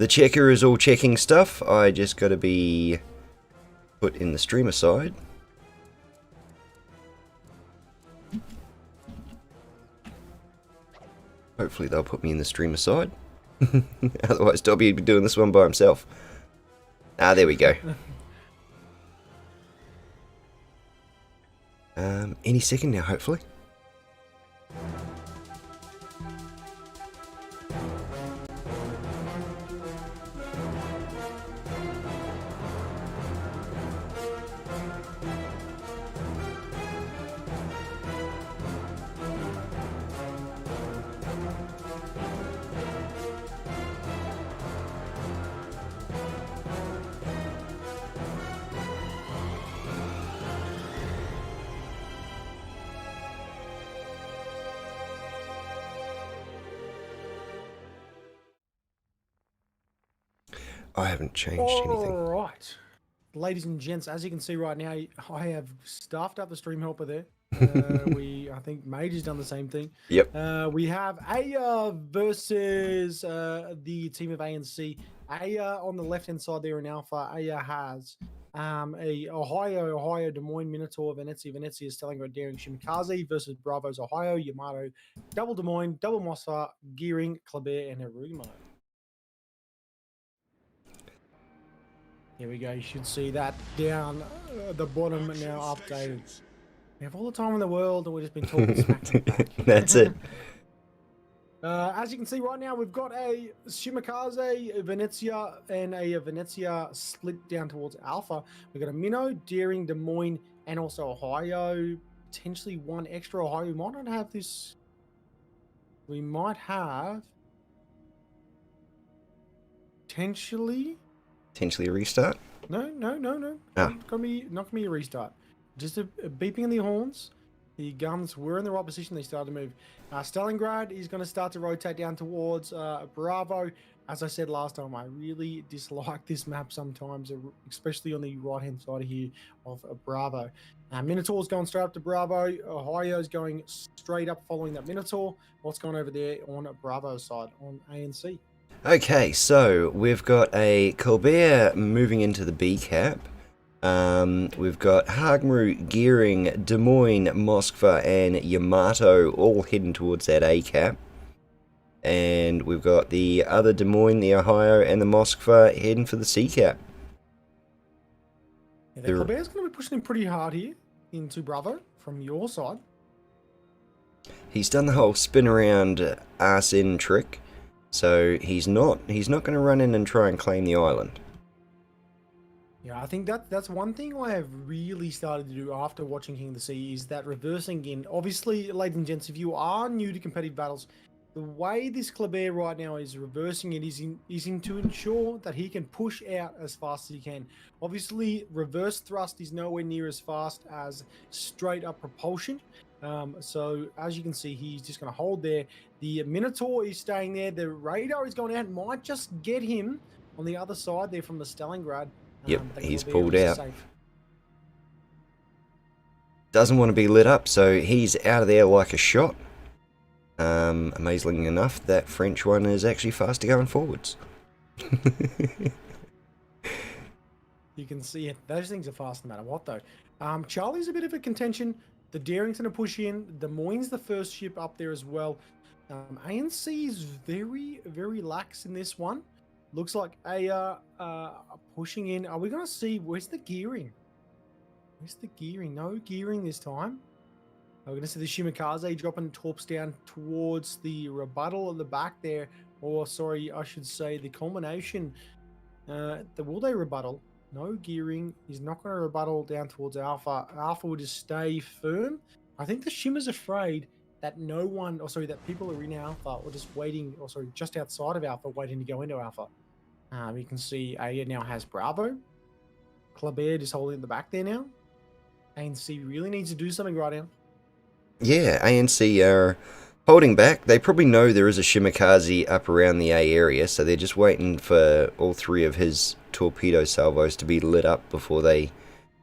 checker is all checking stuff. I just got to be put in the streamer side. Hopefully they'll put me in the streamer side. Otherwise Dobby would be doing this one by himself. Ah, there we go. Any second now, hopefully. I haven't changed anything. Alright. Ladies and gents, as you can see right now, I have staffed up the stream helper there. I think Mage has done the same thing. Yep. We have Aya versus the team of A and C. Aya on the left-hand side there in Alpha. Aya has a Ohio, Des Moines, Minotaur, Venezia, Stalingrad, Daring, Shimikaze versus Bravo's Ohio, Yamato, double Des Moines, double Mossad, Gearing, Kleber, and Harumo. Here we go. You should see that down the bottom now updated. We have all the time in the world, and we've just been talking smack to the back. That's it. As you can see right now, we've got a Shimikaze, Venezia, and a Venezia split down towards Alpha. We've got a Minnow, Daring, Des Moines, and also Ohio. Potentially one extra Ohio. We might not have this. We might have potentially Potentially a restart? No. Ah. Not gonna be a restart. Just a beeping in the horns. The guns were in the right position. They started to move. Stalingrad is going to start to rotate down towards Bravo. As I said last time, I really dislike this map sometimes, especially on the right-hand side here of Bravo. Minotaur's going straight up to Bravo. Ohio's going straight up following that Minotaur. What's going over there on Bravo's side on ANC? Okay, so we've got a Colbert moving into the B cap. We've got Hagmaru, Gearing, Des Moines, Moskva, and Yamato all heading towards that A cap. And we've got the other Des Moines, the Ohio, and the Moskva heading for the C cap. Yeah, the Colbert's going to be pushing him pretty hard here into Bravo from your side. He's done the whole spin around arse in trick. So he's not going to run in and try and claim the island. Yeah, I think that's one thing I have really started to do after watching King of the Sea is that reversing in. Obviously, ladies and gents, if you are new to competitive battles, the way this Kleber right now is reversing it is to ensure that he can push out as fast as he can. Obviously, reverse thrust is nowhere near as fast as straight up propulsion. So as you can see, he's just going to hold there. The Minotaur is staying there. The radar is going out. Might just get him on the other side there from the Stalingrad. Yep, he's pulled out. Safe. Doesn't want to be lit up, so he's out of there like a shot. Amazingly enough, that French one is actually faster going forwards. You can see it. Those things are fast no matter what, though. Charlie's a bit of a contention. The Daring's going to push in. Des Moines the first ship up there as well. ANC is very, very lax in this one. Looks like pushing in. Are we going to see... Where's the gearing? Where's the gearing? No gearing this time. We're going to see the Shimikaze dropping torps down towards the rebuttal at the back there. Or, sorry, I should say the culmination. Will they rebuttal? No gearing. He's not going to rebuttal down towards Alpha. Alpha will just stay firm. I think the Shimmer's afraid that that people are in Alpha or just waiting, just outside of Alpha, waiting to go into Alpha. You can see Aya now has Bravo. Kleber just holding in the back there now. ANC really needs to do something right now. Yeah, ANC are holding back. They probably know there is a Shimikaze up around the A area, so they're just waiting for all three of his torpedo salvos to be lit up before they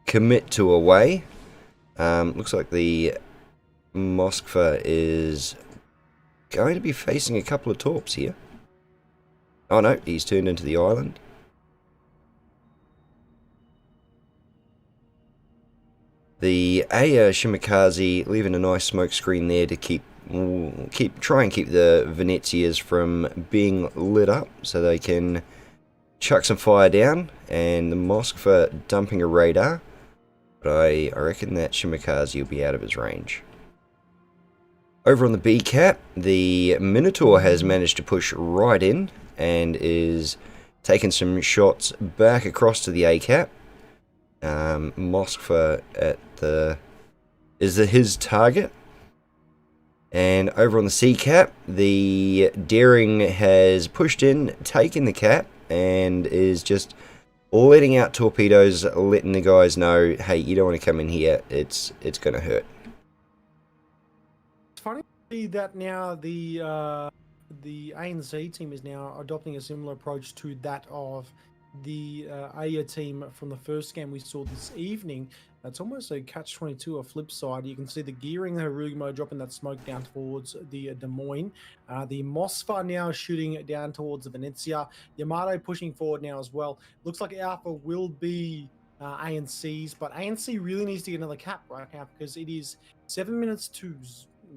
commit to a way. Looks like the Moskva is going to be facing a couple of torps here. Oh no, he's turned into the island. The Aya Shimakaze leaving a nice smoke screen there to try and keep the Venezias from being lit up so they can chuck some fire down, and the Moskva dumping a radar, but I reckon that Shimakaze will be out of his range. Over on the B cap, the Minotaur has managed to push right in and is taking some shots back across to the A cap. Moskva is his target. And over on the C cap, the Daring has pushed in, taken the cap, and is just letting out torpedoes, letting the guys know, hey, you don't want to come in here, it's going to hurt. It's funny to see that now the ANC team is now adopting a similar approach to that of the Aya team from the first game we saw this evening. It's almost a catch-22, a flip side. You can see the gearing, the Harugumo dropping that smoke down towards the Des Moines. The Moskva now shooting down towards the Venezia. Yamato pushing forward now as well. Looks like Alpha will be ANC's, but ANC really needs to get another cap right now because it is 7 minutes to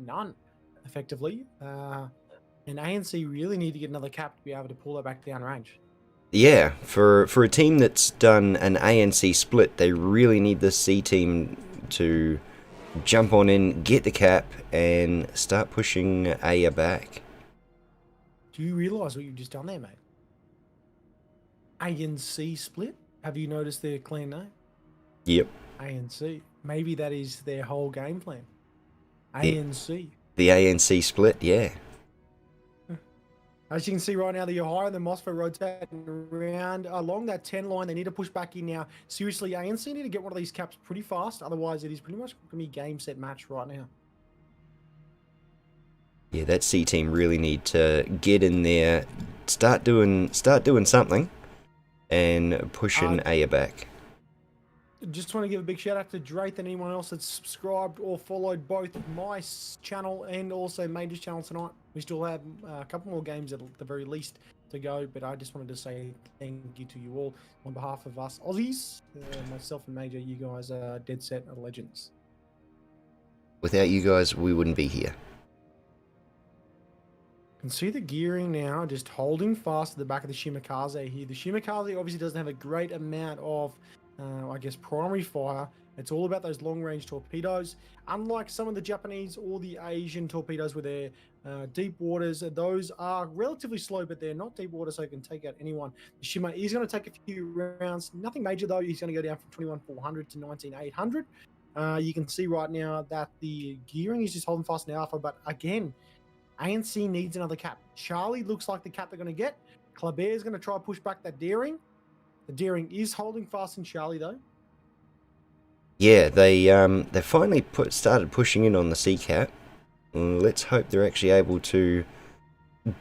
none, effectively. And ANC really need to get another cap to be able to pull that back down range. Yeah, for a team that's done an ANC split, they really need the C team to jump on in, get the cap, and start pushing Aya back. Do you realise what you've just done there, mate? ANC split? Have you noticed their clan name? Yep. ANC. Maybe that is their whole game plan. ANC. The ANC split, yeah. As you can see right now, the Ohio and the Moskva rotating around along that 10 line. They need to push back in now. Seriously, ANC need to get one of these caps pretty fast. Otherwise, it is pretty much going to be game, set, match right now. Yeah, that C team really need to get in there, start doing something, and pushing Aya back. Just want to give a big shout out to Drath and anyone else that's subscribed or followed both my channel and also Major's channel tonight. We still have a couple more games at the very least to go, but I just wanted to say thank you to you all on behalf of us Aussies, myself and Major. You guys are dead set legends. Without you guys, we wouldn't be here. You can see the gearing now, just holding fast at the back of the Shimakaze here. The Shimakaze obviously doesn't have a great amount of I guess primary fire. It's all about those long-range torpedoes. Unlike some of the Japanese or the Asian torpedoes with their deep waters, those are relatively slow, but they're not deep water, so they can take out anyone. The Shima is going to take a few rounds. Nothing major, though. He's going to go down from 21,400 to 19,800. You can see right now that the gearing is just holding fast in Alpha, but again, ANC needs another cap. Charlie looks like the cap they're going to get. Kleber is going to try to push back that Daring. The Daring is holding fast in Charlie, though. Yeah, they finally started pushing in on the C cap. Let's hope they're actually able to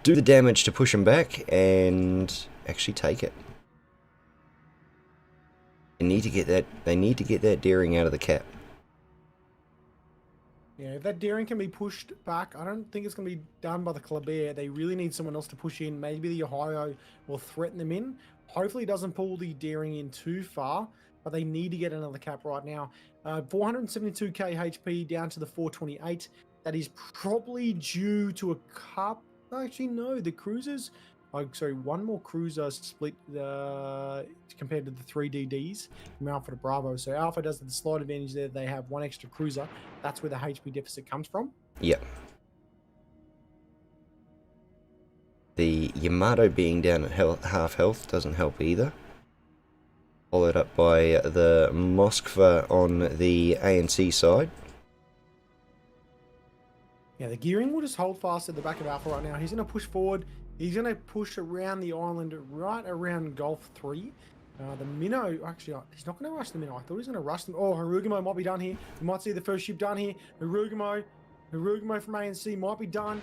do the damage to push them back and actually take it. They need to get that Daring out of the cap. Yeah, if that Daring can be pushed back, I don't think it's going to be done by the Kleber. They really need someone else to push in. Maybe the Ohio will threaten them in. Hopefully it doesn't pull the Daring in too far, but they need to get another cap right now. 472k HP down to the 428. That is probably due to a cup. Actually, no, the cruisers. Oh, sorry, one more cruiser split compared to the 3 DDs from Alpha to Bravo. So Alpha does the slight advantage there. They have one extra cruiser. That's where the HP deficit comes from. Yep. The Yamato being down at half health doesn't help either. Followed up by the Moskva on the ANC side. Yeah, the gearing will just hold fast at the back of Alpha right now. He's going to push forward. He's going to push around the island, right around Gulf 3. The Minnow, actually, he's not going to rush the Minnow. I thought he was going to rush them. Oh, Harugumo might be done here. We might see the first ship done here. Harugumo from ANC might be done.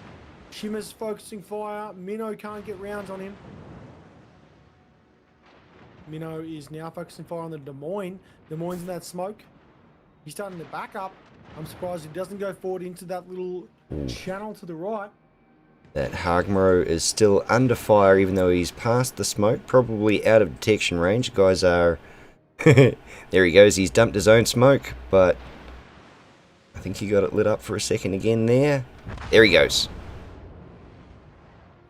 Shima's focusing fire. Minnow can't get rounds on him. Minnow is now focusing fire on the Des Moines. Des Moines in that smoke. He's starting to back up. I'm surprised he doesn't go forward into that little channel to the right. That Hagmaro is still under fire, even though he's past the smoke, probably out of detection range. Guys are... there he goes, he's dumped his own smoke, but I think he got it lit up for a second again there. There he goes.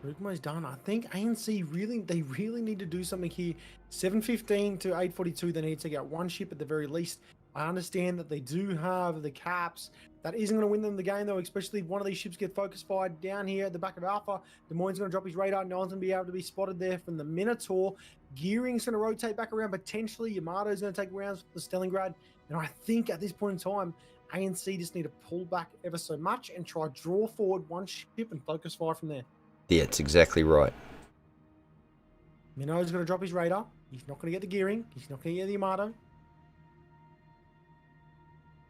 Rugmo's done. I think ANC they really need to do something here. 7:15 to 8:42, they need to take out one ship at the very least. I understand that they do have the caps. That isn't going to win them the game, though, especially if one of these ships get focus fired down here at the back of Alpha. Des Moines going to drop his radar. No one's going to be able to be spotted there from the Minotaur. Gearing's going to rotate back around, potentially. Yamato's going to take rounds for the Stalingrad. And I think at this point in time, ANC just need to pull back ever so much and try draw forward one ship and focus fire from there. Yeah, it's exactly right. Minno's going to drop his radar. He's not going to get the gearing. He's not going to get the Yamato.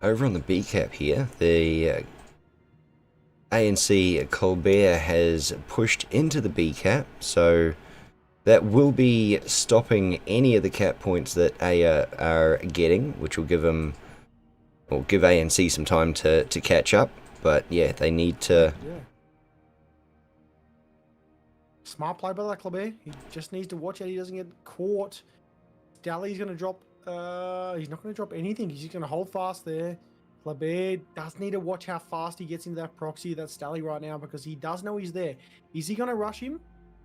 Over on the B cap here, the ANC Colbert has pushed into the B cap, so that will be stopping any of the cap points that Aya are getting, which will give them, or give ANC some time to catch up. But yeah, they need to. Yeah. Smart play by that Colbert. He just needs to watch out he doesn't get caught. Dali's going to drop. He's not going to drop anything. He's just going to hold fast there. Kleber does need to watch how fast he gets into that proxy, that Stally right now, because he does know he's there. Is he going to rush him?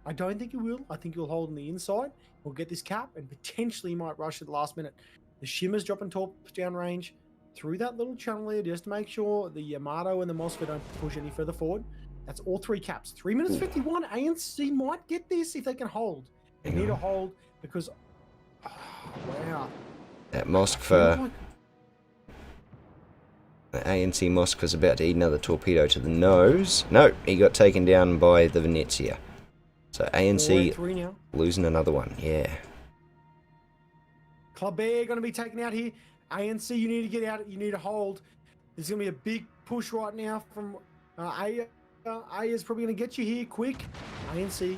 I don't think he will. I think he'll hold on the inside. He'll get this cap and potentially might rush at the last minute. The Shimmer's dropping torps down range through that little channel here just to make sure the Yamato and the Moskva don't push any further forward. That's all three caps. 3 minutes 51. ANC might get this if they can hold. They need to hold because... wow. That Moskva... The ANC Moskva's about to eat another torpedo to the nose. No, he got taken down by the Venezia. So ANC losing another one, yeah. Kleber going to be taken out here. ANC, you need to get out. You need to hold. There's going to be a big push right now from Aya. Aya's probably going to get you here quick. ANC.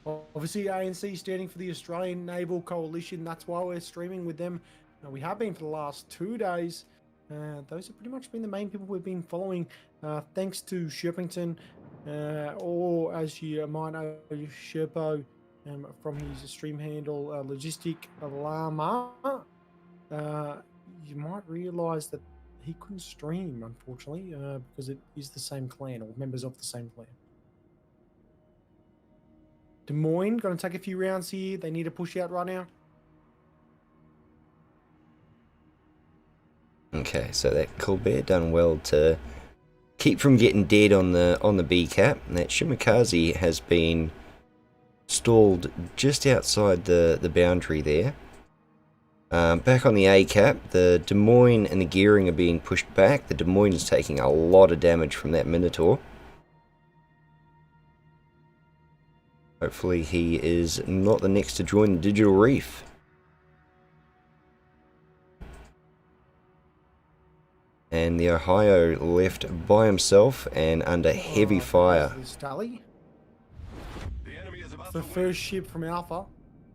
Obviously, ANC standing for the Australian Naval Coalition. That's why we're streaming with them. We have been for the last 2 days. Those have pretty much been the main people we've been following. Thanks to Sherpington, or as you might know, Sherpo, from his stream handle, Logistic Llama. You might realise that he couldn't stream, unfortunately, because it is the same clan, or members of the same clan. Des Moines, going to take a few rounds here. They need to push out right now. Okay, so that Colbert done well to keep from getting dead on the B cap. And that Shimakaze has been stalled just outside the boundary there. Back on the A cap, the Des Moines and the gearing are being pushed back. The Des Moines is taking a lot of damage from that Minotaur. Hopefully he is not the next to join the Digital Reef. And the Ohio left by himself and under heavy fire. The first ship from Alpha.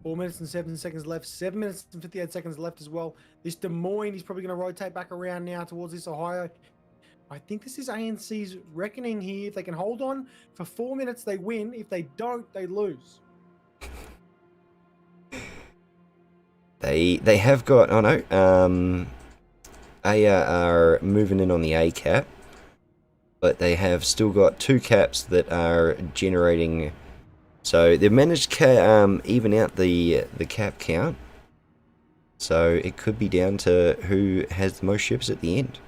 4 minutes and 7 seconds left. 7 minutes and 58 seconds left as well. This Des Moines, he's probably going to rotate back around now towards this Ohio. I think this is ANC's reckoning here. If they can hold on for 4 minutes, they win. If they don't, they lose. They have got... Oh no. Aya are moving in on the A cap. But they have still got 2 caps that are generating... So they've managed to even out the cap count. So it could be down to who has the most ships at the end.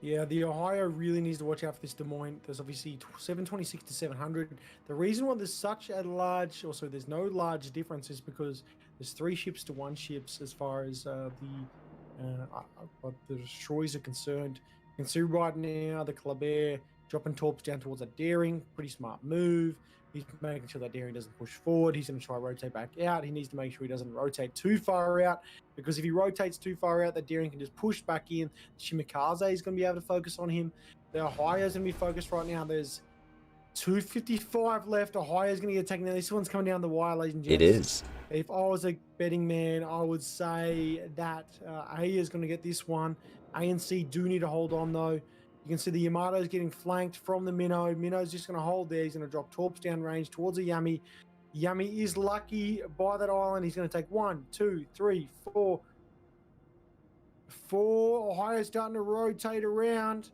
Yeah, the Ohio really needs to watch out for this Des Moines. There's obviously 726 to 700. The reason why there's such a large, also there's no large difference, is because there's 3 ships to 1 ships as far as the destroyers are concerned. You can see right now the Kleber dropping torps down towards a Daring. Pretty smart move. He's making sure that Daring doesn't push forward. He's going to try to rotate back out. He needs to make sure he doesn't rotate too far out, because if he rotates too far out, that Daring can just push back in. Shimakaze is going to be able to focus on him. The Ohio is going to be focused right now. There's 2:55 left. Ohio is going to get taken down. This one's coming down the wire, ladies and gents. It is. If I was a betting man, I would say that A is going to get this one. A and C do need to hold on, though. You can see the Yamato's getting flanked from the Minnow. Minnow's just going to hold there. He's going to drop Torps down range towards a Yummy. Yummy is lucky by that island. He's going to take 1, 2, 3, 4. 4. Ohio's starting to rotate around.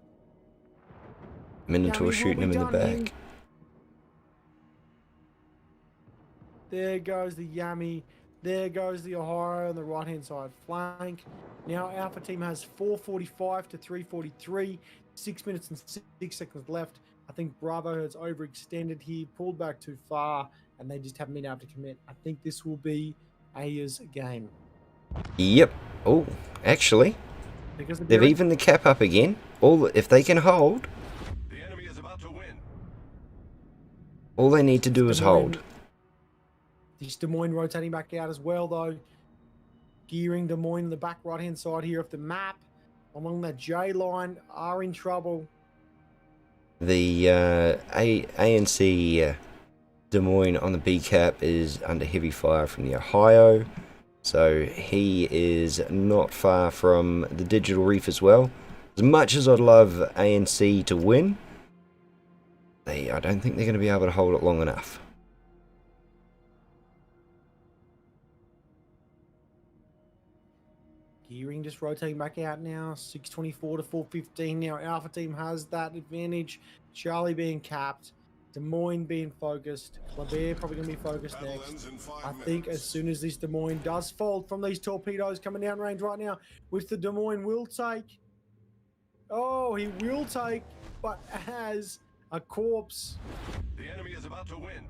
Minotaur Yummy shooting will him be in the done back. here. There goes the Yummy. There goes the Ohio on the right-hand side flank. Now Alpha Team has 4:45 to 3:43. 6 minutes and 6 seconds left. I think Bravo has overextended here, pulled back too far, and they just haven't been able to commit. I think this will be Aya's game. Yep. Oh, actually, they've evened the cap up again. If they can hold, The enemy is about to win. all they need to do is hold. This Des Moines rotating back out as well, though. Gearing Des Moines in the back right-hand side here of the map. Along that J line are in trouble. The ANC Des Moines on the B cap is under heavy fire from the Ohio, so he is not far from the Digital Reef as well. As much as I'd love ANC to win, I don't think they're going to be able to hold it long enough. Gearing just rotating back out now. 6:24 to 4:15 now. Alpha Team has that advantage. Charlie being capped. Des Moines being focused. Clabert probably going to be focused next. I think as soon as this Des Moines does fold from these torpedoes coming down range right now, which the Des Moines will take. Oh, he will take, but as a corpse. The enemy is about to win.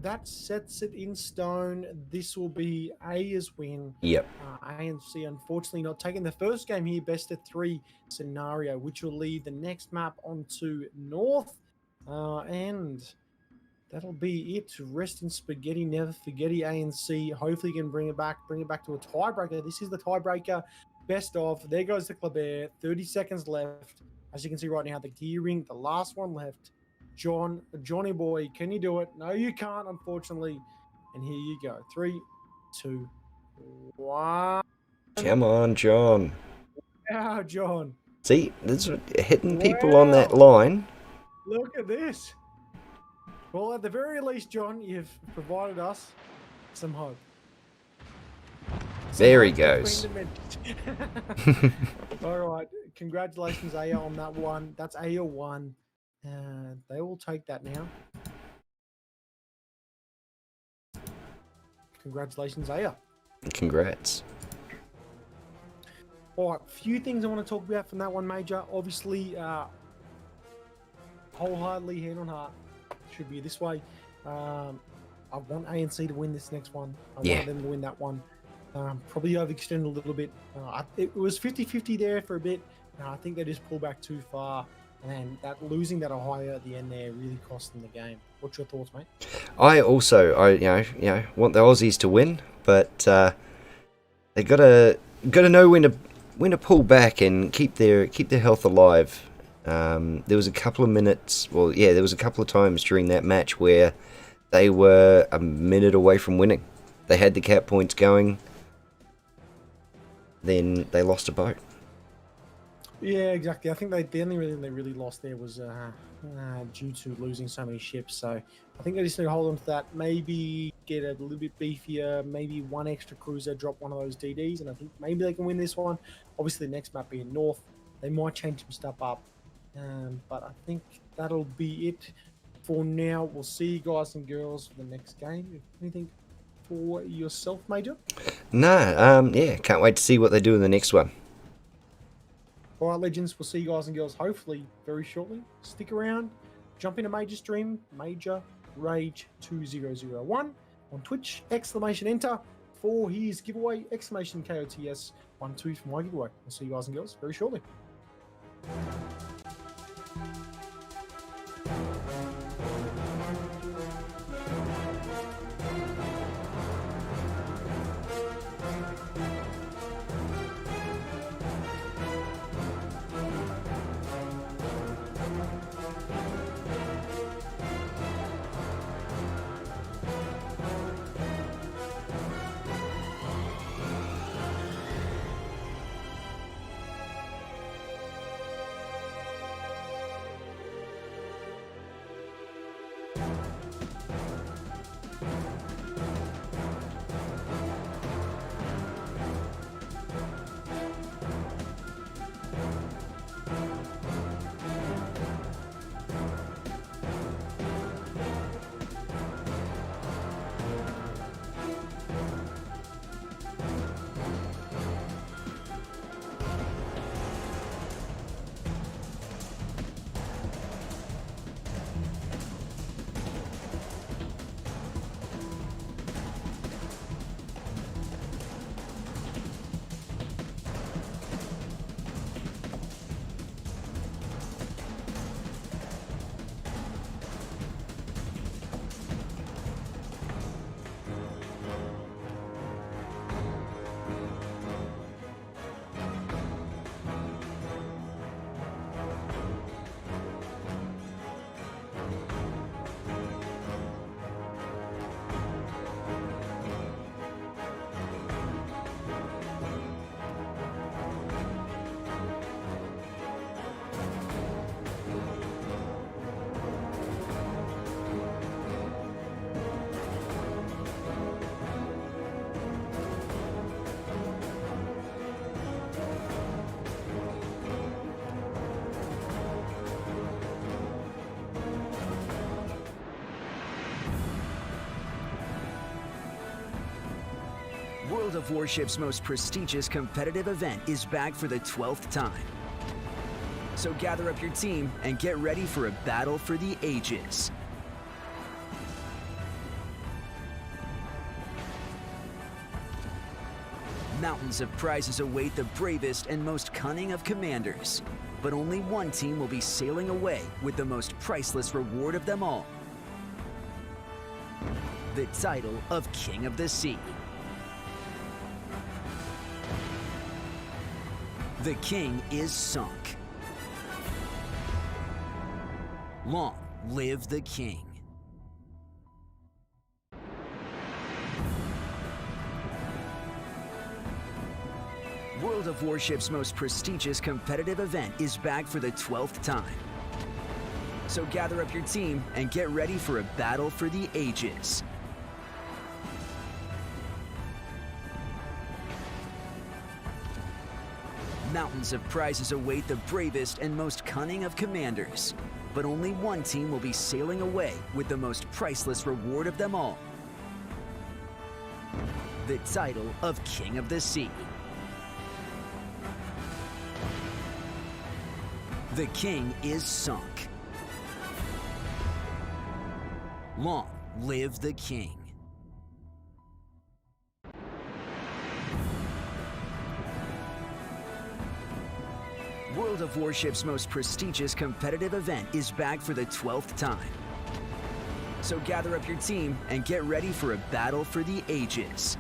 That sets it in stone. This will be Aya's win. Yep. ANC unfortunately not taking the first game here, best of 3 scenario, which will lead the next map onto North. And that'll be it. Rest in spaghetti, never forgetty. ANC hopefully can bring it back to a tiebreaker. This is the tiebreaker. Best of. There goes the Clabert. 30 seconds left. As you can see right now, the gearing, the last one left. Johnny boy, can you do it? No, you can't, unfortunately. And here you go. 3, 2, 1. Come on, John. Wow, John. See, this hitting people on that line. Look at this. Well, at the very least, John, you've provided us some hope. There he goes. All right. Congratulations, Aya, on that one. That's Aya 1. They will take that now. Congratulations, Aya. Congrats. All right, few things I want to talk about from that one, Major. Obviously, wholeheartedly, hand on heart, should be this way. I want ANC to win this next one. I want them to win that one. Probably overextended a little bit. It was 50-50 there for a bit. I think they just pulled back too far. And that losing that Ohio at the end there really cost them the game. What's your thoughts, mate? I also, want the Aussies to win, but they gotta know when to pull back and keep their health alive. There was a couple of minutes, there was a couple of times during that match where they were a minute away from winning. They had the cap points going, then they lost a boat. Yeah, exactly. I think the only reason they really lost there was due to losing so many ships. So I think they just need to hold on to that. Maybe get a little bit beefier. Maybe one extra cruiser, drop one of those DDs, and I think maybe they can win this one. Obviously, the next map being North, they might change some stuff up. But I think that'll be it for now. We'll see you guys and girls for the next game. Anything for yourself, Major? No, can't wait to see what they do in the next one. All right, legends, we'll see you guys and girls hopefully very shortly. Stick around. Jump into Major stream, Major Rage 2001 on Twitch, !enter for his giveaway, !KOTS 12 for my giveaway. We'll see you guys and girls very shortly. World of Warships' most prestigious competitive event is back for the 12th time. So gather up your team and get ready for a battle for the ages. Mountains of prizes await the bravest and most cunning of commanders. But only one team will be sailing away with the most priceless reward of them all. The title of King of the Sea. The king is sunk. Long live the king. World of Warships' most prestigious competitive event is back for the 12th time. So gather up your team and get ready for a battle for the ages. Mountains of prizes await the bravest and most cunning of commanders. But only one team will be sailing away with the most priceless reward of them all. The title of King of the Sea. The king is sunk. Long live the king. World of Warships' most prestigious competitive event is back for the 12th time. So gather up your team and get ready for a battle for the ages.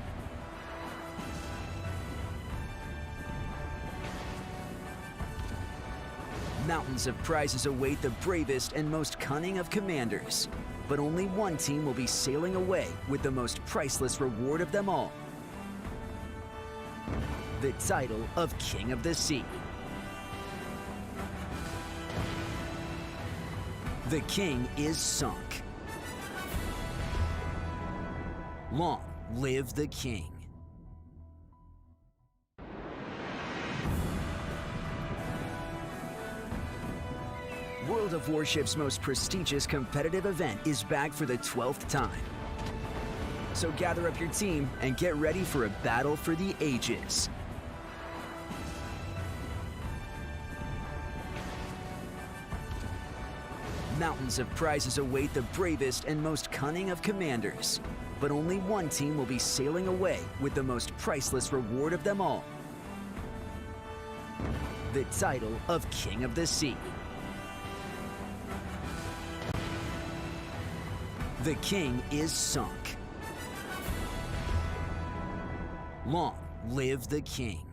Mountains of prizes await the bravest and most cunning of commanders. But only one team will be sailing away with the most priceless reward of them all. The title of King of the Sea. The king is sunk. Long live the king. World of Warships' most prestigious competitive event is back for the 12th time. So gather up your team and get ready for a battle for the ages. Mountains of prizes await the bravest and most cunning of commanders. But only one team will be sailing away with the most priceless reward of them all. The title of King of the Sea. The king is sunk. Long live the king.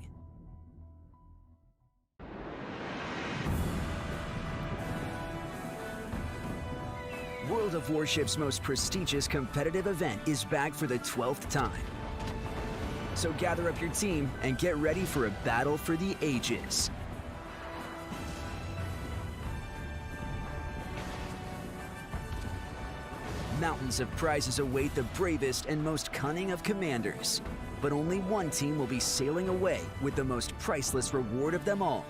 World of Warships' most prestigious competitive event is back for the 12th time. So gather up your team and get ready for a battle for the ages. Mountains of prizes await the bravest and most cunning of commanders. But only one team will be sailing away with the most priceless reward of them all.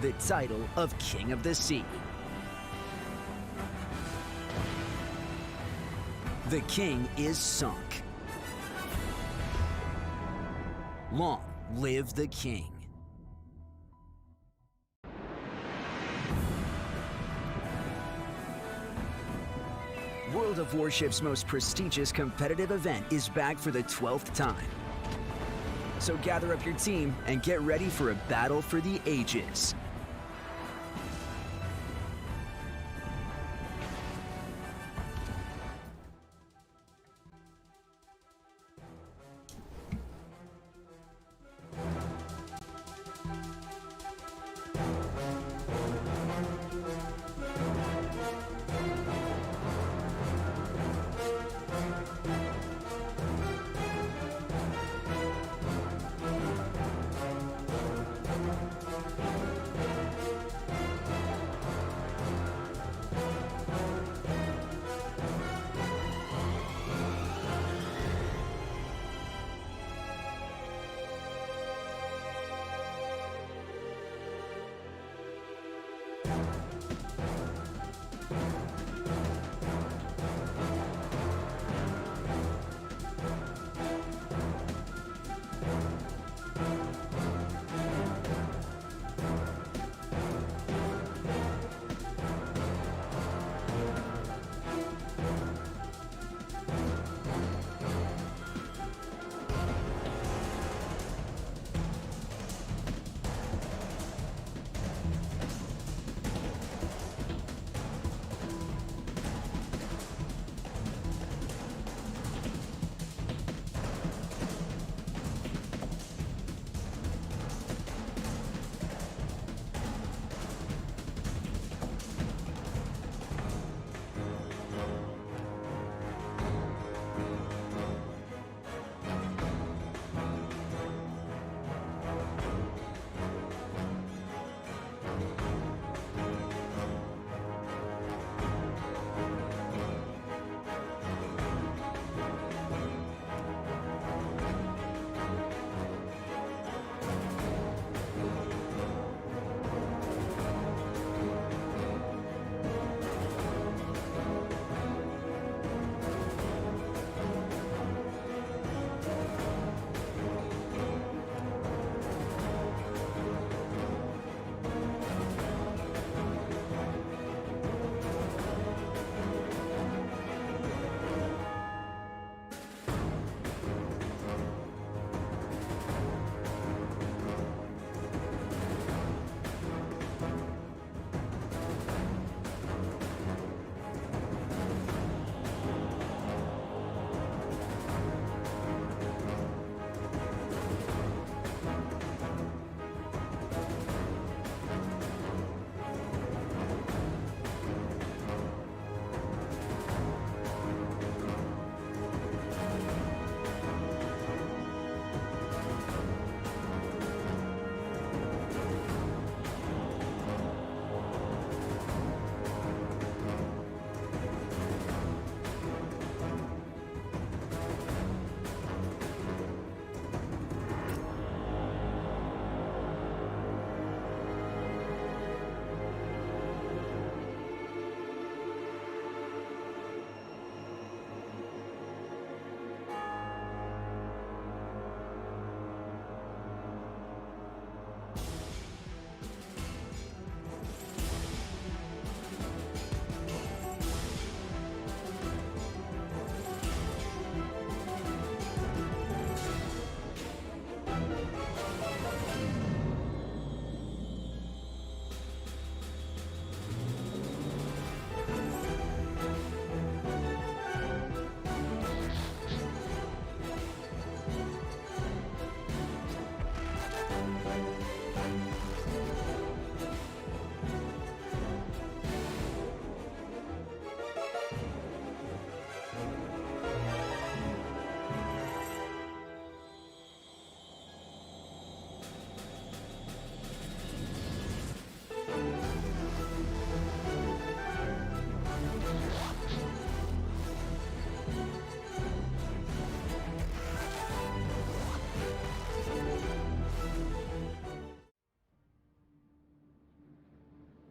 The title of King of the Sea. The king is sunk. Long live the king. World of Warships' most prestigious competitive event is back for the 12th time. So gather up your team and get ready for a battle for the ages.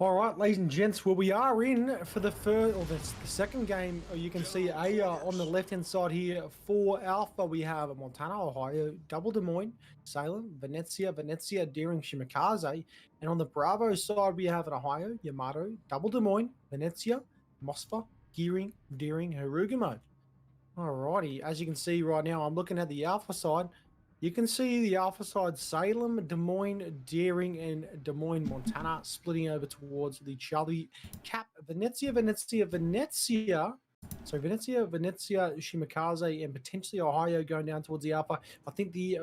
All right, ladies and gents, well, we are in for the first or the second game. You can see on the left-hand side here for Alpha. We have Montana, Ohio, Double Des Moines, Salem, Venezia, Deering, Shimakaze. And on the Bravo side, we have an Ohio, Yamato, Double Des Moines, Venezia, Mosfa, Gearing, Deering, Harugumo. Alrighty, as you can see right now, I'm looking at the Alpha side. You can see the Alpha side, Salem, Des Moines, Deering, and Des Moines, Montana, splitting over towards the Charlie Cap, Venezia, Shimakaze, and potentially Ohio going down towards the Alpha. I think the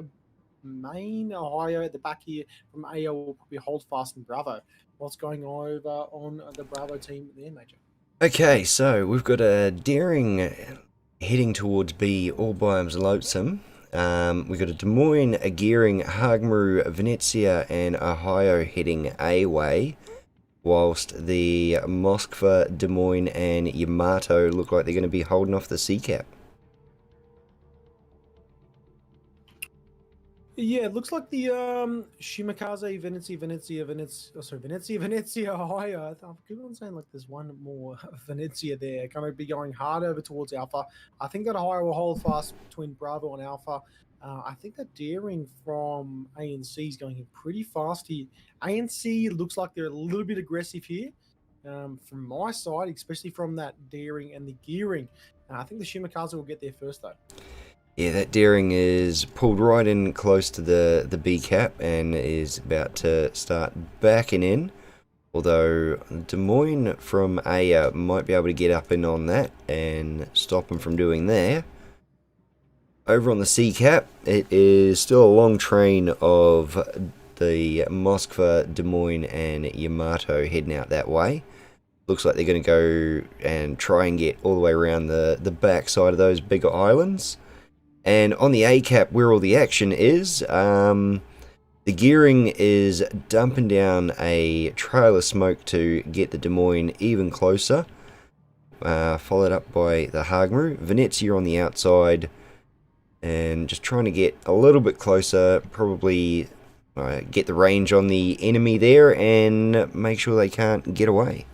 main Ohio at the back here from AO will probably hold fast in Bravo. What's going over on the Bravo team there, Major? Okay, so we've got a Daring heading towards B all by his lonesome. We've got a Des Moines, a Gearing, Hagmaru, Venezia, and Ohio heading A way, whilst the Moskva, Des Moines, and Yamato look like they're going to be holding off the Sea Cap. Yeah, it looks like the Shimakaze, Venezia, Ohio. I keep on saying like there's one more Venezia there. Going to be going hard over towards Alpha. I think that Ohio will hold fast between Bravo and Alpha. I think that Daring from ANC is going in pretty fast here. ANC looks like they're a little bit aggressive here. From my side, especially from that Daring and the Gearing. I think the Shimakaze will get there first though. Yeah, that Daring is pulled right in close to the B cap and is about to start backing in. Although Des Moines from A might be able to get up in on that and stop him from doing there. Over on the C cap, it is still a long train of the Moskva, Des Moines, and Yamato heading out that way. Looks like they're going to go and try and get all the way around the back side of those bigger islands. And on the A cap, where all the action is, the Gearing is dumping down a trail of smoke to get the Des Moines even closer. Followed up by the Hagmaru. Venezia on the outside, and just trying to get a little bit closer, probably get the range on the enemy there and make sure they can't get away.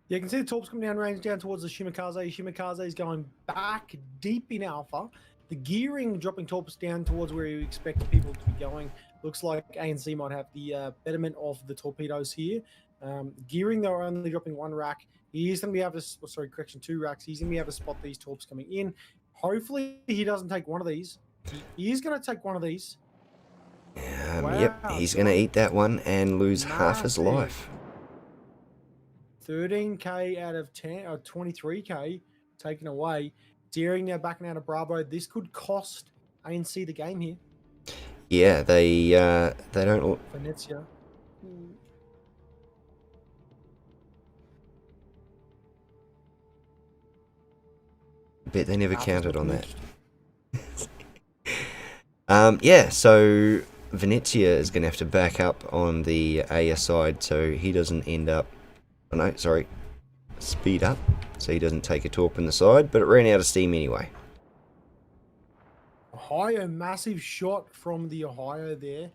Yeah, you can see the torps coming down range down towards the Shimakaze. Shimakaze is going back deep in Alpha. The Gearing dropping torps down towards where you expect people to be going. Looks like ANC might have the betterment of the torpedoes here. Gearing, they're only dropping one rack. He's going to be able to, two racks. He's going to be able to spot these torps coming in. Hopefully, he doesn't take one of these. He is going to take one of these. Wow, yep, he's going to eat that one and lose half his life. 13k out of 10 or 23k taken away. Daring now backing out of Bravo. This could cost ANC the game here. Yeah, they don't. Venezia. Bet they never counted on that. Yeah, so Venezia is going to have to back up on the AS side so he doesn't end up. Oh no, sorry. Speed up so he doesn't take a torp in the side, but it ran out of steam anyway. Ohio, massive shot from the Ohio there.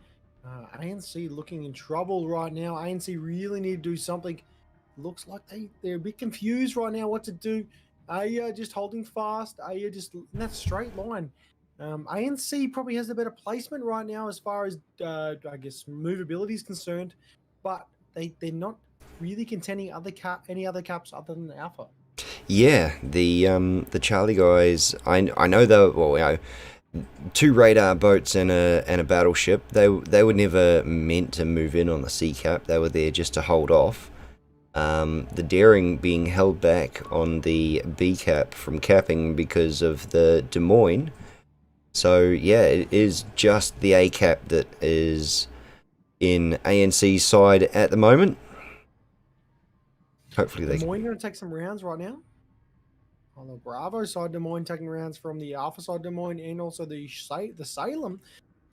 ANC looking in trouble right now. ANC really need to do something. Looks like they're a bit confused right now what to do. Aya just holding fast. Aya just in that straight line. ANC probably has a better placement right now as far as, I guess, movability is concerned, but they're not really contending any other caps other than Alpha. Yeah, the Charlie guys. I know they were, well, you know, 2 radar boats and a battleship. They were never meant to move in on the Sea Cap. They were there just to hold off. The Daring being held back on the B cap from capping because of the Des Moines. So yeah, it is just the A cap that is in ANC's side at the moment. Hopefully they Des Moines going to take some rounds right now. On the Bravo side, Des Moines taking rounds from the Alpha side, Des Moines, and also the Salem.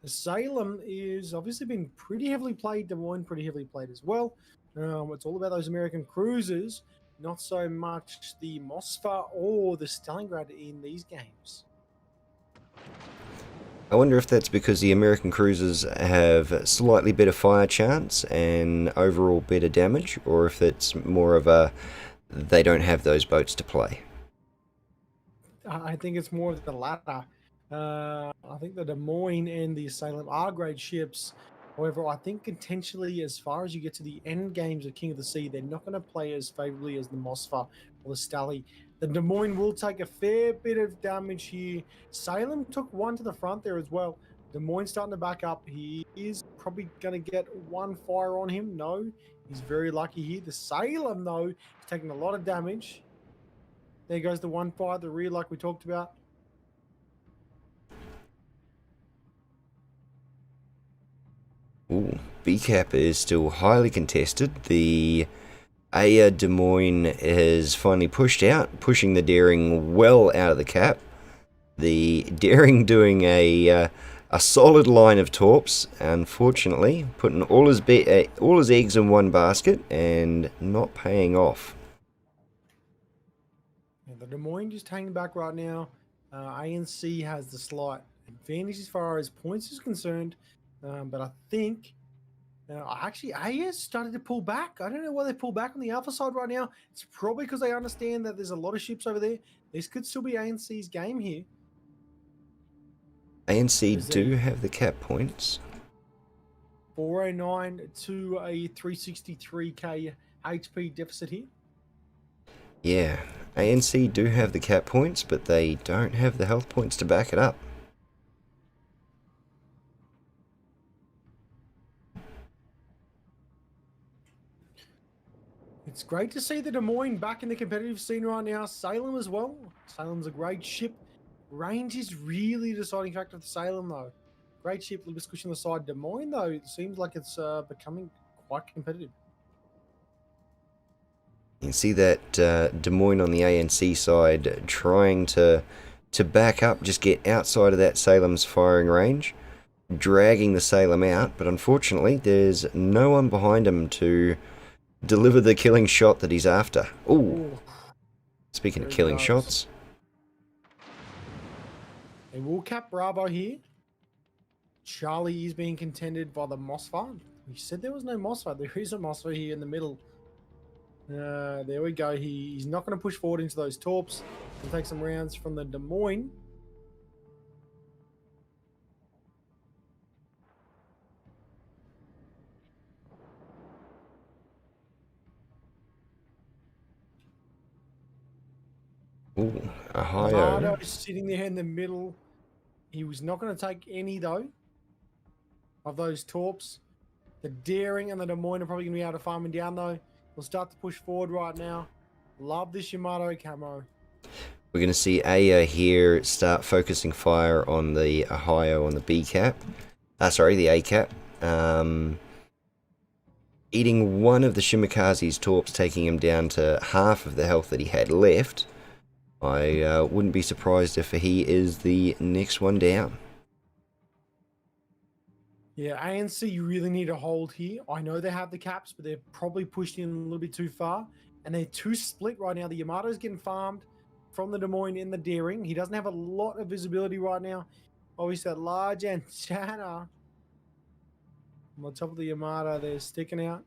The Salem is obviously been pretty heavily played. Des Moines pretty heavily played as well. It's all about those American cruisers, not so much the Mosfa or the Stalingrad in these games. I wonder if that's because the American cruisers have slightly better fire chance and overall better damage, or if it's more of a they don't have those boats to play. I think it's more of the latter. I think the Des Moines and the Salem are great ships. However, I think intentionally, as far as you get to the end games of King of the Sea, they're not going to play as favorably as the Mossfa or the Stally. The Des Moines will take a fair bit of damage here. Salem took one to the front there as well. Des Moines starting to back up. He is probably going to get one fire on him. No, he's very lucky here. The Salem, though, is taking a lot of damage. There goes the one fire at the rear, like we talked about. Ooh, B-Cap is still highly contested. The Aya Des Moines is finally pushed out, pushing the Daring well out of the cap. The Daring doing a solid line of torps, unfortunately, putting all his eggs in one basket and not paying off. The Des Moines just hanging back right now. ANC has the slight advantage as far as points is concerned, but I think actually AS started to pull back. I don't know why they pull back on the Alpha side right now. It's probably because they understand that there's a lot of ships over there. This could still be ANC's game here. ANC do have the cap points. 409 to a 363k HP deficit here. Yeah, ANC do have the cap points, but they don't have the health points to back it up. It's great to see the Des Moines back in the competitive scene right now. Salem as well. Salem's a great ship. Range is really the deciding factor for Salem, though. Great ship, a little bit squishy on the side. Des Moines, though, it seems like it's becoming quite competitive. You can see that Des Moines on the ANC side trying to back up, just get outside of that Salem's firing range, dragging the Salem out, but unfortunately there's no one behind him to deliver the killing shot that he's after. Ooh. Speaking of killing shots. They will cap Bravo here. Charlie is being contended by the Mossfa. We said there was no Mossfa. There is a Mossfa here in the middle. There we go. He's not going to push forward into those torps. He'll take some rounds from the Des Moines. Ooh, Ohio. Armado is sitting there in the middle. He was not going to take any, though, of those torps. The Daring and the Des Moines are probably going to be able to farm him down, though. We'll start to push forward right now. Love this Yamato camo. We're going to see Aya here start focusing fire on the Ohio on the B cap. Sorry, the A cap. Eating one of the Shimikaze's torps, taking him down to half of the health that he had left. I wouldn't be surprised if he is the next one down. Yeah, ANC, you really need to hold here. I know they have the caps, but they're probably pushed in a little bit too far. And they're too split right now. The Yamato's getting farmed from the Des Moines in the Daring. He doesn't have a lot of visibility right now. Obviously, that large antenna on the top of the Yamato, they're sticking out.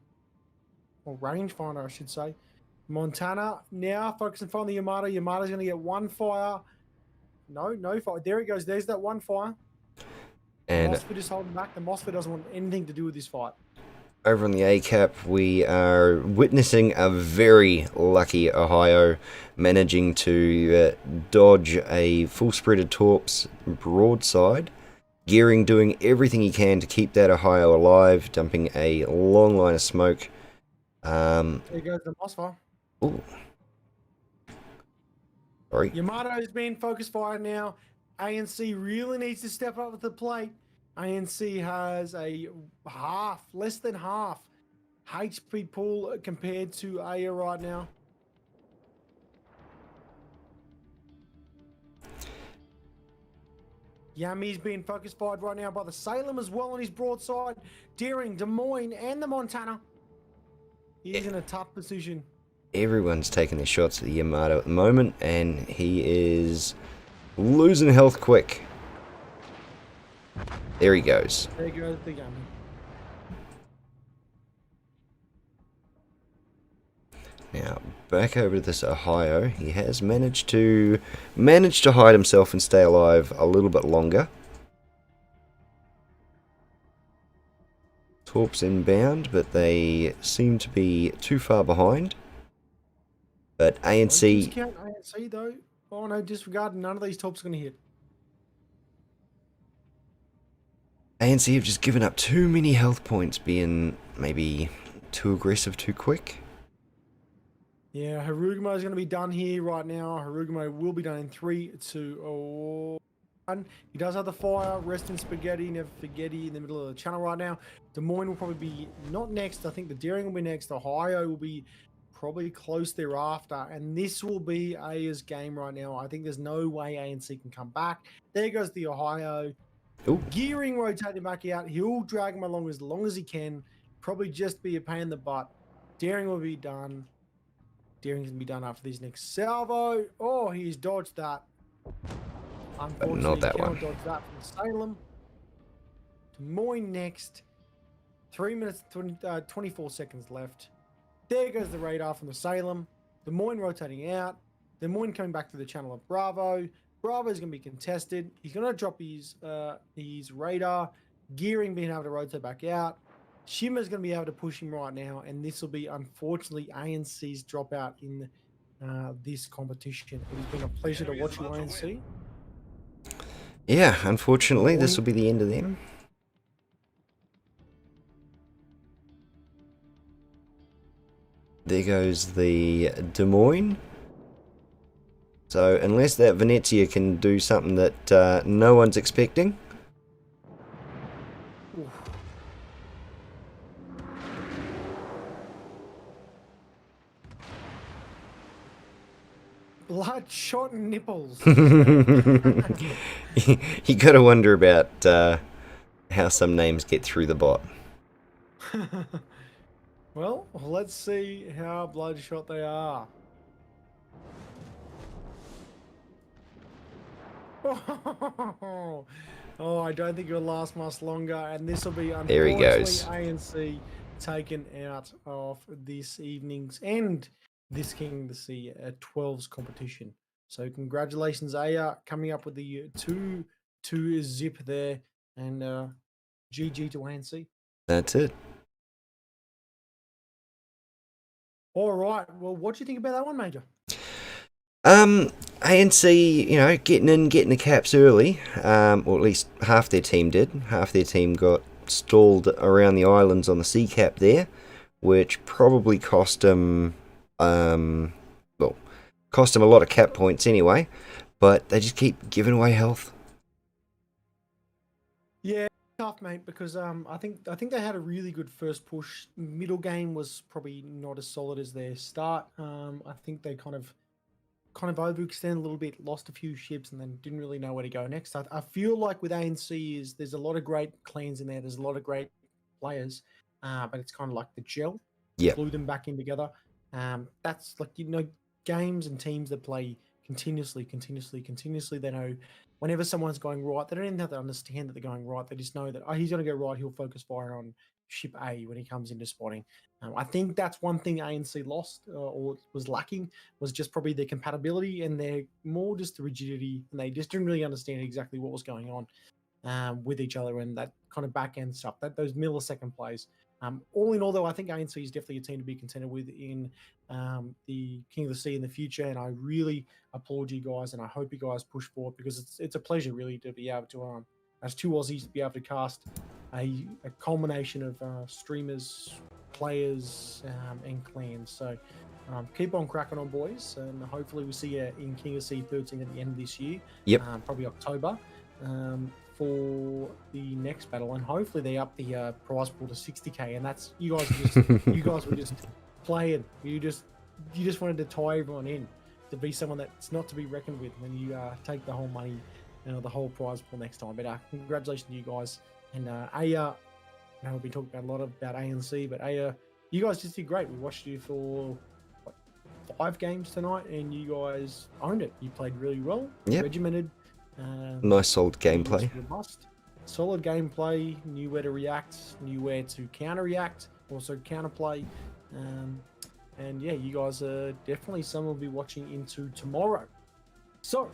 Or rangefinder, I should say. Montana now focusing on the Yamato. Yamato's going to get one fire. No fire. There it goes. There's that one fire. And Mossford is holding back. The Mossford doesn't want anything to do with this fight. over on the A cap, we are witnessing a very lucky Ohio managing to dodge a full spread of torps broadside. Gearing doing everything he can to keep that Ohio alive, dumping a long line of smoke. There goes the Mossfire. Ooh. Sorry. Yamato is being focused fire now. ANC really needs to step up with the plate. ANC has a less than half HP pool compared to Aya right now. Yami's being focused fired right now by the Salem as well on his broadside. Daring, Des Moines, and the Montana. He's in a tough position. Everyone's taking their shots at the Yamato at the moment, and he is losing health quick. There he goes. There goes the gun. Now, back over to this Ohio. He has managed to hide himself and stay alive a little bit longer. Torps inbound, but they seem to be too far behind. But ANC... Discount ANC though. Oh no, disregard. None of these tops are going to hit. ANC have just given up too many health points, being maybe too aggressive too quick. Yeah, Harugumo is going to be done here right now. Harugumo will be done in 3, 2, 1. He does have the fire. Rest in spaghetti, never spaghetti in the middle of the channel right now. Des Moines will probably be not next. I think the Daring will be next. Ohio will be probably close thereafter. And this will be Aya's game right now. I think there's no way ANC can come back. There goes the Ohio. Ooh. Gearing rotating back out. He'll drag him along as long as he can. Probably just be a pain in the butt. Daring will be done. Daring can be done after this next salvo. Oh, he's dodged that. Unfortunately, not that one. Dodged that from Salem. Des Moines next. 3 minutes, 24 seconds left. There goes the radar from the Salem. Des Moines rotating out. Des Moines coming back to the channel of Bravo. Bravo is going to be contested. He's going to drop his radar. Gearing being able to rotate back out. Shimmer's going to be able to push him right now, and this will be, unfortunately, ANC's dropout in this competition. It has been a pleasure to watch you, ANC. Yeah, unfortunately, this will be the end of them. There goes the Des Moines. So, unless that Venezia can do something that no one's expecting... Bloodshot nipples. You gotta wonder about how some names get through the bot. Well, let's see how bloodshot they are. Oh, I don't think it'll last much longer, and this will be, There he unfortunately, goes. ANC taken out of this evening's and this King of the Sea 12's competition. So congratulations, Aya, coming up with the 2 zip there, and GG to ANC. That's it. All right. Well, what do you think about that one, Major? ANC, you know, getting the caps early, or at least half their team did. Half their team got stalled around the islands on the sea cap there, which probably cost them, cost them a lot of cap points anyway, but they just keep giving away health. Yeah, tough, mate, because I think they had a really good first push. Middle game was probably not as solid as their start. I think they kind of overextended a little bit, lost a few ships, and then didn't really know where to go next. I feel like with ANC is there's a lot of great clans in there. There's a lot of great players, but it's kind of like the gel. Yeah. Glue them back in together. That's like, you know, games and teams that play continuously. They know whenever someone's going right, they don't even have to understand that they're going right. They just know that, oh, he's going to go right. He'll focus fire on ship A when he comes into spotting. I think that's one thing ANC lost or was lacking, was just probably their compatibility and their more just the rigidity, and they just didn't really understand exactly what was going on with each other and that kind of back end stuff, that those millisecond plays. All in all, though, I think ANC is definitely a team to be contended with in the King of the Sea in the future, and I really applaud you guys, and I hope you guys push forward, because it's a pleasure really to be able to, as two Aussies, to be able to cast a culmination of streamers, players, and clans. So keep on cracking on, boys, and hopefully we'll see you in King of Sea 13 at the end of this year. Yep. Probably October. For the next battle, and hopefully they up the prize pool to 60k, and that's you guys were just playing. You just wanted to tie everyone in to be someone that's not to be reckoned with when you take the whole money, the whole prize pool next time. But congratulations to you guys, and Aya. We've been talking about a lot about ANC, but Aya, you guys just did great. We watched you for 5 games tonight, and you guys owned it. You played really well, yep. regimented. Nice solid gameplay. Robust. solid gameplay, knew where to react, knew where to counter-react, also counterplay. And yeah, you guys are definitely some we'll be watching into tomorrow. So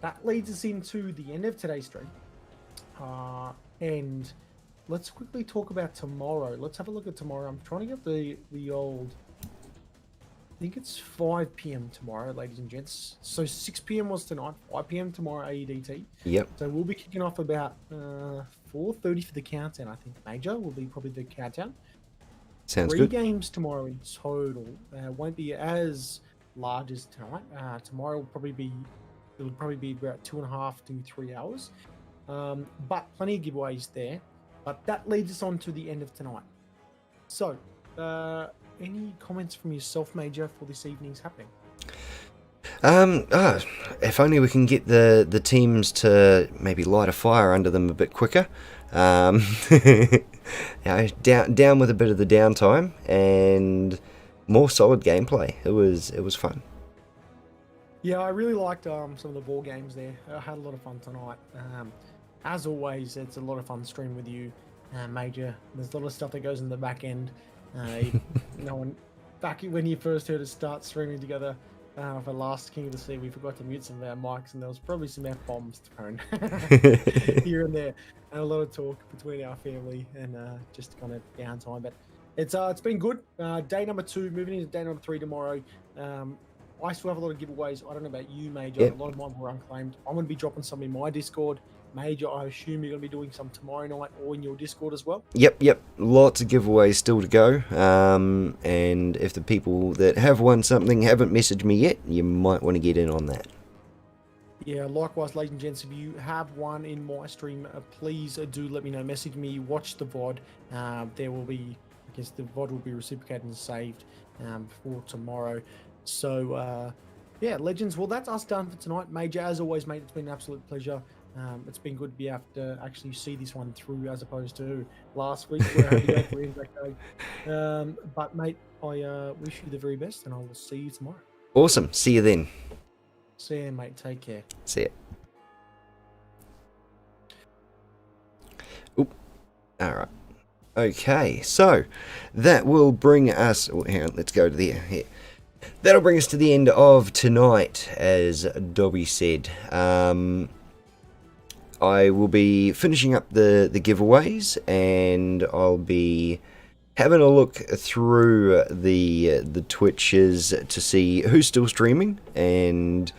that leads us into the end of today's stream. And let's quickly talk about tomorrow. Let's have a look at tomorrow. I'm trying to get the old... I think it's 5 p.m. tomorrow, ladies and gents. So 6 p.m. was tonight, 5 p.m. tomorrow AEDT. Yep. So we'll be kicking off about 4:30 for the countdown, I think. Major will be probably the countdown. Sounds 3 good. games tomorrow in total. Won't be as large as tonight. Tomorrow will probably be about 2.5 to 3 hours. But plenty of giveaways there. But that leads us on to the end of tonight. So, any comments from yourself, Major, for this evening's happening? If only we can get the teams to maybe light a fire under them a bit quicker. Down with a bit of the downtime and more solid gameplay. It was fun. Yeah, I really liked some of the war games there. I had a lot of fun tonight. As always, it's a lot of fun streaming with you, Major. There's a lot of stuff that goes in the back end. Back when you first heard us start streaming together for last King of the Sea, we forgot to mute some of our mics, and there was probably some F-bombs thrown here and there, and a lot of talk between our family and just kind of downtime. But it's been good. Day number 2, moving into day number 3 tomorrow. I still have a lot of giveaways. I don't know about you, Major. Yep. A lot of mine were unclaimed. I'm going to be dropping some in my Discord. Major, I assume you're going to be doing some tomorrow night or in your Discord as well? Yep. Lots of giveaways still to go. And if the people that have won something haven't messaged me yet, you might want to get in on that. Yeah, likewise, ladies and gents, if you have one in my stream, please do let me know. Message me, watch the VOD. There will be, I guess the VOD will be reciprocated and saved for tomorrow. So, yeah, legends, well, that's us done for tonight. Major, as always, mate, it's been an absolute pleasure. It's been good to be able to actually see this one through as opposed to last week where I had to go for Impact. But, mate, I wish you the very best, and I will see you tomorrow. Awesome. See you then. See you, mate. Take care. See ya. Oop. All right. Okay, so that will bring us... Oh, hang on, let's go to the... Here. That'll bring us to the end of tonight, as Dobby said. I will be finishing up the giveaways, and I'll be having a look through the Twitches to see who's still streaming. And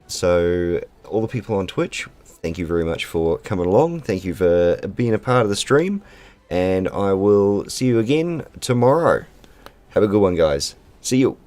so all the people on Twitch, thank you very much for coming along. Thank you for being a part of the stream, and I will see you again tomorrow. Have a good one, guys. See you.